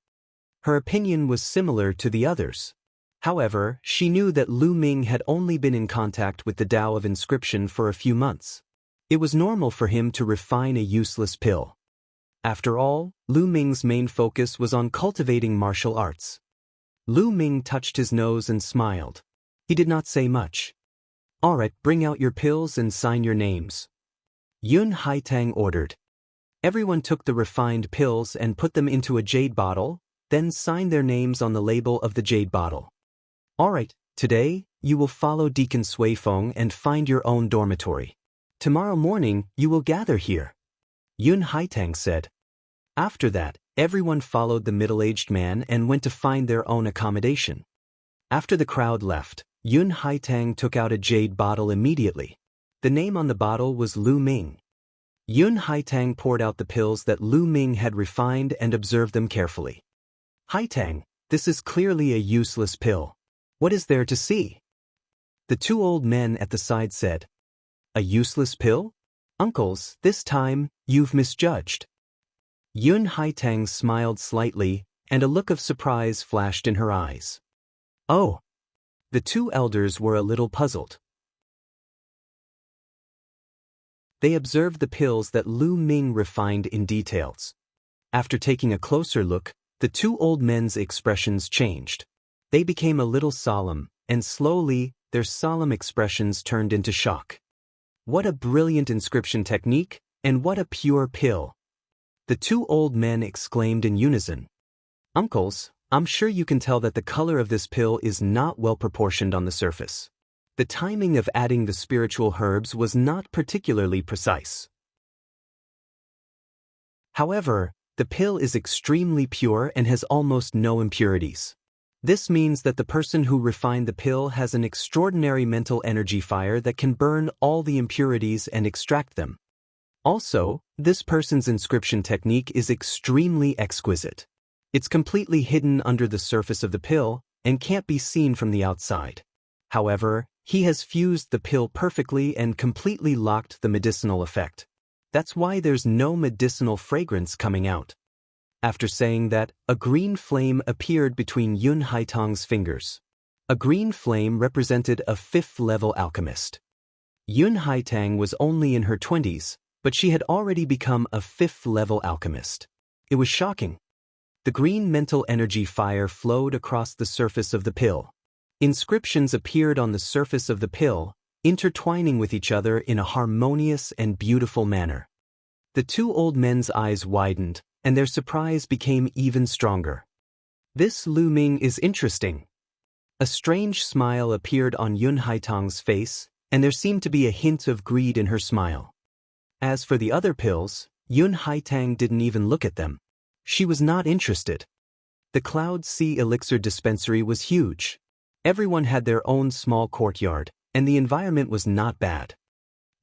Her opinion was similar to the others. However, she knew that Lu Ming had only been in contact with the Tao of Inscription for a few months. It was normal for him to refine a useless pill. After all, Lu Ming's main focus was on cultivating martial arts. Lu Ming touched his nose and smiled. He did not say much. Alright, bring out your pills and sign your names. Yun Haitang ordered. Everyone took the refined pills and put them into a jade bottle, then signed their names on the label of the jade bottle. Alright, today, you will follow Deacon Suifeng and find your own dormitory. Tomorrow morning, you will gather here. Yun Haitang said. After that, everyone followed the middle-aged man and went to find their own accommodation. After the crowd left, Yun Haitang took out a jade bottle immediately. The name on the bottle was Lu Ming. Yun Haitang poured out the pills that Lu Ming had refined and observed them carefully. Haitang, this is clearly a useless pill. What is there to see? The two old men at the side said. A useless pill? Uncles, this time, you've misjudged. Yun Haitang smiled slightly, and a look of surprise flashed in her eyes. Oh. The two elders were a little puzzled. They observed the pills that Lu Ming refined in details. After taking a closer look, the two old men's expressions changed. They became a little solemn, and slowly, their solemn expressions turned into shock. What a brilliant inscription technique, and what a pure pill! The two old men exclaimed in unison. Uncles, I'm sure you can tell that the color of this pill is not well proportioned on the surface. The timing of adding the spiritual herbs was not particularly precise. However, the pill is extremely pure and has almost no impurities. This means that the person who refined the pill has an extraordinary mental energy fire that can burn all the impurities and extract them. Also, this person's inscription technique is extremely exquisite. It's completely hidden under the surface of the pill and can't be seen from the outside. However, he has fused the pill perfectly and completely locked the medicinal effect. That's why there's no medicinal fragrance coming out. After saying that, a green flame appeared between Yun Haitang's fingers. A green flame represented a 5th-level alchemist. Yun Haitang was only in her 20s, but she had already become a 5th-level alchemist. It was shocking. The green mental energy fire flowed across the surface of the pill. Inscriptions appeared on the surface of the pill, intertwining with each other in a harmonious and beautiful manner. The two old men's eyes widened, and their surprise became even stronger. This Lu Ming is interesting. A strange smile appeared on Yun Haitang's face, and there seemed to be a hint of greed in her smile. As for the other pills, Yun Haitang didn't even look at them. She was not interested. The Cloud Sea Elixir dispensary was huge. Everyone had their own small courtyard, and the environment was not bad.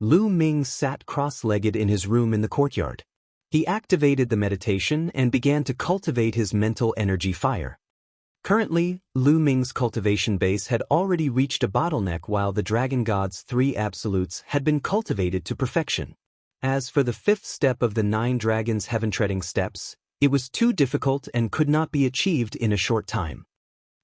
Lu Ming sat cross-legged in his room in the courtyard. He activated the meditation and began to cultivate his mental energy fire. Currently, Lu Ming's cultivation base had already reached a bottleneck while the Dragon God's 3 absolutes had been cultivated to perfection. As for the 5th step of the 9 dragons' heaven-treading steps, it was too difficult and could not be achieved in a short time.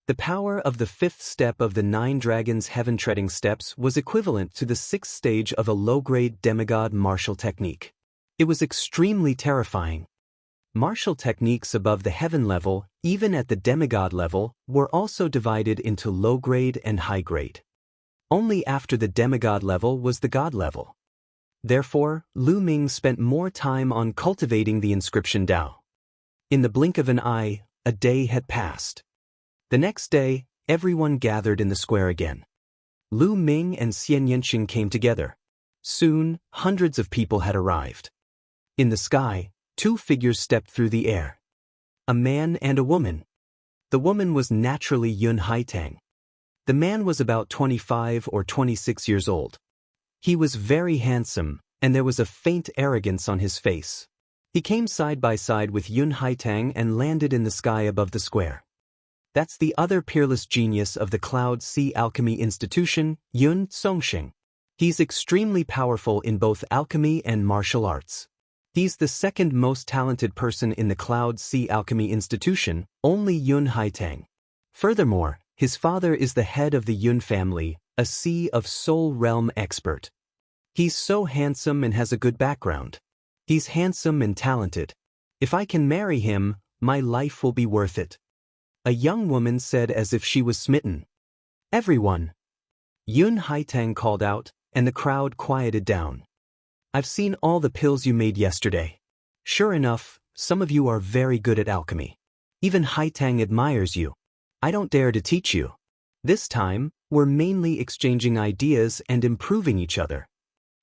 The power of the 5th step of the 9 dragons' heaven-treading steps was equivalent to the 6th stage of a low-grade demigod martial technique. It was extremely terrifying. Martial techniques above the heaven level, even at the demigod level, were also divided into low-grade and high-grade. Only after the demigod level was the god level. Therefore, Lu Ming spent more time on cultivating the inscription Tao. In the blink of an eye, a day had passed. The next day, everyone gathered in the square again. Lu Ming and Xian Yanqing came together. Soon, hundreds of people had arrived. In the sky, 2 figures stepped through the air. A man and a woman. The woman was naturally Yun Haitang. The man was about 25 or 26 years old. He was very handsome, and there was a faint arrogance on his face. He came side by side with Yun Haitang and landed in the sky above the square. That's the other peerless genius of the Cloud Sea Alchemy Institution, Yun Songsheng. He's extremely powerful in both alchemy and martial arts. He's the second most talented person in the Cloud Sea Alchemy Institution, only Yun Haitang. Furthermore, his father is the head of the Yun family, a Sea of Soul Realm expert. He's so handsome and has a good background. He's handsome and talented. If I can marry him, my life will be worth it. A young woman said as if she was smitten. Everyone! Yun Haitang called out, and the crowd quieted down. I've seen all the pills you made yesterday. Sure enough, some of you are very good at alchemy. Even Haitang admires you. I don't dare to teach you. This time, we're mainly exchanging ideas and improving each other.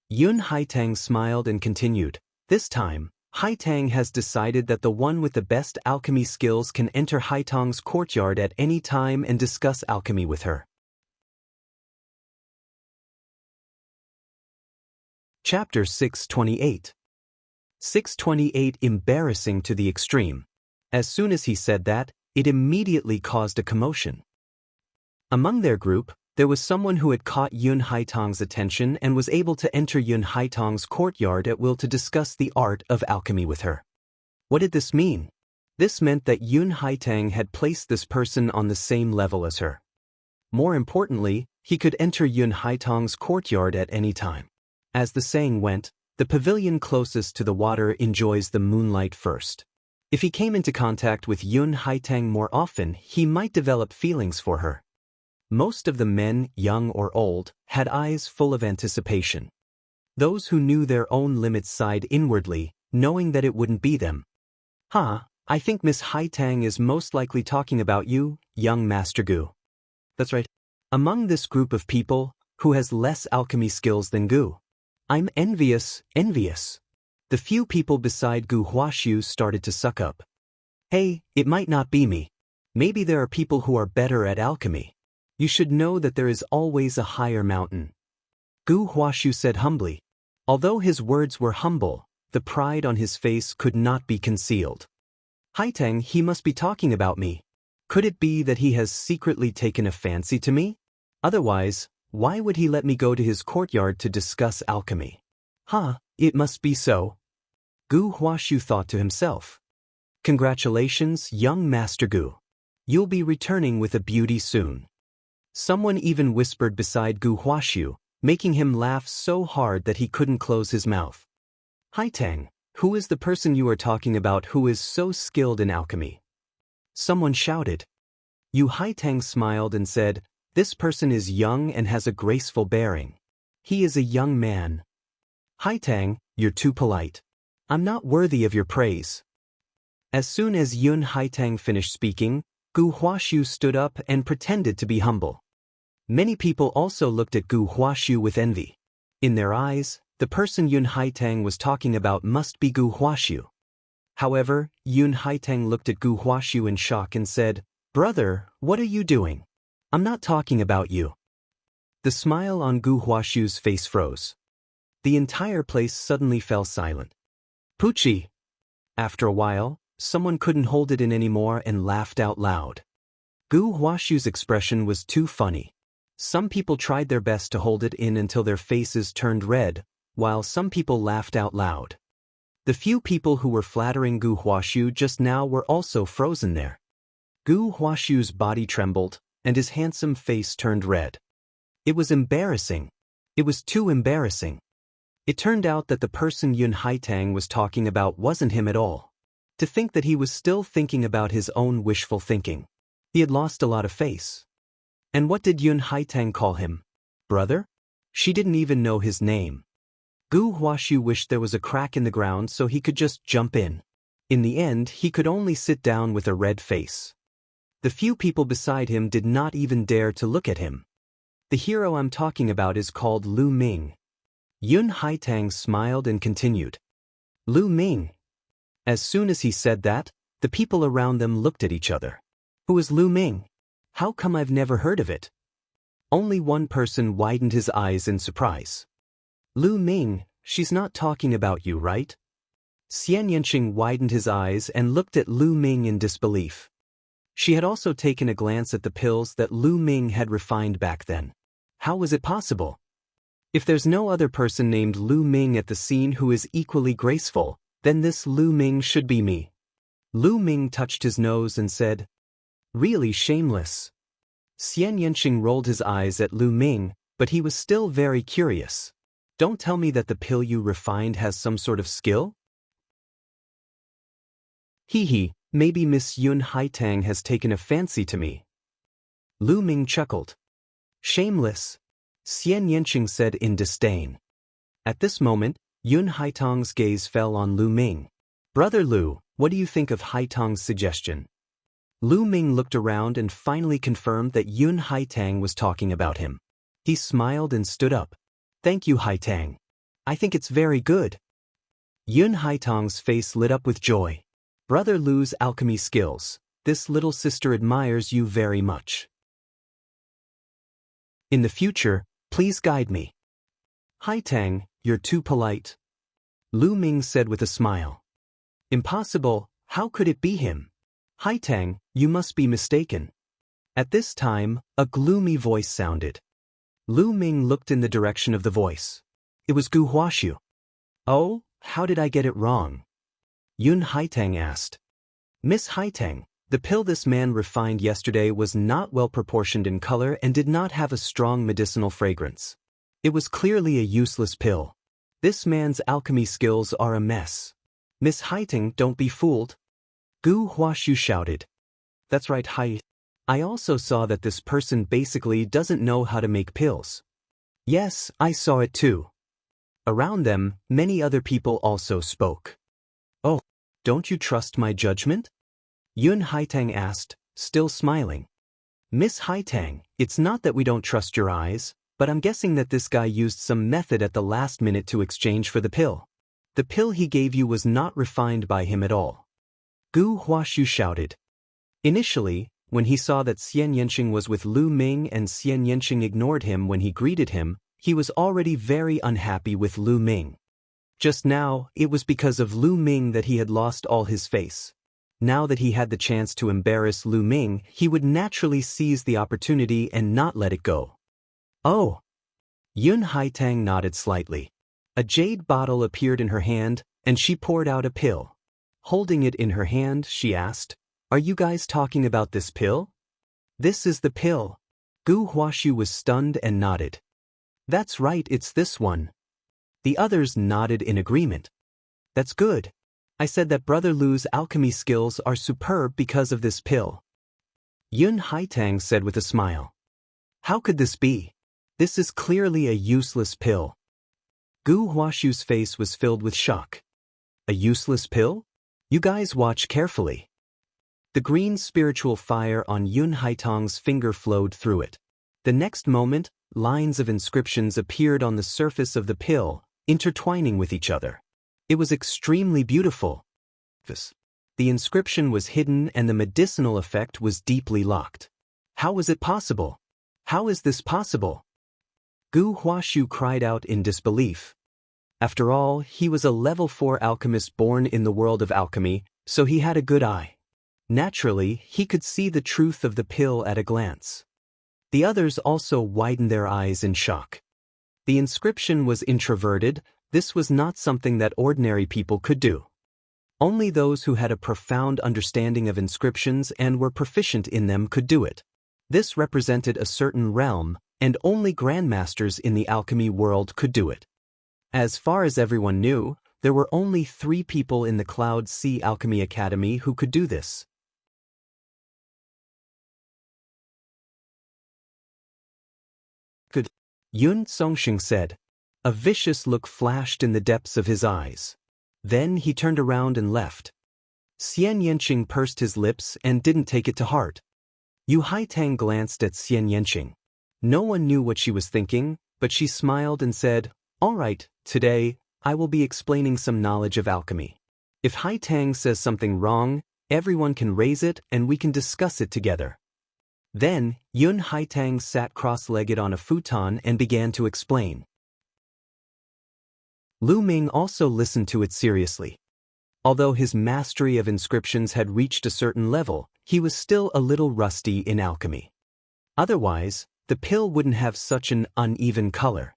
Yun Haitang smiled and continued. This time, Haitang has decided that the one with the best alchemy skills can enter Haitang's courtyard at any time and discuss alchemy with her. Chapter 628. 628 Embarrassing to the extreme. As soon as he said that, it immediately caused a commotion. Among their group, there was someone who had caught Yun Haitang's attention and was able to enter Yun Haitang's courtyard at will to discuss the art of alchemy with her. What did this mean? This meant that Yun Haitang had placed this person on the same level as her. More importantly, he could enter Yun Haitang's courtyard at any time. As the saying went, the pavilion closest to the water enjoys the moonlight first. If he came into contact with Yun Haitang more often, he might develop feelings for her. Most of the men, young or old, had eyes full of anticipation. Those who knew their own limits sighed inwardly, knowing that it wouldn't be them. I think Miss Haitang is most likely talking about you, young Master Gu. That's right. Among this group of people, who has less alchemy skills than Gu? I'm envious. The few people beside Gu Huaxiu started to suck up. Hey, it might not be me. Maybe there are people who are better at alchemy. You should know that there is always a higher mountain. Gu Huaxiu said humbly. Although his words were humble, the pride on his face could not be concealed. Haitang, he must be talking about me. Could it be that he has secretly taken a fancy to me? Otherwise, why would he let me go to his courtyard to discuss alchemy? It must be so. Gu Huaxiu thought to himself. Congratulations, young Master Gu. You'll be returning with a beauty soon. Someone even whispered beside Gu Huaxiu, making him laugh so hard that he couldn't close his mouth. Haitang, who is the person you are talking about who is so skilled in alchemy? Someone shouted. Yu Haitang smiled and said, this person is young and has a graceful bearing. He is a young man. Haitang, you're too polite. I'm not worthy of your praise. As soon as Yun Haitang finished speaking, Gu Huaxiu stood up and pretended to be humble. Many people also looked at Gu Huaxiu with envy. In their eyes, the person Yun Haitang was talking about must be Gu Huaxiu. However, Yun Haitang looked at Gu Huaxiu in shock and said, Brother, what are you doing? I'm not talking about you. The smile on Gu Huaxiu's face froze. The entire place suddenly fell silent. Pucci! After a while, someone couldn't hold it in anymore and laughed out loud. Gu Huaxiu's expression was too funny. Some people tried their best to hold it in until their faces turned red, while some people laughed out loud. The few people who were flattering Gu Huaxiu just now were also frozen there. Gu Huaxiu's body trembled, and his handsome face turned red. It was embarrassing. It was too embarrassing. It turned out that the person Yun Haitang was talking about wasn't him at all. To think that he was still thinking about his own wishful thinking. He had lost a lot of face. And what did Yun Haitang call him? Brother? She didn't even know his name. Gu Huaxiu wished there was a crack in the ground so he could just jump in. In the end, he could only sit down with a red face. The few people beside him did not even dare to look at him. The hero I'm talking about is called Lu Ming. Yun Haitang smiled and continued. Lu Ming. As soon as he said that, the people around them looked at each other. Who is Lu Ming? How come I've never heard of it? Only one person widened his eyes in surprise. Lu Ming, she's not talking about you, right? Xian Yanqing widened his eyes and looked at Lu Ming in disbelief. She had also taken a glance at the pills that Lu Ming had refined back then. How was it possible? If there's no other person named Lu Ming at the scene who is equally graceful, then this Lu Ming should be me. Lu Ming touched his nose and said, "Really shameless." Xian Yanqing rolled his eyes at Lu Ming, but he was still very curious. Don't tell me that the pill you refined has some sort of skill? Hee, maybe Miss Yun Haitang has taken a fancy to me. Lu Ming chuckled. Shameless, Xian Yanqing said in disdain. At this moment, Yun Haitang's gaze fell on Lu Ming. Brother Lu, what do you think of Haitang's suggestion? Lu Ming looked around and finally confirmed that Yun Haitang was talking about him. He smiled and stood up. Thank you, Haitang. I think it's very good. Yun Haitang's face lit up with joy. Brother Lu's alchemy skills. This little sister admires you very much. In the future, please guide me. Haitang, you're too polite. Lu Ming said with a smile. Impossible, how could it be him? Haitang, you must be mistaken. At this time, a gloomy voice sounded. Lu Ming looked in the direction of the voice. It was Gu Huaxiu. Oh, how did I get it wrong? Yun Haitang asked. Miss Haitang, the pill this man refined yesterday was not well proportioned in color and did not have a strong medicinal fragrance. It was clearly a useless pill. This man's alchemy skills are a mess. Miss Haitang, don't be fooled. Gu Huaxiu shouted. That's right, Hai. I also saw that this person basically doesn't know how to make pills. Yes, I saw it too. Around them, many other people also spoke. Oh, don't you trust my judgment? Yun Haitang asked, still smiling. Miss Haitang, it's not that we don't trust your eyes, but I'm guessing that this guy used some method at the last minute to exchange for the pill. The pill he gave you was not refined by him at all. Gu Huaxiu shouted. Initially, when he saw that Xian Yanqing was with Lu Ming and Xian Yanqing ignored him when he greeted him, he was already very unhappy with Lu Ming. Just now, it was because of Lu Ming that he had lost all his face. Now that he had the chance to embarrass Lu Ming, he would naturally seize the opportunity and not let it go. Oh! Yun Haitang nodded slightly. A jade bottle appeared in her hand, and she poured out a pill. Holding it in her hand, she asked, Are you guys talking about this pill? This is the pill. Gu Huaxiu was stunned and nodded. That's right, it's this one. The others nodded in agreement. That's good. I said that Brother Lu's alchemy skills are superb because of this pill. Yun Haitang said with a smile. How could this be? This is clearly a useless pill. Gu Huaxiu's face was filled with shock. A useless pill? You guys watch carefully. The green spiritual fire on Yun Haitang's finger flowed through it. The next moment, lines of inscriptions appeared on the surface of the pill, intertwining with each other. It was extremely beautiful. The inscription was hidden and the medicinal effect was deeply locked. How was it possible? How is this possible? Gu Huaxiu cried out in disbelief. After all, he was a level 4 alchemist born in the world of alchemy, so he had a good eye. Naturally, he could see the truth of the pill at a glance. The others also widened their eyes in shock. The inscription was introverted. This was not something that ordinary people could do. Only those who had a profound understanding of inscriptions and were proficient in them could do it. This represented a certain realm, and only grandmasters in the alchemy world could do it. As far as everyone knew, there were only 3 people in the Cloud Sea Alchemy Academy who could do this. Good. Yun Songxing said. A vicious look flashed in the depths of his eyes. Then he turned around and left. Xian Yanqing pursed his lips and didn't take it to heart. Yu Haitang glanced at Xian Yanqing. No one knew what she was thinking, but she smiled and said, All right, today, I will be explaining some knowledge of alchemy. If Haitang says something wrong, everyone can raise it and we can discuss it together. Then, Yun Haitang sat cross-legged on a futon and began to explain. Lu Ming also listened to it seriously. Although his mastery of inscriptions had reached a certain level, he was still a little rusty in alchemy. Otherwise, the pill wouldn't have such an uneven color.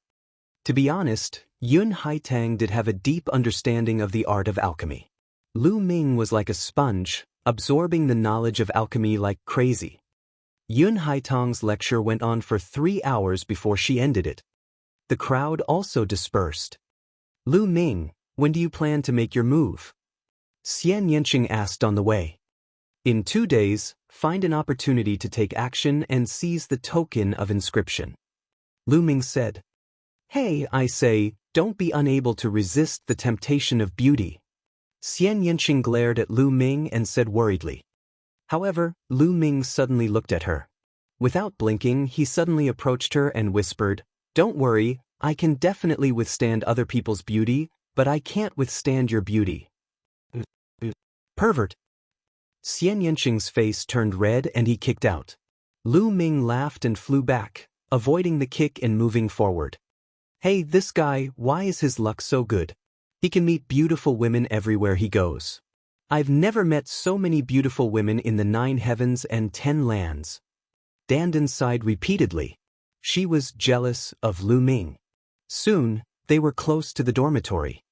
To be honest, Yun Haitang did have a deep understanding of the art of alchemy. Lu Ming was like a sponge, absorbing the knowledge of alchemy like crazy. Yun Haitang's lecture went on for 3 hours before she ended it. The crowd also dispersed. Lu Ming, when do you plan to make your move? Xian Yanqing asked on the way. In 2 days, find an opportunity to take action and seize the token of inscription. Lu Ming said. Hey, I say, don't be unable to resist the temptation of beauty. Xian Yanqing glared at Lu Ming and said worriedly. However, Lu Ming suddenly looked at her. Without blinking, he suddenly approached her and whispered, Don't worry, I can definitely withstand other people's beauty, but I can't withstand your beauty. Pervert. Xian Yanqing's face turned red and he kicked out. Lu Ming laughed and flew back, avoiding the kick and moving forward. Hey, this guy, why is his luck so good? He can meet beautiful women everywhere he goes. I've never met so many beautiful women in the 9 heavens and 10 lands. Dandan sighed repeatedly. She was jealous of Lu Ming. Soon, they were close to the dormitory.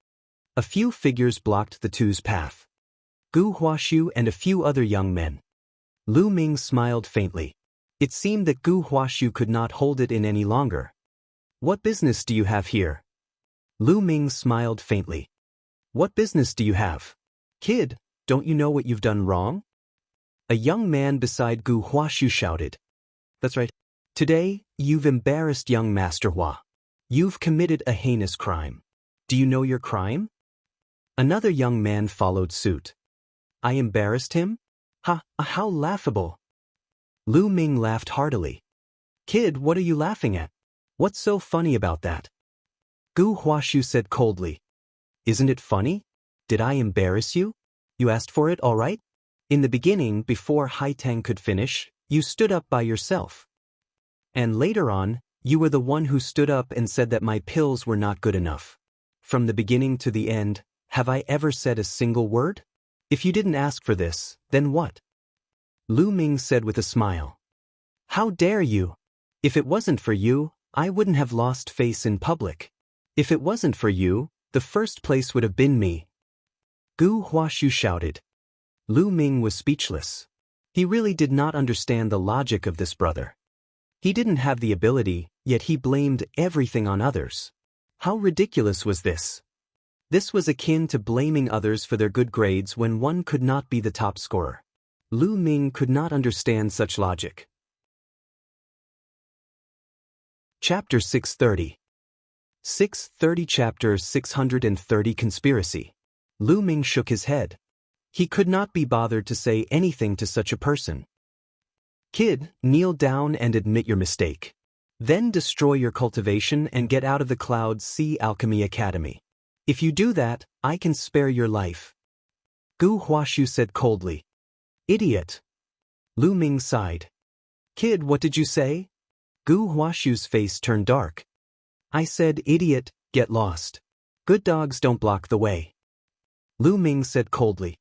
A few figures blocked the two's path. Gu Huaxiu and a few other young men. Lu Ming smiled faintly. It seemed that Gu Huaxiu could not hold it in any longer. What business do you have here? Lu Ming smiled faintly. What business do you have? Kid, don't you know what you've done wrong? A young man beside Gu Huaxiu shouted. That's right. Today, you've embarrassed young Master Hua. You've committed a heinous crime. Do you know your crime? Another young man followed suit. I embarrassed him? How laughable. Lu Ming laughed heartily. Kid, what are you laughing at? What's so funny about that? Gu Huaxiu said coldly. Isn't it funny? Did I embarrass you? You asked for it, all right? In the beginning, before Haitang could finish, you stood up by yourself. And later on, you were the one who stood up and said that my pills were not good enough. From the beginning to the end, have I ever said a single word? If you didn't ask for this, then what? Lu Ming said with a smile. How dare you? If it wasn't for you, I wouldn't have lost face in public. If it wasn't for you, the first place would have been me. Gu Huaxiu shouted. Lu Ming was speechless. He really did not understand the logic of this brother. He didn't have the ability, yet he blamed everything on others. How ridiculous was this? This was akin to blaming others for their good grades when one could not be the top scorer. Lu Ming could not understand such logic. Chapter 630. 630 Chapter 630 Conspiracy. Lu Ming shook his head. He could not be bothered to say anything to such a person. Kid, kneel down and admit your mistake. Then destroy your cultivation and get out of the Cloud Sea Alchemy Academy. If you do that, I can spare your life. Gu Huaxiu said coldly. Idiot. Lu Ming sighed. Kid, what did you say? Gu Huaxiu's face turned dark. I said, idiot, get lost. Good dogs don't block the way. Lu Ming said coldly.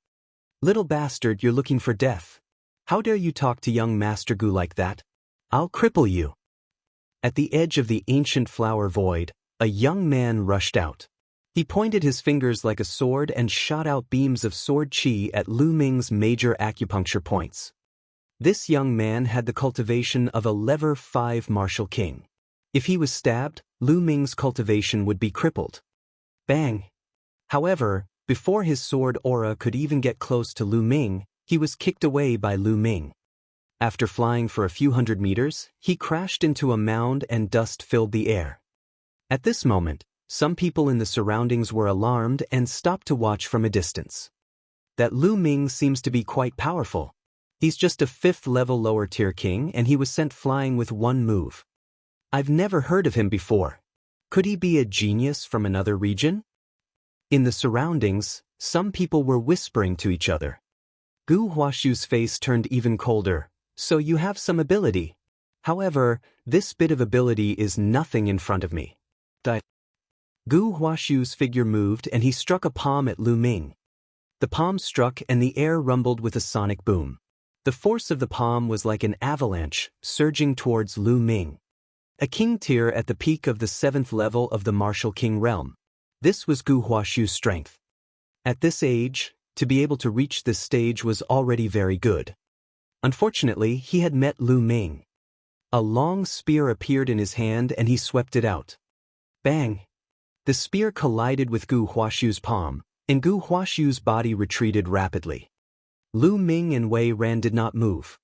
Little bastard, you're looking for death. How dare you talk to young Master Gu like that? I'll cripple you. At the edge of the ancient flower void, a young man rushed out. He pointed his fingers like a sword and shot out beams of sword chi at Lu Ming's major acupuncture points. This young man had the cultivation of a level 5 martial king. If he was stabbed, Lu Ming's cultivation would be crippled. Bang! However, before his sword aura could even get close to Lu Ming, he was kicked away by Lu Ming. After flying for a few hundred meters, he crashed into a mound and dust filled the air. At this moment, some people in the surroundings were alarmed and stopped to watch from a distance. That Lu Ming seems to be quite powerful. He's just a 5th level lower tier king and he was sent flying with one move. I've never heard of him before. Could he be a genius from another region? In the surroundings, some people were whispering to each other. Gu Huaxiu's face turned even colder. So you have some ability. However, this bit of ability is nothing in front of me. Gu Huaxiu's figure moved and he struck a palm at Lu Ming. The palm struck and the air rumbled with a sonic boom. The force of the palm was like an avalanche, surging towards Lu Ming. A king tier at the peak of the 7th level of the martial king realm. This was Gu Huashu's strength. At this age, to be able to reach this stage was already very good. Unfortunately, he had met Lu Ming. A long spear appeared in his hand and he swept it out. Bang! The spear collided with Gu Huashu's palm, and Gu Huashu's body retreated rapidly. Lu Ming and Wei Ran did not move.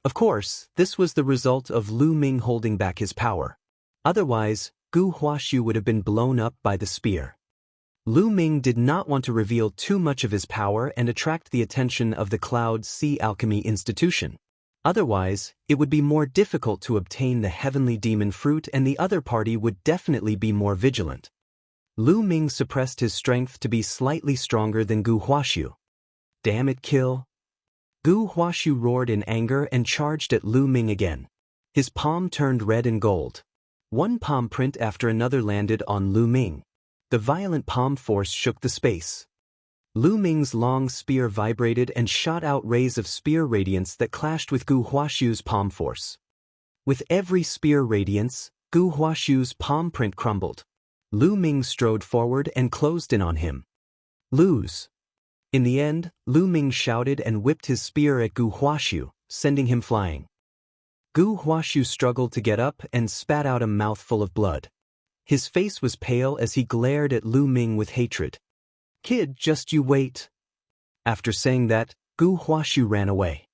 Of course, this was the result of Lu Ming holding back his power. Otherwise, Gu Huashu would have been blown up by the spear. Lu Ming did not want to reveal too much of his power and attract the attention of the Cloud Sea Alchemy Institution. Otherwise, it would be more difficult to obtain the heavenly demon fruit and the other party would definitely be more vigilant. Lu Ming suppressed his strength to be slightly stronger than Gu Huashu. Damn it, kill! Gu Huashu roared in anger and charged at Lu Ming again. His palm turned red and gold. One palm print after another landed on Lu Ming. The violent palm force shook the space. Lu Ming's long spear vibrated and shot out rays of spear radiance that clashed with Gu Huashu's palm force. With every spear radiance, Gu Huashu's palm print crumbled. Lu Ming strode forward and closed in on him. Lose. In the end, Lu Ming shouted and whipped his spear at Gu Huashu, sending him flying. Gu Huashu struggled to get up and spat out a mouthful of blood. His face was pale as he glared at Lu Ming with hatred. Kid, just you wait. After saying that, Gu Huashu ran away.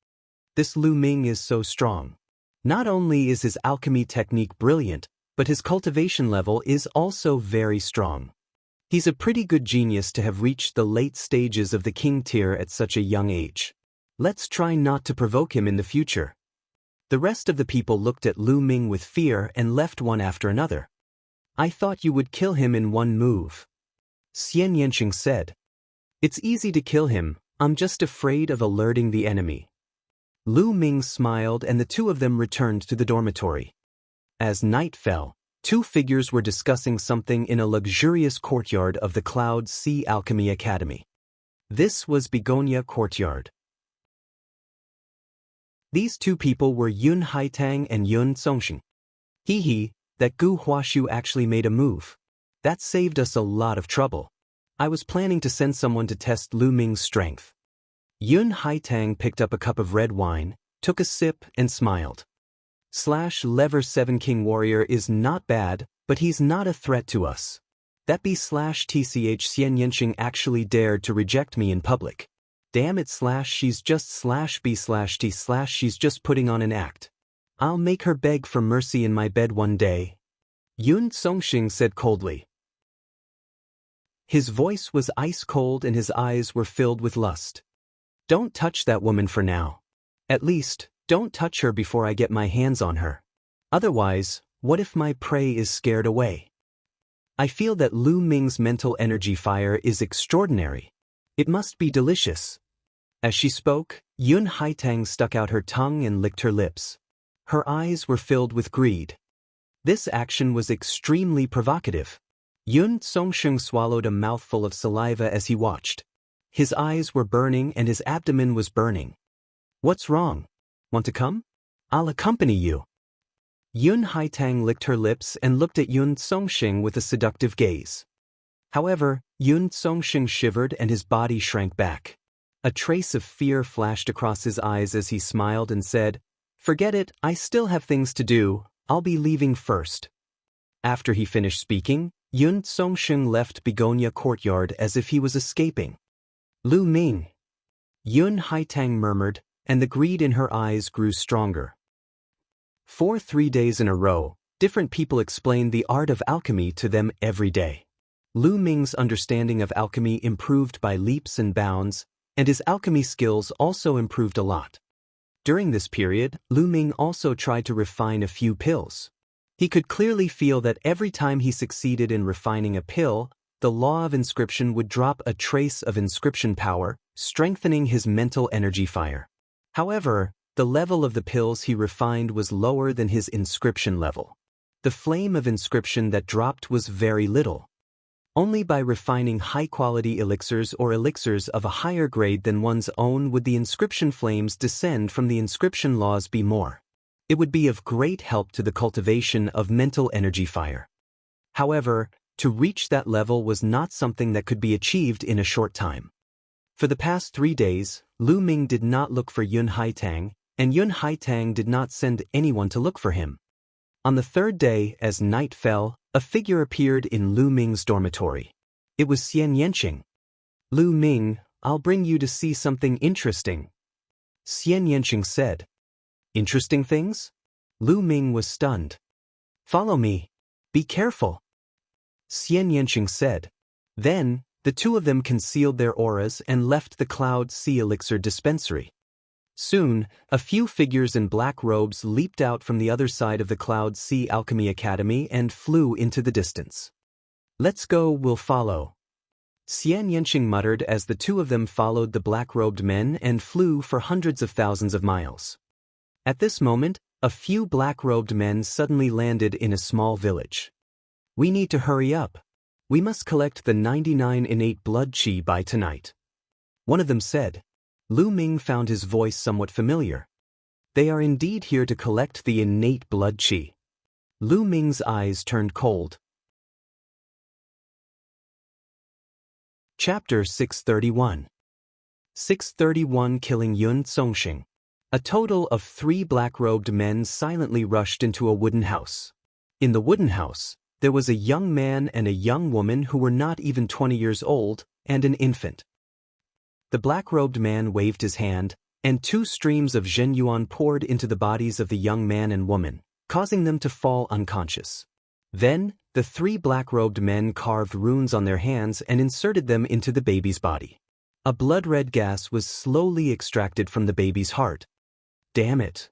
This Lu Ming is so strong. Not only is his alchemy technique brilliant, but his cultivation level is also very strong. He's a pretty good genius to have reached the late stages of the king tier at such a young age. Let's try not to provoke him in the future. The rest of the people looked at Lu Ming with fear and left one after another. I thought you would kill him in one move. Xian Yanqing said. It's easy to kill him, I'm just afraid of alerting the enemy. Lu Ming smiled and the two of them returned to the dormitory. As night fell, two figures were discussing something in a luxurious courtyard of the Cloud Sea Alchemy Academy. This was Begonia Courtyard. These two people were Yun Haitang and Yun Songxing. Hee, that Gu Huashu actually made a move. That saved us a lot of trouble. I was planning to send someone to test Lu Ming's strength. Yun Haitang picked up a cup of red wine, took a sip and smiled. Lever 7 King Warrior is not bad, but he's not a threat to us. That /TCH Xian Yanqing actually dared to reject me in public. Damn it she's just /B/T/ she's just putting on an act. I'll make her beg for mercy in my bed one day. Yun Songxing said coldly. His voice was ice cold and his eyes were filled with lust. Don't touch that woman for now. At least, don't touch her before I get my hands on her. Otherwise, what if my prey is scared away? I feel that Lu Ming's mental energy fire is extraordinary. It must be delicious. As she spoke, Yun Haitang stuck out her tongue and licked her lips. Her eyes were filled with greed. This action was extremely provocative. Yun Songxing swallowed a mouthful of saliva as he watched. His eyes were burning and his abdomen was burning. What's wrong? Want to come? I'll accompany you. Yun Haitang licked her lips and looked at Yun Songxing with a seductive gaze. However, Yun Songxing shivered and his body shrank back. A trace of fear flashed across his eyes as he smiled and said, Forget it, I still have things to do, I'll be leaving first. After he finished speaking, Yun Songxing left Begonia Courtyard as if he was escaping. Lu Ming. Yun Haitang murmured, and the greed in her eyes grew stronger. For 3 days in a row, different people explained the art of alchemy to them every day. Lu Ming's understanding of alchemy improved by leaps and bounds, and his alchemy skills also improved a lot. During this period, Lu Ming also tried to refine a few pills. He could clearly feel that every time he succeeded in refining a pill, the law of inscription would drop a trace of inscription power, strengthening his mental energy fire. However, the level of the pills he refined was lower than his inscription level. The flame of inscription that dropped was very little. Only by refining high-quality elixirs or elixirs of a higher grade than one's own would the inscription flames descend from the inscription laws be more. It would be of great help to the cultivation of mental energy fire. However, to reach that level was not something that could be achieved in a short time. For the past 3 days, Lu Ming did not look for Yun Haitang, and Yun Haitang did not send anyone to look for him. On the 3rd day, as night fell, a figure appeared in Lu Ming's dormitory. It was Xian Yanqing. "Lu Ming, I'll bring you to see something interesting," Xian Yanqing said. "Interesting things?" Lu Ming was stunned. "Follow me. Be careful," Xian Yanqing said. Then, the two of them concealed their auras and left the Cloud Sea Elixir dispensary. Soon, a few figures in black robes leaped out from the other side of the Cloud Sea Alchemy Academy and flew into the distance. "Let's go, we'll follow," Xian Yanqing muttered as the two of them followed the black-robed men and flew for hundreds of thousands of miles. At this moment, a few black-robed men suddenly landed in a small village. "We need to hurry up. We must collect the 99 innate blood qi by tonight," one of them said. Lu Ming found his voice somewhat familiar. They are indeed here to collect the innate blood qi. Lu Ming's eyes turned cold. Chapter 631. 631 Killing Yun Songxing. A total of 3 black-robed men silently rushed into a wooden house. In the wooden house, there was a young man and a young woman who were not even 20 years old, and an infant. The black-robed man waved his hand, and 2 streams of zhenyuan poured into the bodies of the young man and woman, causing them to fall unconscious. Then, the 3 black-robed men carved runes on their hands and inserted them into the baby's body. A blood-red gas was slowly extracted from the baby's heart. Damn it!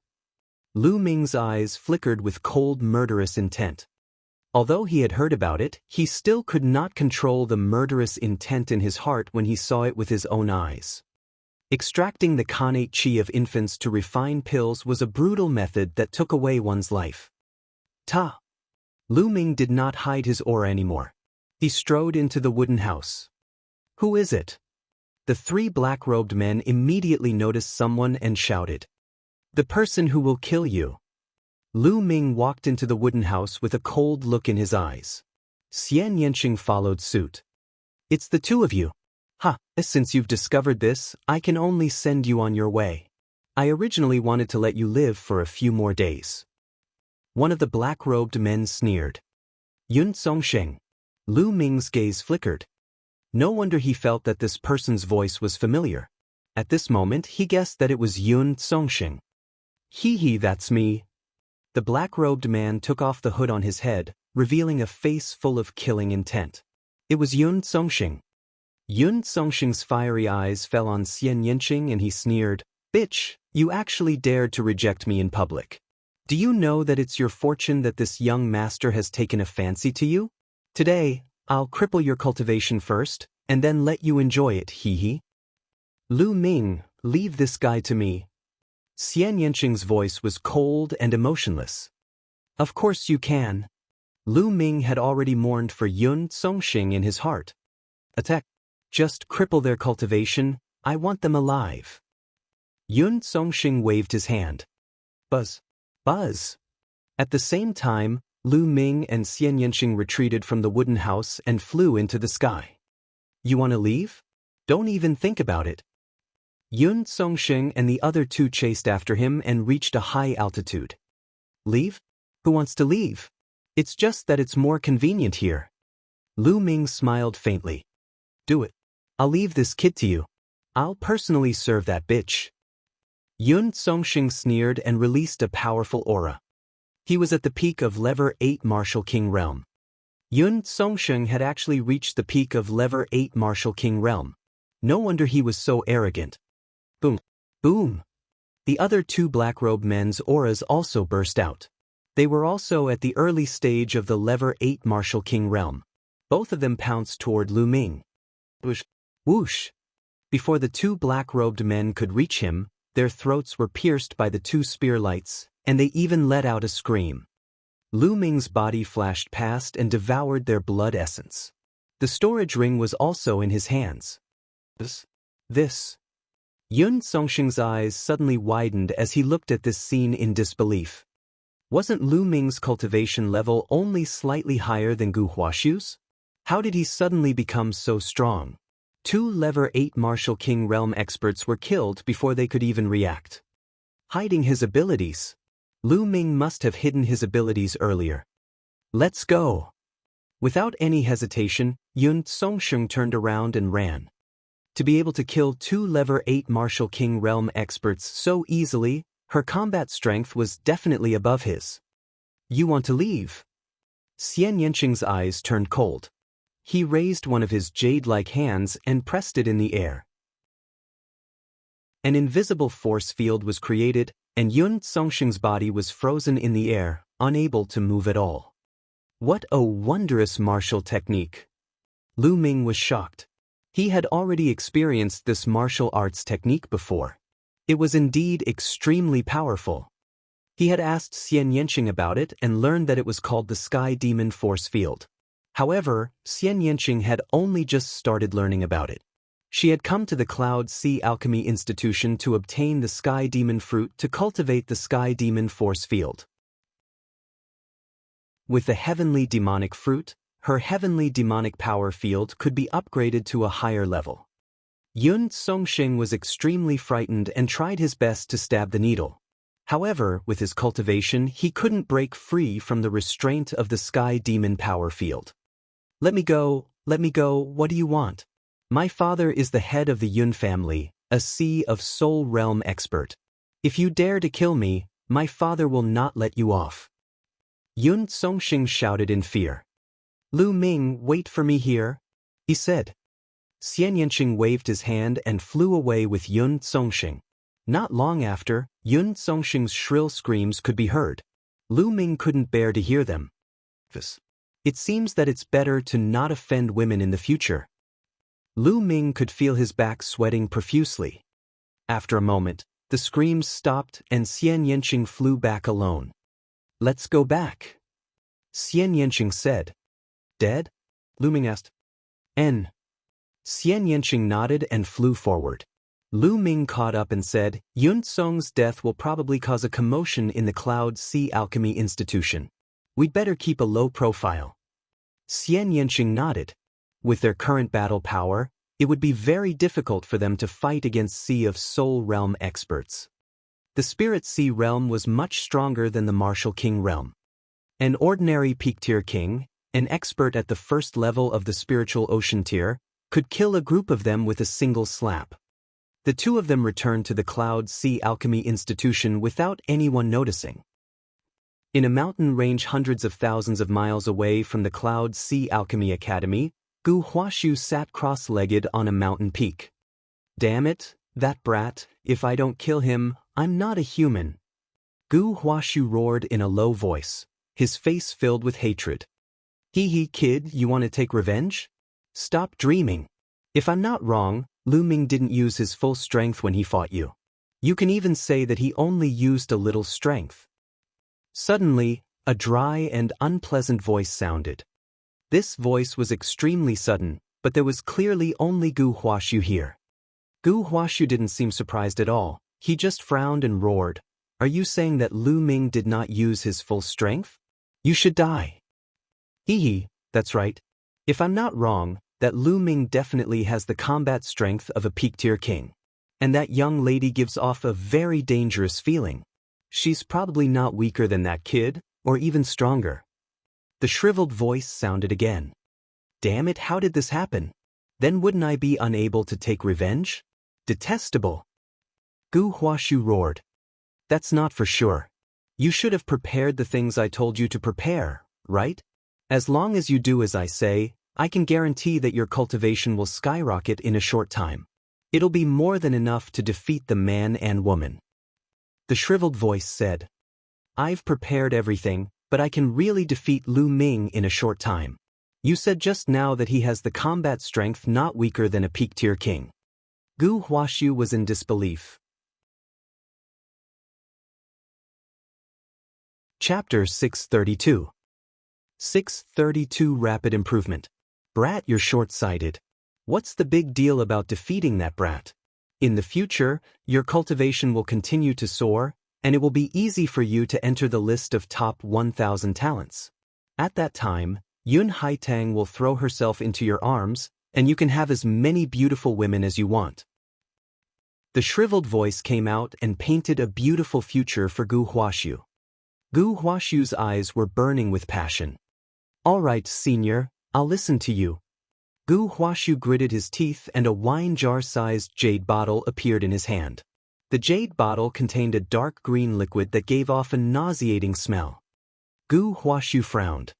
Lu Ming's eyes flickered with cold, murderous intent. Although he had heard about it, he still could not control the murderous intent in his heart when he saw it with his own eyes. Extracting the connate qi of infants to refine pills was a brutal method that took away one's life. Lu Ming did not hide his aura anymore. He strode into the wooden house. "Who is it?" The 3 black-robed men immediately noticed someone and shouted, "The person who will kill you." Lu Ming walked into the wooden house with a cold look in his eyes. Xian Yanqing followed suit. "It's the 2 of you. Since you've discovered this, I can only send you on your way. I originally wanted to let you live for a few more days." One of the black-robed men sneered. "Yun Songxing." Lu Ming's gaze flickered. No wonder he felt that this person's voice was familiar. At this moment, he guessed that it was Yun Songxing. "Hee, that's me." The black-robed man took off the hood on his head, revealing a face full of killing intent. It was Yun Songxing. Yun Songxing's fiery eyes fell on Xian Yanqing and he sneered, "Bitch, you actually dared to reject me in public. Do you know that it's your fortune that this young master has taken a fancy to you? Today, I'll cripple your cultivation first, and then let you enjoy it, hee." "Lu Ming, leave this guy to me." Xian Yanqing's voice was cold and emotionless. "Of course you can." Lu Ming had already mourned for Yun Songxing in his heart. "Attack. Just cripple their cultivation, I want them alive." Yun Songxing waved his hand. Buzz. Buzz. At the same time, Lu Ming and Xian Yanqing retreated from the wooden house and flew into the sky. "You want to leave? Don't even think about it." Yun Songxing and the other 2 chased after him and reached a high altitude. "Leave? Who wants to leave? It's just that it's more convenient here." Lu Ming smiled faintly. "Do it. I'll leave this kid to you. I'll personally serve that bitch." Yun Songxing sneered and released a powerful aura. He was at the peak of Level 8 Martial King Realm. Yun Songxing had actually reached the peak of Level 8 Martial King Realm. No wonder he was so arrogant. Boom. Boom. The other 2 black-robed men's auras also burst out. They were also at the early stage of the Level 8 Martial King Realm. Both of them pounced toward Lu Ming. Whoosh. Whoosh. Before the 2 black-robed men could reach him, their throats were pierced by the 2 spear lights, and they even let out a scream. Lu Ming's body flashed past and devoured their blood essence. The storage ring was also in his hands. This. Yun Songsheng's eyes suddenly widened as he looked at this scene in disbelief. Wasn't Lu Ming's cultivation level only slightly higher than Gu Huashu's? How did he suddenly become so strong? 2 Level 8 Martial King Realm experts were killed before they could even react. Hiding his abilities. Lu Ming must have hidden his abilities earlier. Let's go. Without any hesitation, Yun Songsheng turned around and ran. To be able to kill 2 Level 8 Martial King Realm experts so easily, her combat strength was definitely above his. You want to leave? Xian Yanqing's eyes turned cold. He raised one of his jade-like hands and pressed it in the air. An invisible force field was created, and Yun Songsheng's body was frozen in the air, unable to move at all. What a wondrous martial technique! Lu Ming was shocked. He had already experienced this martial arts technique before. It was indeed extremely powerful. He had asked Xian Yanqing about it and learned that it was called the Sky Demon Force Field. However, Xian Yanqing had only just started learning about it. She had come to the Cloud Sea Alchemy Institution to obtain the Sky Demon Fruit to cultivate the Sky Demon Force Field. With the Heavenly Demonic Fruit, her Heavenly Demonic Power Field could be upgraded to a higher level. Yun Songsheng was extremely frightened and tried his best to stab the needle. However, with his cultivation, he couldn't break free from the restraint of the Sky Demon Power Field. Let me go, what do you want? My father is the head of the Yun family, a Sea of Soul Realm expert. If you dare to kill me, my father will not let you off. Yun Songsheng shouted in fear. Lu Ming, wait for me here, he said. Xian Yanqing waved his hand and flew away with Yun Songsheng. Not long after, Yun Songsheng's shrill screams could be heard. Lu Ming couldn't bear to hear them. It seems that it's better to not offend women in the future. Lu Ming could feel his back sweating profusely. After a moment, the screams stopped and Xian Yanqing flew back alone. Let's go back, Xian Yanqing said. Dead? Lu Ming asked. Xian Yanqing nodded and flew forward. Lu Ming caught up and said, Yun Song's death will probably cause a commotion in the Cloud Sea Alchemy Institution. We'd better keep a low profile. Xian Yanqing nodded. With their current battle power, it would be very difficult for them to fight against Sea of Soul Realm experts. The Spirit Sea Realm was much stronger than the Martial King Realm. An ordinary peak-tier king, an expert at the first level of the Spiritual Ocean tier, could kill a group of them with a single slap. The 2 of them returned to the Cloud Sea Alchemy Institution without anyone noticing. In a mountain range hundreds of thousands of miles away from the Cloud Sea Alchemy Academy, Gu Huashu sat cross-legged on a mountain peak. Damn it, that brat, if I don't kill him, I'm not a human. Gu Huashu roared in a low voice, his face filled with hatred. Hee hee kid, you want to take revenge? Stop dreaming. If I'm not wrong, Lu Ming didn't use his full strength when he fought you. You can even say that he only used a little strength. Suddenly, a dry and unpleasant voice sounded. This voice was extremely sudden, but there was clearly only Gu Huashu here. Gu Huashu didn't seem surprised at all. He just frowned and roared. Are you saying that Lu Ming did not use his full strength? You should die. Hee hee, that's right. If I'm not wrong, that Lu Ming definitely has the combat strength of a peak-tier king. And that young lady gives off a very dangerous feeling. She's probably not weaker than that kid, or even stronger. The shriveled voice sounded again. Damn it, how did this happen? Then wouldn't I be unable to take revenge? Detestable. Gu Huashu roared. That's not for sure. You should have prepared the things I told you to prepare, right? As long as you do as I say, I can guarantee that your cultivation will skyrocket in a short time. It'll be more than enough to defeat the man and woman. The shriveled voice said. I've prepared everything, but I can really defeat Lu Ming in a short time. You said just now that he has the combat strength not weaker than a peak-tier king. Gu Huashu was in disbelief. Chapter 632. 632 Rapid Improvement. Brat, you're short-sighted. What's the big deal about defeating that brat? In the future, your cultivation will continue to soar, and it will be easy for you to enter the list of top 1,000 talents. At that time, Yun Haitang will throw herself into your arms, and you can have as many beautiful women as you want. The shriveled voice came out and painted a beautiful future for Gu Huaxiu. Gu Huaxiu's eyes were burning with passion. All right, senior, I'll listen to you. Gu Huaxiu gritted his teeth and a wine jar-sized jade bottle appeared in his hand. The jade bottle contained a dark green liquid that gave off a nauseating smell. Gu Huaxiu frowned.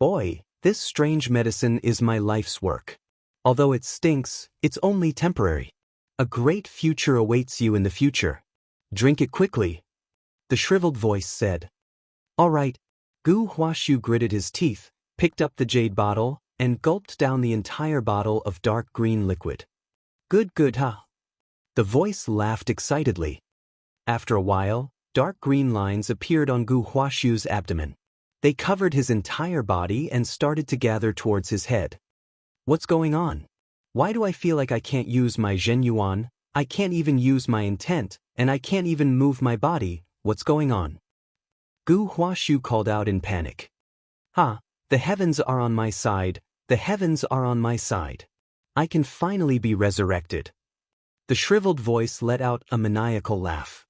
Boy, this strange medicine is my life's work. Although it stinks, it's only temporary. A great future awaits you in the future. Drink it quickly. The shriveled voice said. All right. Gu Huaxiu gritted his teeth, picked up the jade bottle, and gulped down the entire bottle of dark green liquid. Good, huh? The voice laughed excitedly. After a while, dark green lines appeared on Gu Huaxiu's abdomen. They covered his entire body and started to gather towards his head. What's going on? Why do I feel like I can't use my Zhenyuan, I can't even use my intent, and I can't even move my body? What's going on? Gu Huaxiu called out in panic. The heavens are on my side, the heavens are on my side. I can finally be resurrected. The shriveled voice let out a maniacal laugh.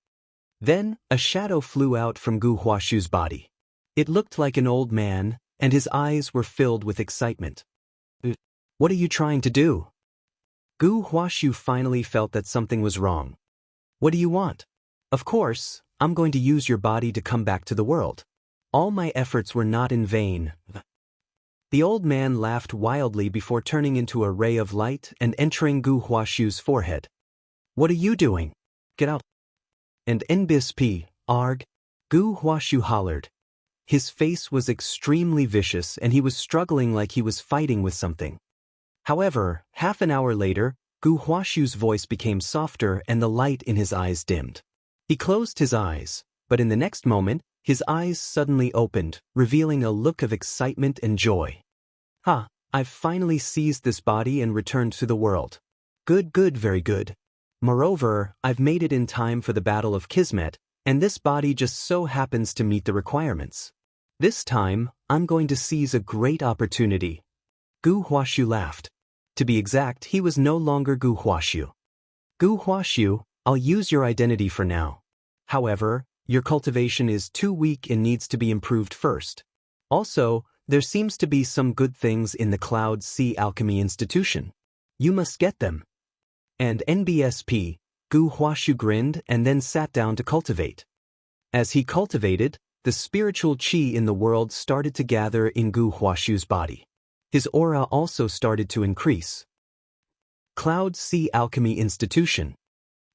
Then, a shadow flew out from Gu Huaxiu's body. It looked like an old man, and his eyes were filled with excitement. What are you trying to do? Gu Huaxiu finally felt that something was wrong. What do you want? Of course, I'm going to use your body to come back to the world. All my efforts were not in vain. The old man laughed wildly before turning into a ray of light and entering Gu Huaxiu's forehead. What are you doing? Get out. And NBSP, arg, Gu Huaxiu hollered. His face was extremely vicious and he was struggling like he was fighting with something. However, half an hour later, Gu Huaxiu's voice became softer and the light in his eyes dimmed. He closed his eyes, but in the next moment, his eyes suddenly opened, revealing a look of excitement and joy. I've finally seized this body and returned to the world. Good, very good. Moreover, I've made it in time for the Battle of Kismet, and this body just so happens to meet the requirements. This time, I'm going to seize a great opportunity. Gu Huaxiu laughed. To be exact, he was no longer Gu Huaxiu. Gu Huaxiu, I'll use your identity for now. However, your cultivation is too weak and needs to be improved first. Also, there seems to be some good things in the Cloud Sea Alchemy Institution. You must get them. And NBSP, Gu Huaxiu grinned and then sat down to cultivate. As he cultivated, the spiritual qi in the world started to gather in Gu Huaxiu's body. His aura also started to increase. Cloud Sea Alchemy Institution.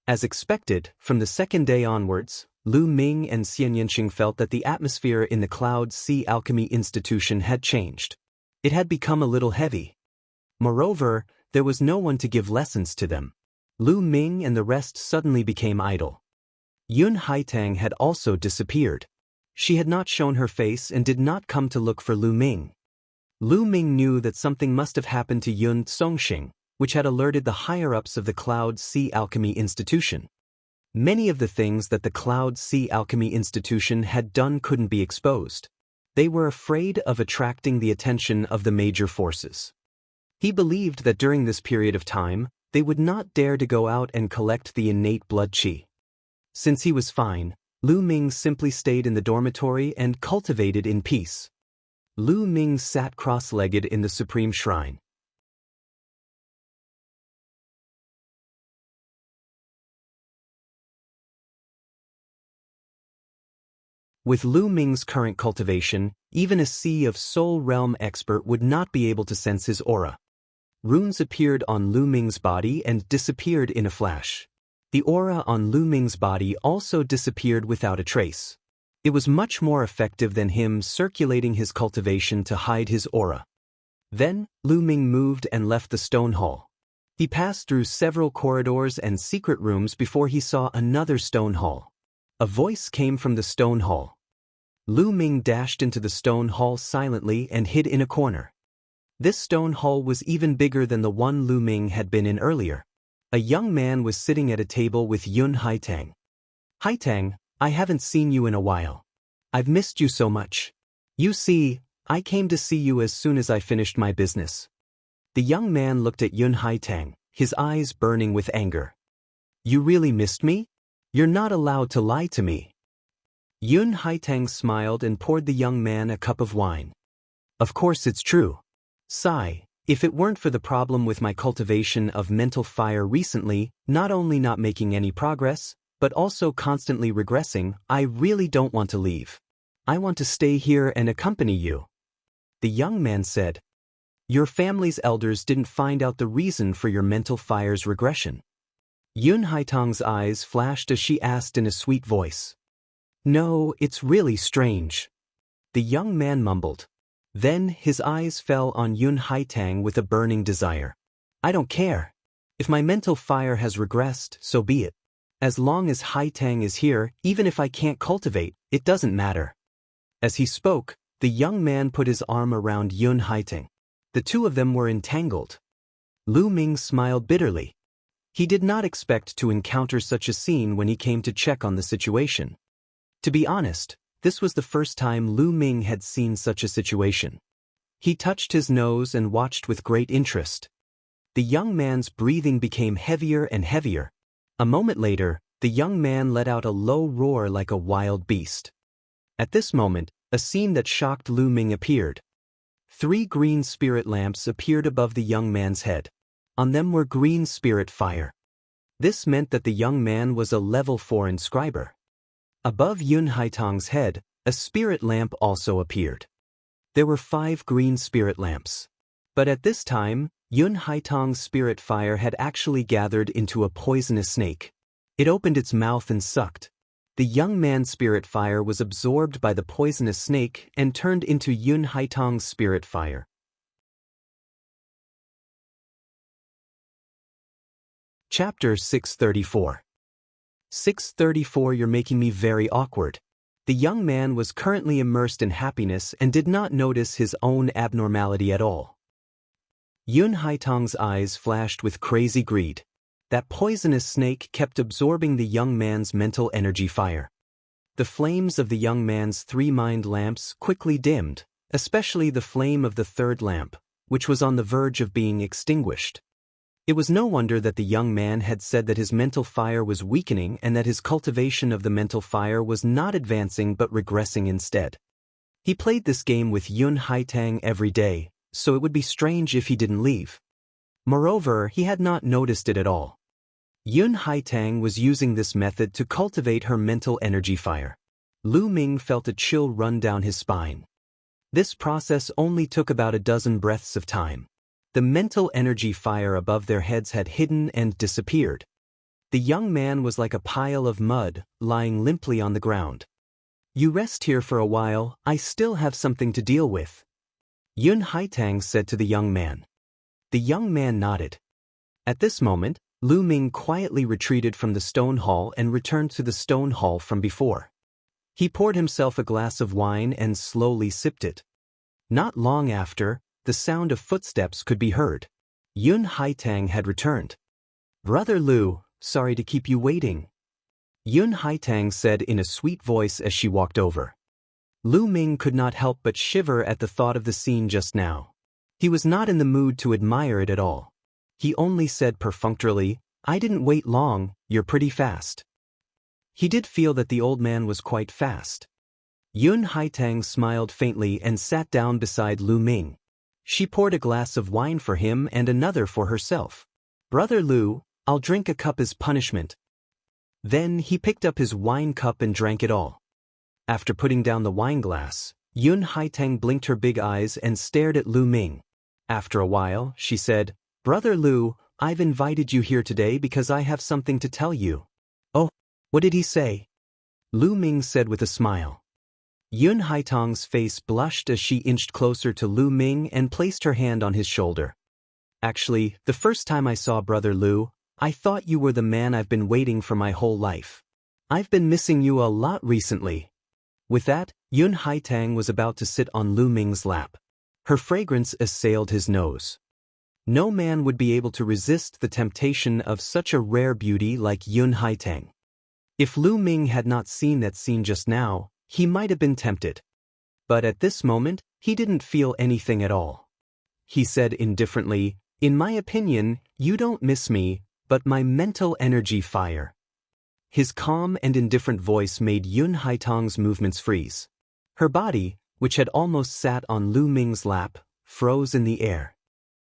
As expected, from the second day onwards, Lu Ming and Xian Yanqing felt that the atmosphere in the Cloud Sea Alchemy Institution had changed. It had become a little heavy. Moreover, there was no one to give lessons to them. Lu Ming and the rest suddenly became idle. Yun Haitang had also disappeared. She had not shown her face and did not come to look for Lu Ming. Lu Ming knew that something must have happened to Yun Songxing, which had alerted the higher-ups of the Cloud Sea Alchemy Institution. Many of the things that the Cloud Sea Alchemy Institution had done couldn't be exposed. They were afraid of attracting the attention of the major forces. He believed that during this period of time, they would not dare to go out and collect the innate blood qi. Since he was fine, Lu Ming simply stayed in the dormitory and cultivated in peace. Lu Ming sat cross-legged in the Supreme Shrine. With Lu Ming's current cultivation, even a Sea of Soul Realm expert would not be able to sense his aura. Runes appeared on Lu Ming's body and disappeared in a flash. The aura on Lu Ming's body also disappeared without a trace. It was much more effective than him circulating his cultivation to hide his aura. Then, Lu Ming moved and left the stone hall. He passed through several corridors and secret rooms before he saw another stone hall. A voice came from the stone hall. Lu Ming dashed into the stone hall silently and hid in a corner. This stone hall was even bigger than the one Lu Ming had been in earlier. A young man was sitting at a table with Yun Haitang. Haitang, I haven't seen you in a while. I've missed you so much. You see, I came to see you as soon as I finished my business. The young man looked at Yun Haitang, his eyes burning with anger. You really missed me? You're not allowed to lie to me. Yun Haitang smiled and poured the young man a cup of wine. Of course it's true. Sigh, if it weren't for the problem with my cultivation of mental fire recently, not only not making any progress, but also constantly regressing, I really don't want to leave. I want to stay here and accompany you. The young man said. Your family's elders didn't find out the reason for your mental fire's regression. Yun Haitang's eyes flashed as she asked in a sweet voice. No, it's really strange. The young man mumbled. Then his eyes fell on Yun Haitang with a burning desire. I don't care. If my mental fire has regressed, so be it. As long as Haitang is here, even if I can't cultivate, it doesn't matter. As he spoke, the young man put his arm around Yun Haitang. The two of them were entangled. Lu Ming smiled bitterly. He did not expect to encounter such a scene when he came to check on the situation. To be honest, this was the first time Lu Ming had seen such a situation. He touched his nose and watched with great interest. The young man's breathing became heavier and heavier. A moment later, the young man let out a low roar like a wild beast. At this moment, a scene that shocked Lu Ming appeared. 3 green spirit lamps appeared above the young man's head. On them were green spirit fire. This meant that the young man was a level 4 inscriber. Above Yun Haitang's head, a spirit lamp also appeared. There were 5 green spirit lamps. But at this time, Yun Haitang's spirit fire had actually gathered into a poisonous snake. It opened its mouth and sucked. The young man's spirit fire was absorbed by the poisonous snake and turned into Yun Haitang's spirit fire. Chapter 634. 634. You're making me very awkward. The young man was currently immersed in happiness and did not notice his own abnormality at all. Yun Haitang's eyes flashed with crazy greed. That poisonous snake kept absorbing the young man's mental energy fire. The flames of the young man's 3 mind lamps quickly dimmed, especially the flame of the 3rd lamp, which was on the verge of being extinguished. It was no wonder that the young man had said that his mental fire was weakening and that his cultivation of the mental fire was not advancing but regressing instead. He played this game with Yun Haitang every day, so it would be strange if he didn't leave. Moreover, he had not noticed it at all. Yun Haitang was using this method to cultivate her mental energy fire. Lu Ming felt a chill run down his spine. This process only took about a dozen breaths of time. The mental energy fire above their heads had hidden and disappeared. The young man was like a pile of mud, lying limply on the ground. You rest here for a while, I still have something to deal with. Yun Haitang said to the young man. The young man nodded. At this moment, Lu Ming quietly retreated from the stone hall and returned to the stone hall from before. He poured himself a glass of wine and slowly sipped it. Not long after, the sound of footsteps could be heard. Yun Haitang had returned. Brother Lu, sorry to keep you waiting. Yun Haitang said in a sweet voice as she walked over. Lu Ming could not help but shiver at the thought of the scene just now. He was not in the mood to admire it at all. He only said perfunctorily, I didn't wait long, you're pretty fast. He did feel that the old man was quite fast. Yun Haitang smiled faintly and sat down beside Lu Ming. She poured a glass of wine for him and another for herself. Brother Lu, I'll drink a cup as punishment. Then he picked up his wine cup and drank it all. After putting down the wine glass, Yun Haitang blinked her big eyes and stared at Lu Ming. After a while, she said, Brother Lu, I've invited you here today because I have something to tell you. Oh, what did he say? Lu Ming said with a smile. Yun Haitang's face blushed as she inched closer to Lu Ming and placed her hand on his shoulder. Actually, the first time I saw Brother Lu, I thought you were the man I've been waiting for my whole life. I've been missing you a lot recently. With that, Yun Haitang was about to sit on Lu Ming's lap. Her fragrance assailed his nose. No man would be able to resist the temptation of such a rare beauty like Yun Haitang. If Lu Ming had not seen that scene just now, he might have been tempted. But at this moment, he didn't feel anything at all. He said indifferently, "In my opinion, you don't miss me, but my mental energy fire." His calm and indifferent voice made Yun Haitang's movements freeze. Her body, which had almost sat on Lu Ming's lap, froze in the air.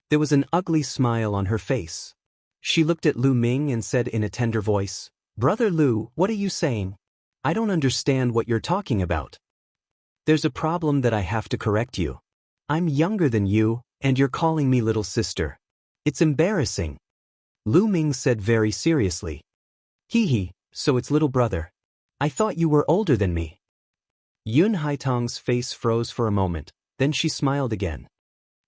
There was an ugly smile on her face. She looked at Lu Ming and said in a tender voice, "Brother Lu, what are you saying? I don't understand what you're talking about. There's a problem that I have to correct you. I'm younger than you, and you're calling me little sister. It's embarrassing." Lu Ming said very seriously. "Hee, so it's little brother. I thought you were older than me." Yun Haitang's face froze for a moment, then she smiled again.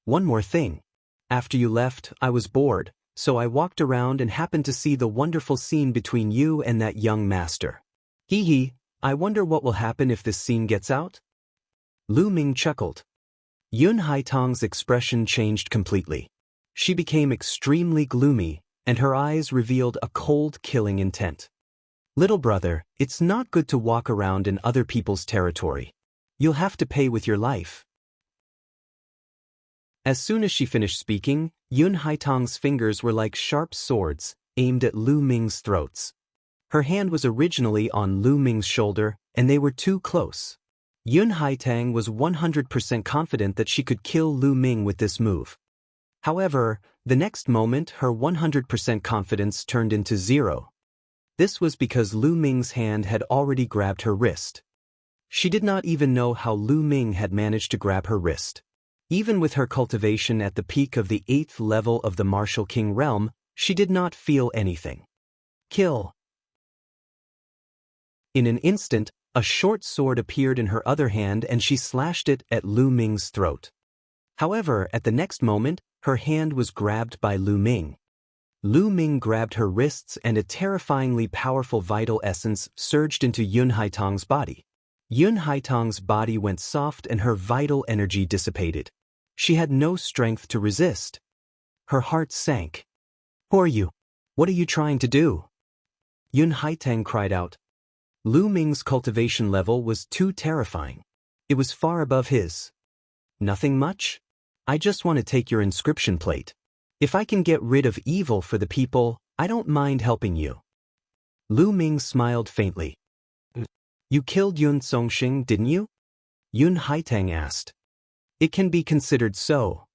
"One more thing. After you left, I was bored, so I walked around and happened to see the wonderful scene between you and that young master. Hee, I wonder what will happen if this scene gets out?" Lu Ming chuckled. Yun Haitang's expression changed completely. She became extremely gloomy, and her eyes revealed a cold, killing intent. "Little brother, it's not good to walk around in other people's territory. You'll have to pay with your life." As soon as she finished speaking, Yun Haitang's fingers were like sharp swords, aimed at Lu Ming's throats. Her hand was originally on Lu Ming's shoulder, and they were too close. Yun Haitang was 100% confident that she could kill Lu Ming with this move. However, the next moment her 100% confidence turned into 0. This was because Lu Ming's hand had already grabbed her wrist. She did not even know how Lu Ming had managed to grab her wrist. Even with her cultivation at the peak of the 8th level of the Martial King realm, she did not feel anything. Kill. In an instant, a short sword appeared in her other hand and she slashed it at Lu Ming's throat. However, at the next moment, her hand was grabbed by Lu Ming. Lu Ming grabbed her wrists and a terrifyingly powerful vital essence surged into Yun Haitang's body. Yun Haitang's body went soft and her vital energy dissipated. She had no strength to resist. Her heart sank. "Who are you? What are you trying to do?" Yun Haitang cried out. Lu Ming's cultivation level was too terrifying. It was far above his. "Nothing much? I just want to take your inscription plate. If I can get rid of evil for the people, I don't mind helping you." Lu Ming smiled faintly. "You killed Yun Songxing, didn't you?" Yun Haitang asked. "It can be considered so."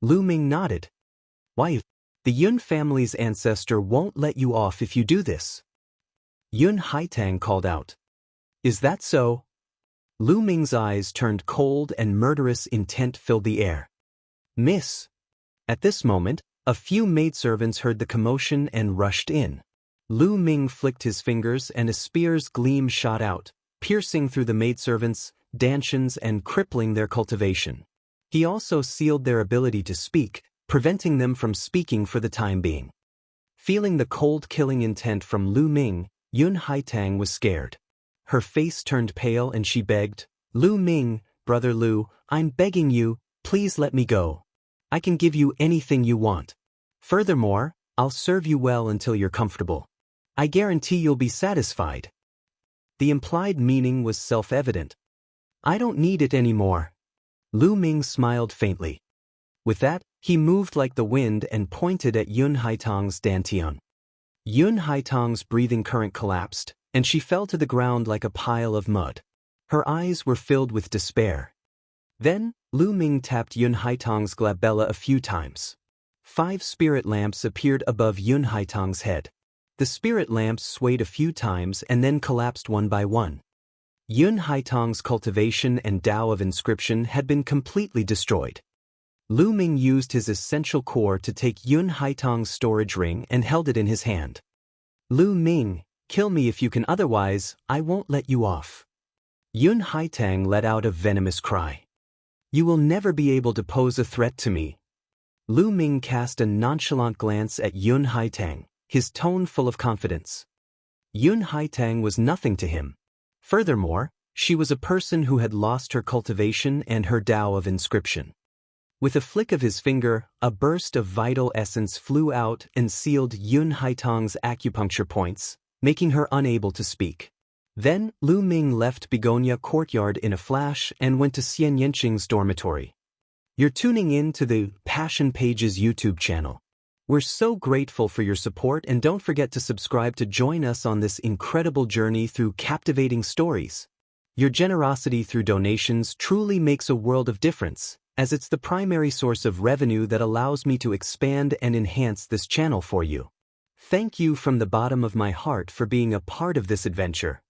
Lu Ming nodded. "Why? The Yun family's ancestor won't let you off if you do this." Yun Haitang called out. "Is that so?" Lu Ming's eyes turned cold and murderous intent filled the air. "Miss." At this moment, a few maidservants heard the commotion and rushed in. Lu Ming flicked his fingers and a spear's gleam shot out, piercing through the maidservants, dantians and crippling their cultivation. He also sealed their ability to speak, preventing them from speaking for the time being. Feeling the cold killing intent from Lu Ming, Yun Haitang was scared. Her face turned pale and she begged, "Lu Ming, brother Lu, I'm begging you, please let me go. I can give you anything you want. Furthermore, I'll serve you well until you're comfortable. I guarantee you'll be satisfied." The implied meaning was self-evident. "I don't need it anymore." Lu Ming smiled faintly. With that, he moved like the wind and pointed at Yun Haitang's dantian. Yun Haitang's breathing current collapsed, and she fell to the ground like a pile of mud. Her eyes were filled with despair. Then, Lu Ming tapped Yun Haitang's glabella a few times. 5 spirit lamps appeared above Yun Haitang's head. The spirit lamps swayed a few times and then collapsed one by one. Yun Haitang's cultivation and Tao of inscription had been completely destroyed. Lu Ming used his essential core to take Yun Haitang's storage ring and held it in his hand. "Lu Ming, kill me if you can, otherwise, I won't let you off." Yun Haitang let out a venomous cry. "You will never be able to pose a threat to me." Lu Ming cast a nonchalant glance at Yun Haitang, his tone full of confidence. Yun Haitang was nothing to him. Furthermore, she was a person who had lost her cultivation and her Tao of inscription. With a flick of his finger, a burst of vital essence flew out and sealed Yun Haitong's acupuncture points, making her unable to speak. Then, Lu Ming left Begonia Courtyard in a flash and went to Xian Yanqing's dormitory. You're tuning in to the Passion Pages YouTube channel. We're so grateful for your support, and don't forget to subscribe to join us on this incredible journey through captivating stories. Your generosity through donations truly makes a world of difference, as it's the primary source of revenue that allows me to expand and enhance this channel for you. Thank you from the bottom of my heart for being a part of this adventure.